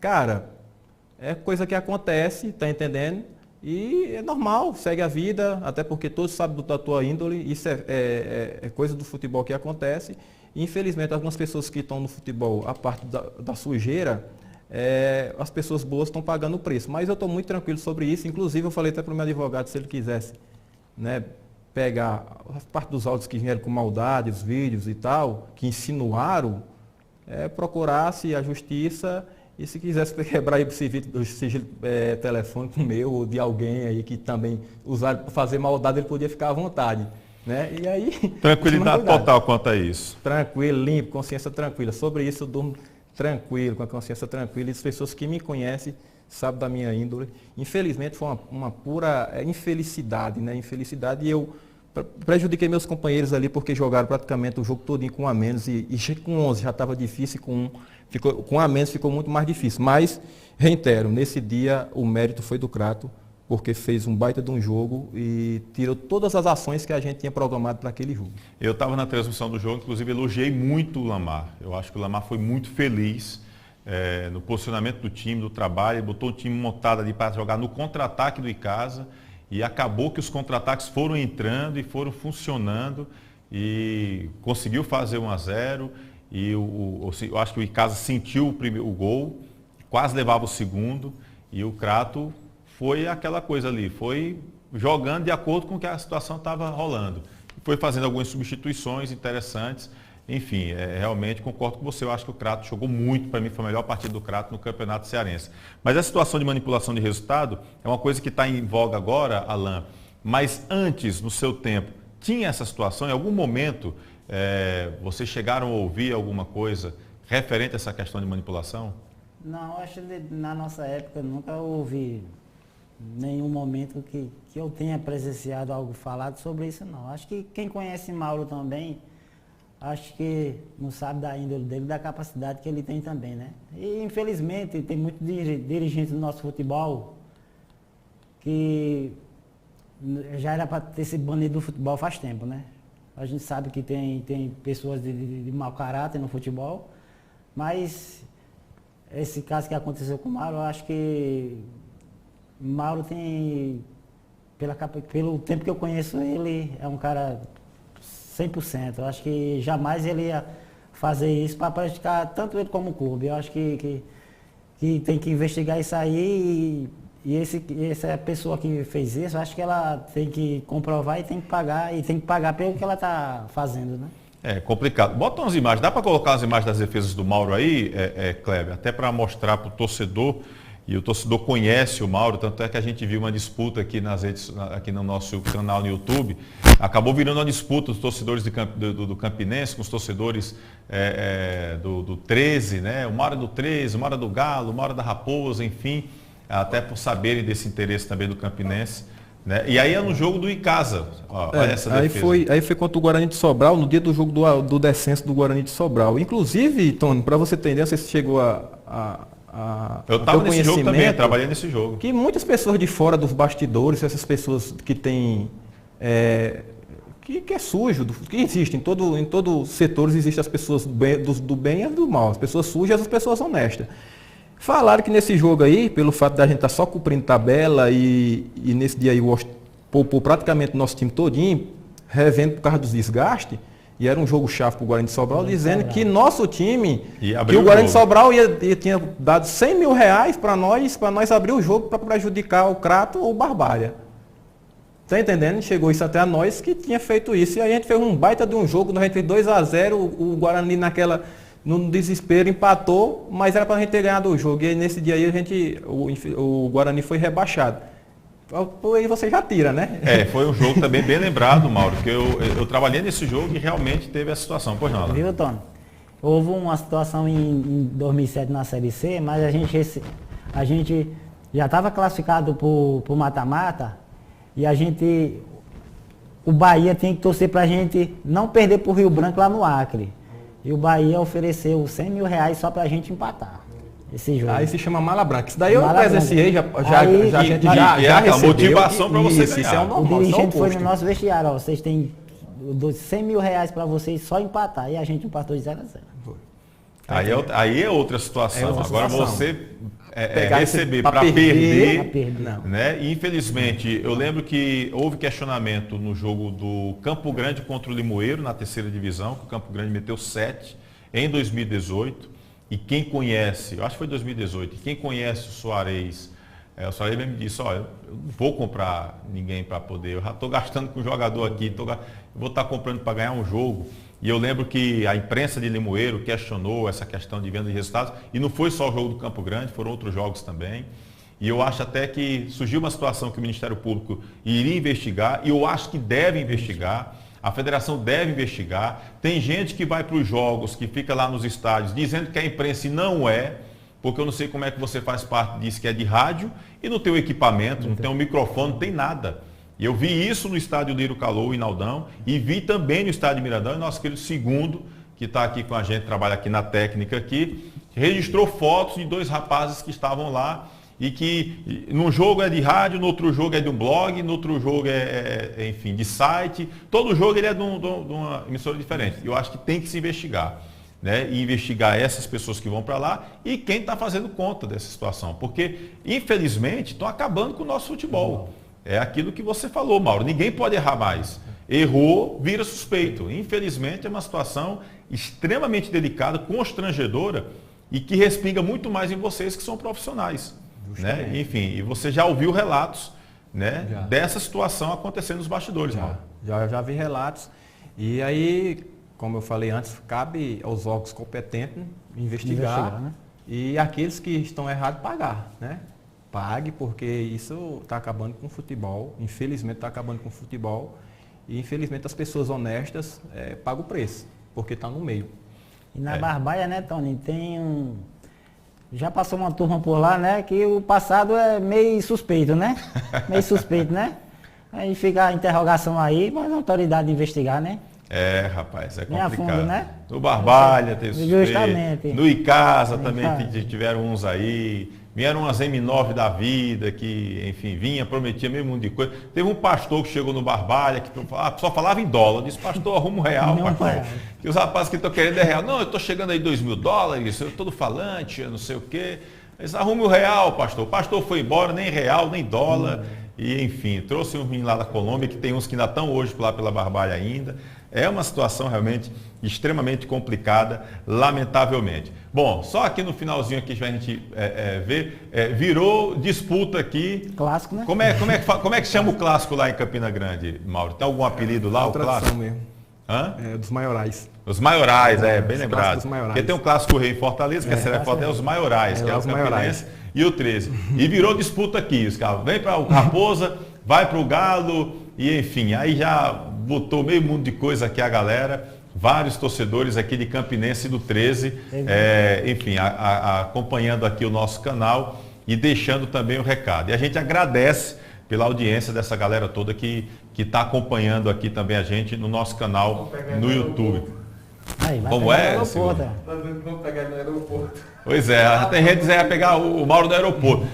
cara, é coisa que acontece, tá entendendo? E é normal, segue a vida, até porque todos sabem da tua índole, isso é coisa do futebol que acontece. E, infelizmente, algumas pessoas que estão no futebol, a parte da sujeira, as pessoas boas estão pagando o preço. Mas eu estou muito tranquilo sobre isso, inclusive eu falei até para o meu advogado, se ele quisesse, né, pegar a parte dos áudios que vieram com maldade, os vídeos e tal, que insinuaram, procurasse a justiça. E se quisesse quebrar o sigilo telefônico meu ou de alguém aí que também usaram para fazer maldade, ele podia ficar à vontade. Né? E aí, tranquilidade total quanto a isso. Tranquilo, limpo, consciência tranquila. Sobre isso eu durmo tranquilo, com a consciência tranquila. E as pessoas que me conhecem sabem da minha índole. Infelizmente foi uma pura infelicidade, né? Infelicidade, e eu prejudiquei meus companheiros ali porque jogaram praticamente o jogo todinho com 1 a menos e com 11 já estava difícil, com 1 a menos ficou muito mais difícil. Mas, reitero, nesse dia o mérito foi do Crato, porque fez um baita de um jogo e tirou todas as ações que a gente tinha programado para aquele jogo. Eu estava na transmissão do jogo, inclusive elogiei muito o Lamar. Eu acho que o Lamar foi muito feliz no posicionamento do time, do trabalho, ele botou o time montado ali para jogar no contra-ataque do Icasa. E acabou que os contra-ataques foram entrando e foram funcionando e conseguiu fazer 1-0. E eu acho que o Icasa sentiu o gol, quase levava o segundo, e o Crato foi aquela coisa ali, foi jogando de acordo com o que a situação estava rolando. Foi fazendo algumas substituições interessantes. Enfim, realmente concordo com você, eu acho que o Crato jogou muito, para mim foi a melhor partida do Crato no Campeonato Cearense. Mas a situação de manipulação de resultado é uma coisa que está em voga agora, Alan, mas antes, no seu tempo, tinha essa situação? Em algum momento, vocês chegaram a ouvir alguma coisa referente a essa questão de manipulação? Não, acho que na nossa época nunca houve nenhum momento que eu tenha presenciado algo falado sobre isso, não. Acho que quem conhece Mauro também, acho que não sabe da índole dele, da capacidade que ele tem também, né? E infelizmente tem muitos dirigentes do nosso futebol que já era para ter se banido do futebol faz tempo, né? A gente sabe que tem pessoas de mau caráter no futebol, mas esse caso que aconteceu com o Mauro, eu acho que Mauro tem, pelo tempo que eu conheço ele, é um cara 100%. Eu acho que jamais ele ia fazer isso para prejudicar tanto ele como o clube. Eu acho que tem que investigar isso aí e essa pessoa que fez isso, eu acho que ela tem que comprovar e tem que pagar pelo que ela está fazendo, né? É complicado. Bota umas imagens, dá para colocar as imagens das defesas do Mauro aí, Kleber, até para mostrar para o torcedor, e o torcedor conhece o Mauro, tanto é que a gente viu uma disputa aqui aqui no nosso canal no YouTube, acabou virando uma disputa dos torcedores do Campinense com os torcedores do 13, né? O Mauro é do 13, o Mauro é do Galo, o Mauro é da Raposa, enfim, até por saberem desse interesse também do Campinense. Né? E aí é no jogo do Icasa. Olha essa defesa. Aí foi contra o Guarani de Sobral, no dia do jogo do descenso do Guarani de Sobral. Inclusive, Tony, para você ter ideia, não sei se chegou eu estava nesse jogo também, trabalhei nesse jogo. Que muitas pessoas de fora dos bastidores, essas pessoas que têm... que é sujo, que existe, em todo setores existem as pessoas do bem e do mal, as pessoas sujas e as pessoas honestas. Falaram que nesse jogo aí, pelo fato da gente estar só cumprindo tabela e nesse dia aí poupou praticamente o nosso time todinho, revendo por causa dos desgastes, e era um jogo chave para o Guarani de Sobral, dizendo que nosso time, que o Guarani de Sobral tinha dado 100 mil reais para nós abrir o jogo para prejudicar o Crato ou o Barbária. Tá entendendo? Chegou isso até a nós que tinha feito isso. E aí a gente fez um baita de um jogo, a gente fez 2-0, o Guarani no desespero empatou, mas era para a gente ter ganhado o jogo. E aí, nesse dia aí o Guarani foi rebaixado. Aí você já tira, né? Foi um jogo também bem lembrado, Mauro, que eu trabalhei nesse jogo e realmente teve essa situação. Pois não, Alan? Viu, Tony? Houve uma situação em 2007 na Série C, mas a gente já estava classificado para o mata-mata e o Bahia tinha que torcer para a gente não perder para o Rio Branco lá no Acre. E o Bahia ofereceu 100 mil reais só para a gente empatar esse jogo. Aí se chama Mala Branca. Isso daí eu presenciei, a gente já recebeu. A motivação para você ganhar. Isso é normal, o dirigente foi no nosso vestiário, vocês têm 100 mil reais para vocês só empatar. E a gente empatou de 0-0. Aí é outra situação. Agora você receber para perder, né? E infelizmente, eu lembro que houve questionamento no jogo do Campo Grande contra o Limoeiro, na terceira divisão, que o Campo Grande meteu 7 em 2018. E quem conhece, eu acho que foi 2018, e quem conhece o Soares mesmo me disse, eu não vou comprar ninguém para poder, eu já estou gastando com o jogador aqui, vou estar comprando para ganhar um jogo. E eu lembro que a imprensa de Limoeiro questionou essa questão de venda de resultados, e não foi só o jogo do Campo Grande, foram outros jogos também. E eu acho até que surgiu uma situação que o Ministério Público iria investigar, e eu acho que deve investigar, a federação deve investigar. Tem gente que vai para os jogos, que fica lá nos estádios, dizendo que a imprensa não é, porque eu não sei como é que você faz parte disso, que é de rádio, e não tem o equipamento, não tem um microfone, não tem nada. E eu vi isso no estádio Liro Calou, em Naldão, e vi também no estádio Miradão, e nosso querido Segundo, que está aqui com a gente, trabalha aqui na técnica aqui, registrou fotos de 2 rapazes que estavam lá, e que num jogo é de rádio, no outro jogo é de um blog, no outro jogo enfim, de site, todo jogo ele é de uma emissora diferente. Eu acho que tem que se investigar, né? E investigar essas pessoas que vão para lá e quem está fazendo conta dessa situação, porque infelizmente estão acabando com o nosso futebol. É aquilo que você falou, Mauro, ninguém pode errar mais. Errou, vira suspeito. Infelizmente é uma situação extremamente delicada, constrangedora e que respinga muito mais em vocês que são profissionais. Né? Enfim, e você já ouviu relatos, né, dessa situação acontecendo nos bastidores, Mauro? Já vi relatos. E aí, como eu falei antes, cabe aos órgãos competentes investigar né? E aqueles que estão errados pagar, né? Pague, porque isso está acabando com o futebol, infelizmente está acabando com o futebol, e infelizmente as pessoas honestas pagam o preço, porque está no meio. E na Barbaia, né, Tony, Já passou uma turma por lá, né? Que o passado é meio suspeito, né? Meio suspeito, né? Aí fica a interrogação aí, mas a autoridade investigar, né? É, rapaz, é complicado. Fundo, né? No Barbalha teve suspeito. Justamente. No Icasa também tiveram uns aí. Vieram umas M9 da vida, que, enfim, vinha, prometia meio mundo de coisa. Teve um pastor que chegou no Barbalha, que só falava em dólar. Disse, pastor, arruma R$1, pastor. Que os rapazes que estão querendo é real. Não, eu estou chegando aí $2.000, eu estou do falante, eu não sei o quê. Eles arrumem o real, pastor. O pastor foi embora, nem real, nem dólar. E, enfim, trouxe um menino lá da Colômbia, que tem uns que ainda estão hoje lá pela Barbalha ainda. É uma situação realmente extremamente complicada, lamentavelmente. Bom, só aqui no finalzinho aqui a gente ver, virou disputa aqui. Clássico, né? Como é que chama o clássico lá em Campina Grande, Mauro? Tem algum apelido lá, o clássico? Mesmo. Hã? Dos maiorais. Os maiorais, bem lembrado. Maiorais. Porque tem um clássico rei em Fortaleza, que a Fortaleza é os maiorais, que é o Campinense e o 13. E virou disputa aqui, os caras vem para o Raposa, vai para o Galo, e enfim, aí já botou meio mundo de coisa aqui a galera, vários torcedores aqui de Campinense e do 13, enfim, acompanhando aqui o nosso canal e deixando também o recado. E a gente agradece pela audiência dessa galera toda que está acompanhando aqui também a gente no nosso canal no YouTube. Aí, como é? Vamos pegar no aeroporto. Pois é, tem gente que vai pegar o Mauro no aeroporto.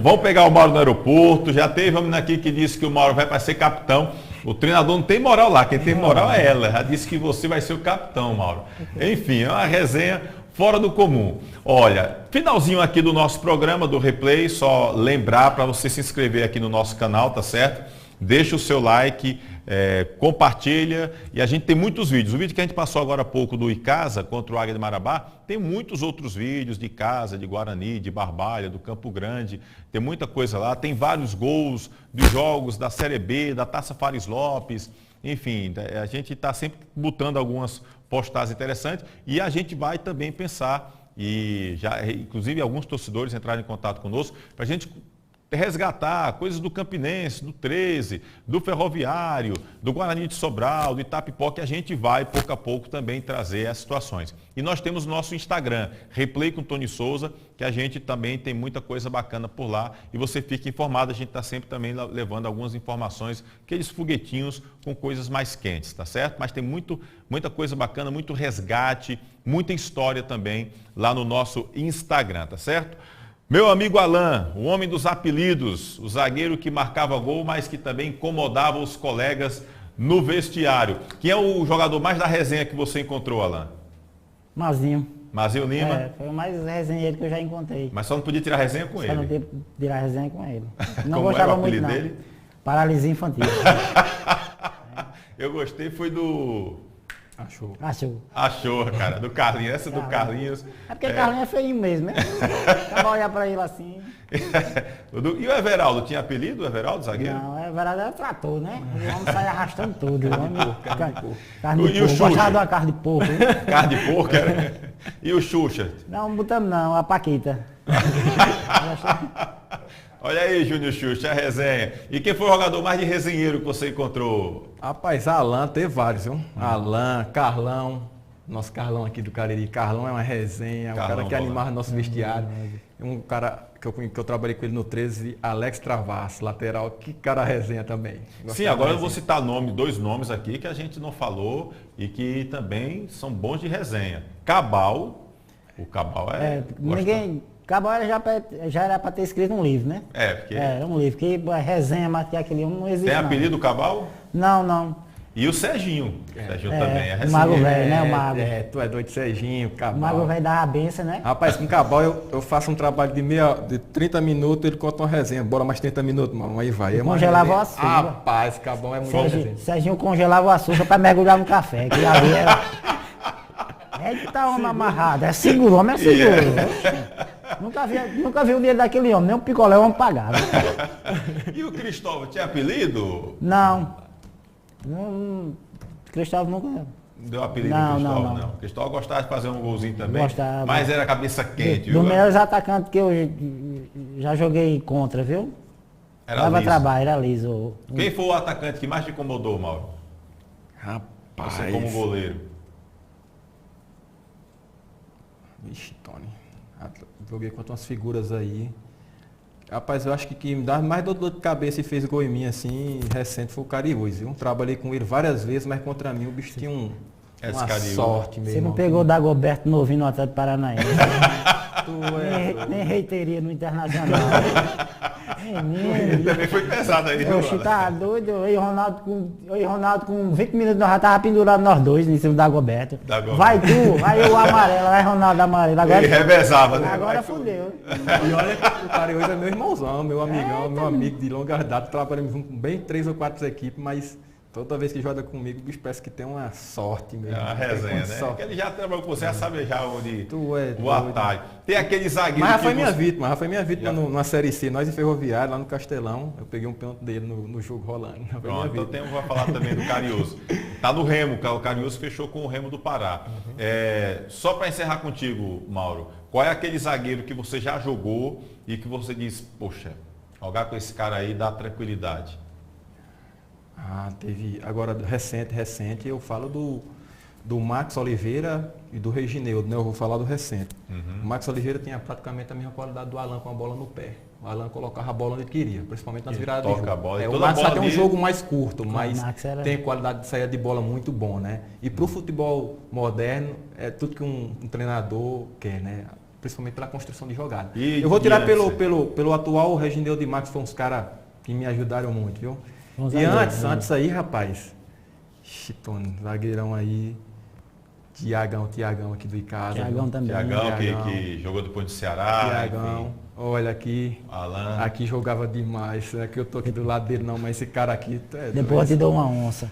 Vamos pegar o Mauro no aeroporto. Já teve uma menina aqui que disse que o Mauro vai para ser capitão. O treinador não tem moral lá, quem tem moral é ela. Já disse que você vai ser o capitão, Mauro. Enfim, é uma resenha fora do comum. Olha, finalzinho aqui do nosso programa, do Replay, só lembrar para você se inscrever aqui no nosso canal, tá certo? Deixa o seu like, compartilha, e a gente tem muitos vídeos. O vídeo que a gente passou agora há pouco do Icasa contra o Águia de Marabá, tem muitos outros vídeos de Icasa, de Guarani, de Barbalha, do Campo Grande, tem muita coisa lá, tem vários gols dos jogos da Série B, da Taça Fares Lopes, enfim, a gente está sempre botando algumas postagens interessantes e a gente vai também pensar, e já, inclusive alguns torcedores entraram em contato conosco, para a gente resgatar coisas do Campinense, do 13, do Ferroviário, do Guarani de Sobral, do Itapipó, que a gente vai, pouco a pouco, também trazer as situações. E nós temos o nosso Instagram, Replay com Tony Souza, que a gente também tem muita coisa bacana por lá. E você fica informado, a gente está sempre também levando algumas informações, aqueles foguetinhos com coisas mais quentes, tá certo? Mas tem muita coisa bacana, muito resgate, muita história também lá no nosso Instagram, tá certo? Meu amigo Alan, o homem dos apelidos, o zagueiro que marcava gol, mas que também incomodava os colegas no vestiário. Quem é o jogador mais da resenha que você encontrou, Alan? Mazinho. Mazinho Lima? Foi o mais resenheiro que eu já encontrei. Mas só não podia tirar resenha com ele. Só não podia tirar resenha com ele. Não Como gostava era o apelido muito, não. dele? Paralisia infantil. Eu gostei, foi do... Achou, cara, do Carlinhos, essa do Carlinhos. É porque Carlinhos é feinho mesmo, né? Acaba olhar pra ele assim. E o Everaldo, tinha apelido, o Everaldo, zagueiro? Não, o Everaldo era trator, né? O homem sai arrastando tudo. Carne de E o porco. Gostava de uma carne de porco. Carne de porco, era? E o Xuxa? Não botamos não, a Paquita. Olha aí, Júnior Xuxa, a resenha. E quem foi o jogador mais de resenheiro que você encontrou? Rapaz, Alan teve vários, viu? Alan, Carlão, nosso Carlão aqui do Cariri. Carlão é uma resenha, Carlão, um cara que animava nosso vestiário. Um cara que eu trabalhei com ele no 13, Alex Travasso, lateral, que cara resenha também. Sim, agora eu vou citar dois nomes aqui que a gente não falou e que também são bons de resenha. Cabal, o Cabal Cabal já era para ter escrito um livro, né? Porque... um livro, que resenha, mas que aquele homem não existe. Tem apelido do Cabal? Não. E o Serginho. O Serginho também é resenha. O Mago Velho, né? O Mago. Tu é doido, Serginho, Cabal. O Mago Velho dava a benção, né? Rapaz, com Cabal eu faço um trabalho de 30 minutos, ele conta uma resenha. Bora mais 30 minutos, mano. Aí vai. Congelava o açúcar. Rapaz, Cabal é muito resenha. Serginho congelava o açúcar para mergulhar no café. Que ali era... Eita, homem amarrado. É seguro, homem é seguro. Nunca vi o dinheiro daquele homem, nem um picolé o homem pagava. E o Cristóvão tinha apelido? Não. Cristóvão nunca... Deu apelido do Cristóvão, não. Cristóvão gostava de fazer um golzinho também. Gostava. Mas era cabeça quente, viu? Dos melhores atacantes que eu já joguei contra, viu? Dava trabalho, era liso. Quem foi o atacante que mais te incomodou, Mauro? Rapaz. Você como goleiro. Vixe, Tony. Joguei contra umas figuras aí. Rapaz, eu acho que me dá mais dor de cabeça e fez gol em mim, assim, recente, foi o Cariús, viu? Trabalhei com ele várias vezes, mas contra mim o bicho tinha uma sorte mesmo. Você não pegou o Dagoberto novinho no Atlético Paranaense. Nem reiteria no Internacional. Ele também foi pesado aí, viu? Oxe, tá doido. Eu e Ronaldo com 20 minutos nós já tava pendurado nós dois em cima do Dagoberto. Vai tu, aí o amarelo, vai Ronaldo amarelo. Agora, ele revezava, né? Agora fodeu. E olha que o cara hoje é meu irmãozão, meu amigão, meu amigo de longa data. Trabalhamos junto com bem 3 ou 4 equipes, mas toda vez que joga comigo, o bicho parece que tem uma sorte mesmo. É uma resenha, né? Porque ele já trabalhou com você, já sabe já onde o atalho. Tem aquele zagueiro. Mas já foi minha vítima, numa Série C, nós em Ferroviário, lá no Castelão. Eu peguei um pênalti dele no jogo rolando. Pronto, então vai falar também do Cariús. Tá no Remo, o Cariús fechou com o Remo do Pará. Só para encerrar contigo, Mauro, qual é aquele zagueiro que você já jogou e que você diz, poxa, jogar com esse cara aí dá tranquilidade? Teve, agora recente, eu falo do Max Oliveira e do Regineudo, né? Eu vou falar do recente. O Max Oliveira tinha praticamente a mesma qualidade do Alan com a bola no pé. O Alan colocava a bola onde queria, principalmente nas viradas de jogo. A bola, o Max tem um jogo mais curto, mas tem qualidade de saída de bola muito bom, né? E para o futebol moderno, é tudo que um treinador quer, né? Principalmente pela construção de jogada. Eu vou tirar pelo atual, o Regineudo e o Max foram uns caras que me ajudaram muito, viu? E antes aí, rapaz, Chitone, zagueirão aí, Tiagão aqui do Icasa. Tiagão também. Tiagão que jogou depois do Ceará. Tiagão, olha aqui, Alan. Aqui jogava demais, não é que eu tô aqui do lado dele não, mas esse cara aqui... Depois te dou uma onça.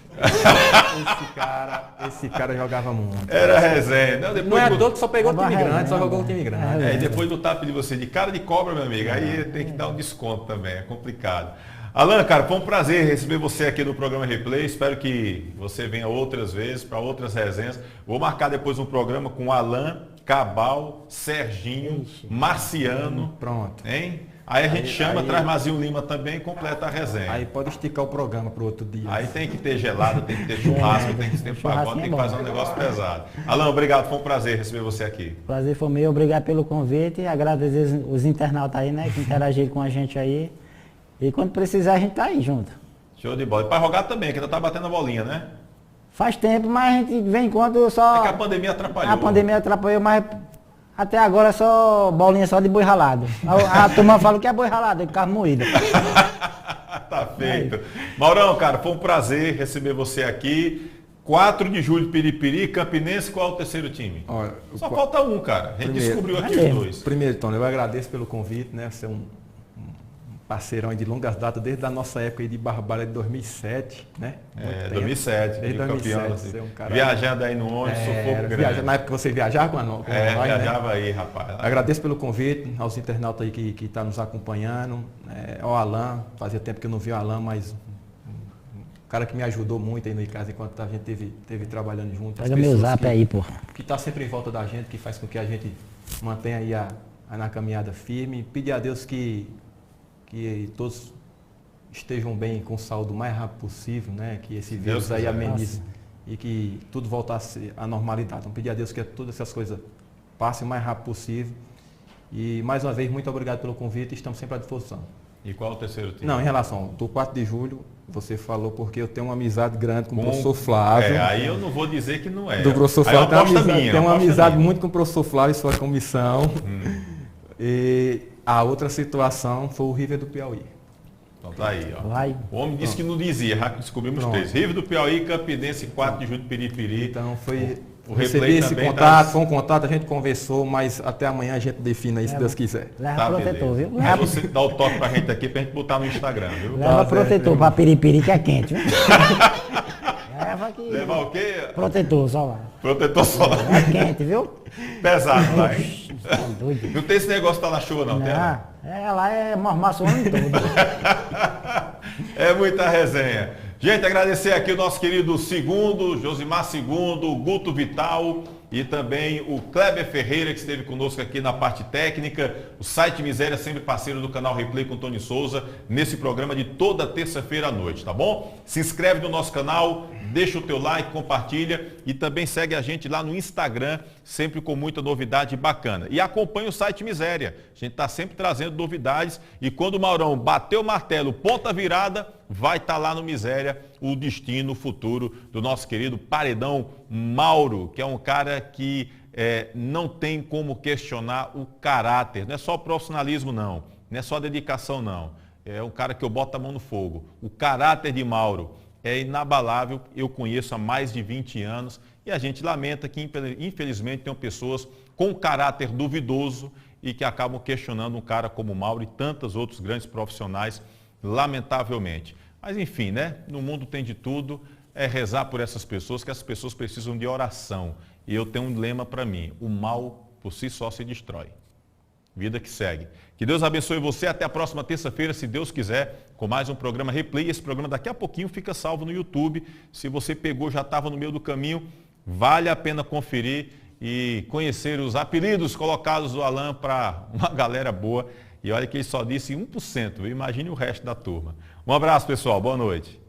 Esse cara jogava muito. Era resenha. Não é dor que só pegou o time grande, só jogou o time grande. E depois do tapa de você de cara de cobra, meu amigo, aí tem que dar um desconto também, é complicado. Alan, cara, foi um prazer receber você aqui no programa Replay. Espero que você venha outras vezes para outras resenhas. Vou marcar depois um programa com Alan, Cabal, Serginho, Marciano. Pronto. Hein? Aí a gente chama, traz Mazinho Lima também e completa a resenha. Aí pode esticar o programa para o outro dia. Aí tem que ter gelado, tem que ter churrasco, tem que ter pagode, tem que fazer um negócio pesado. Alan, obrigado, foi um prazer receber você aqui. Prazer foi meu, obrigado pelo convite. Agradecer os internautas aí, né, que interagiram com a gente aí. E quando precisar, a gente tá aí junto. Show de bola. E para jogar também, que ainda tá batendo a bolinha, né? Faz tempo, mas a gente vem enquanto só... É que a pandemia atrapalhou. A pandemia atrapalhou, mas até agora só bolinha só de boi ralado. A turma fala que é boi ralado, de carne moída. Tá feito. Maurão, cara, foi um prazer receber você aqui. 4 de julho, Piripiri, Campinense, qual é o terceiro time? Olha, só falta um, cara. A gente descobriu aqui os dois. Primeiro, Tony, eu agradeço pelo convite, né? Você é um parceirão de longas datas, desde a nossa época aí de Barbalha de 2007, né? 2007, desde 2007, você é um cara... Viajando aí no ônibus, sufoco grande. Na época você viajava com a nós, viajava aí, rapaz. Agradeço pelo convite aos internautas aí que estão nos acompanhando, ao Alan, fazia tempo que eu não vi o Alan, mas um cara que me ajudou muito aí no Icasa enquanto a gente teve trabalhando junto. Pega meu zap aí, pô. Que está sempre em volta da gente, que faz com que a gente mantenha aí na caminhada firme. Pedir a Deus que todos estejam bem, com saúde o mais rápido possível, né? Que esse vírus aí amenize e que tudo voltasse à normalidade. Então, pedir a Deus que todas essas coisas passem o mais rápido possível. E, mais uma vez, muito obrigado pelo convite, estamos sempre à disposição. E qual é o terceiro time? Não, em relação do 4 de julho, você falou porque eu tenho uma amizade grande com o professor Flávio. Aí eu não vou dizer que não é. Do professor Flávio tem uma amizade muito com o professor Flávio e sua comissão. E a outra situação foi o River do Piauí. Então tá aí, ó. O homem disse que não dizia, já descobrimos 3. River do Piauí, Campinense, 4 de julho, Piripiri. Então foi... Recebi esse contato, foi um contato, a gente conversou, mas até amanhã a gente define aí, se Deus quiser. Leva protetor, viu? Aí você dá o toque pra gente aqui, pra gente botar no Instagram, viu? Leva protetor pra Piripiri, que é quente, viu? Leva aqui. Levar o quê? Protetor solar. Protetor solar. É quente, viu? Pesado, lá, hein? Não tem esse negócio que tá na chuva, não, tem? Lá é mormaço o ano todo. É muita resenha. Gente, agradecer aqui o nosso querido Segundo, Josimar Segundo, Guto Vital, e também o Kleber Ferreira, que esteve conosco aqui na parte técnica, o site Miséria, sempre parceiro do canal Replay com Tony Souza, nesse programa de toda terça-feira à noite, tá bom? Se inscreve no nosso canal, deixa o teu like, compartilha e também segue a gente lá no Instagram, sempre com muita novidade bacana. E acompanha o site Miséria, a gente está sempre trazendo novidades e quando o Maurão bater o martelo, ponta virada, vai estar lá no Miséria o destino futuro do nosso querido Paredão Mauro, que é um cara que não tem como questionar o caráter, não é só o profissionalismo não é só a dedicação não, é um cara que eu boto a mão no fogo. O caráter de Mauro é inabalável, eu conheço há mais de 20 anos e a gente lamenta que infelizmente tem pessoas com caráter duvidoso e que acabam questionando um cara como Mauro e tantos outros grandes profissionais, lamentavelmente. Mas enfim, né? No mundo tem de tudo, é rezar por essas pessoas, que as pessoas precisam de oração. E eu tenho um lema para mim, o mal por si só se destrói. Vida que segue. Que Deus abençoe você, até a próxima terça-feira, se Deus quiser, com mais um programa Replay. Esse programa daqui a pouquinho fica salvo no YouTube. Se você pegou, já estava no meio do caminho, vale a pena conferir e conhecer os apelidos colocados do Alan para uma galera boa. E olha que ele só disse 1%, imagine o resto da turma. Um abraço, pessoal, boa noite.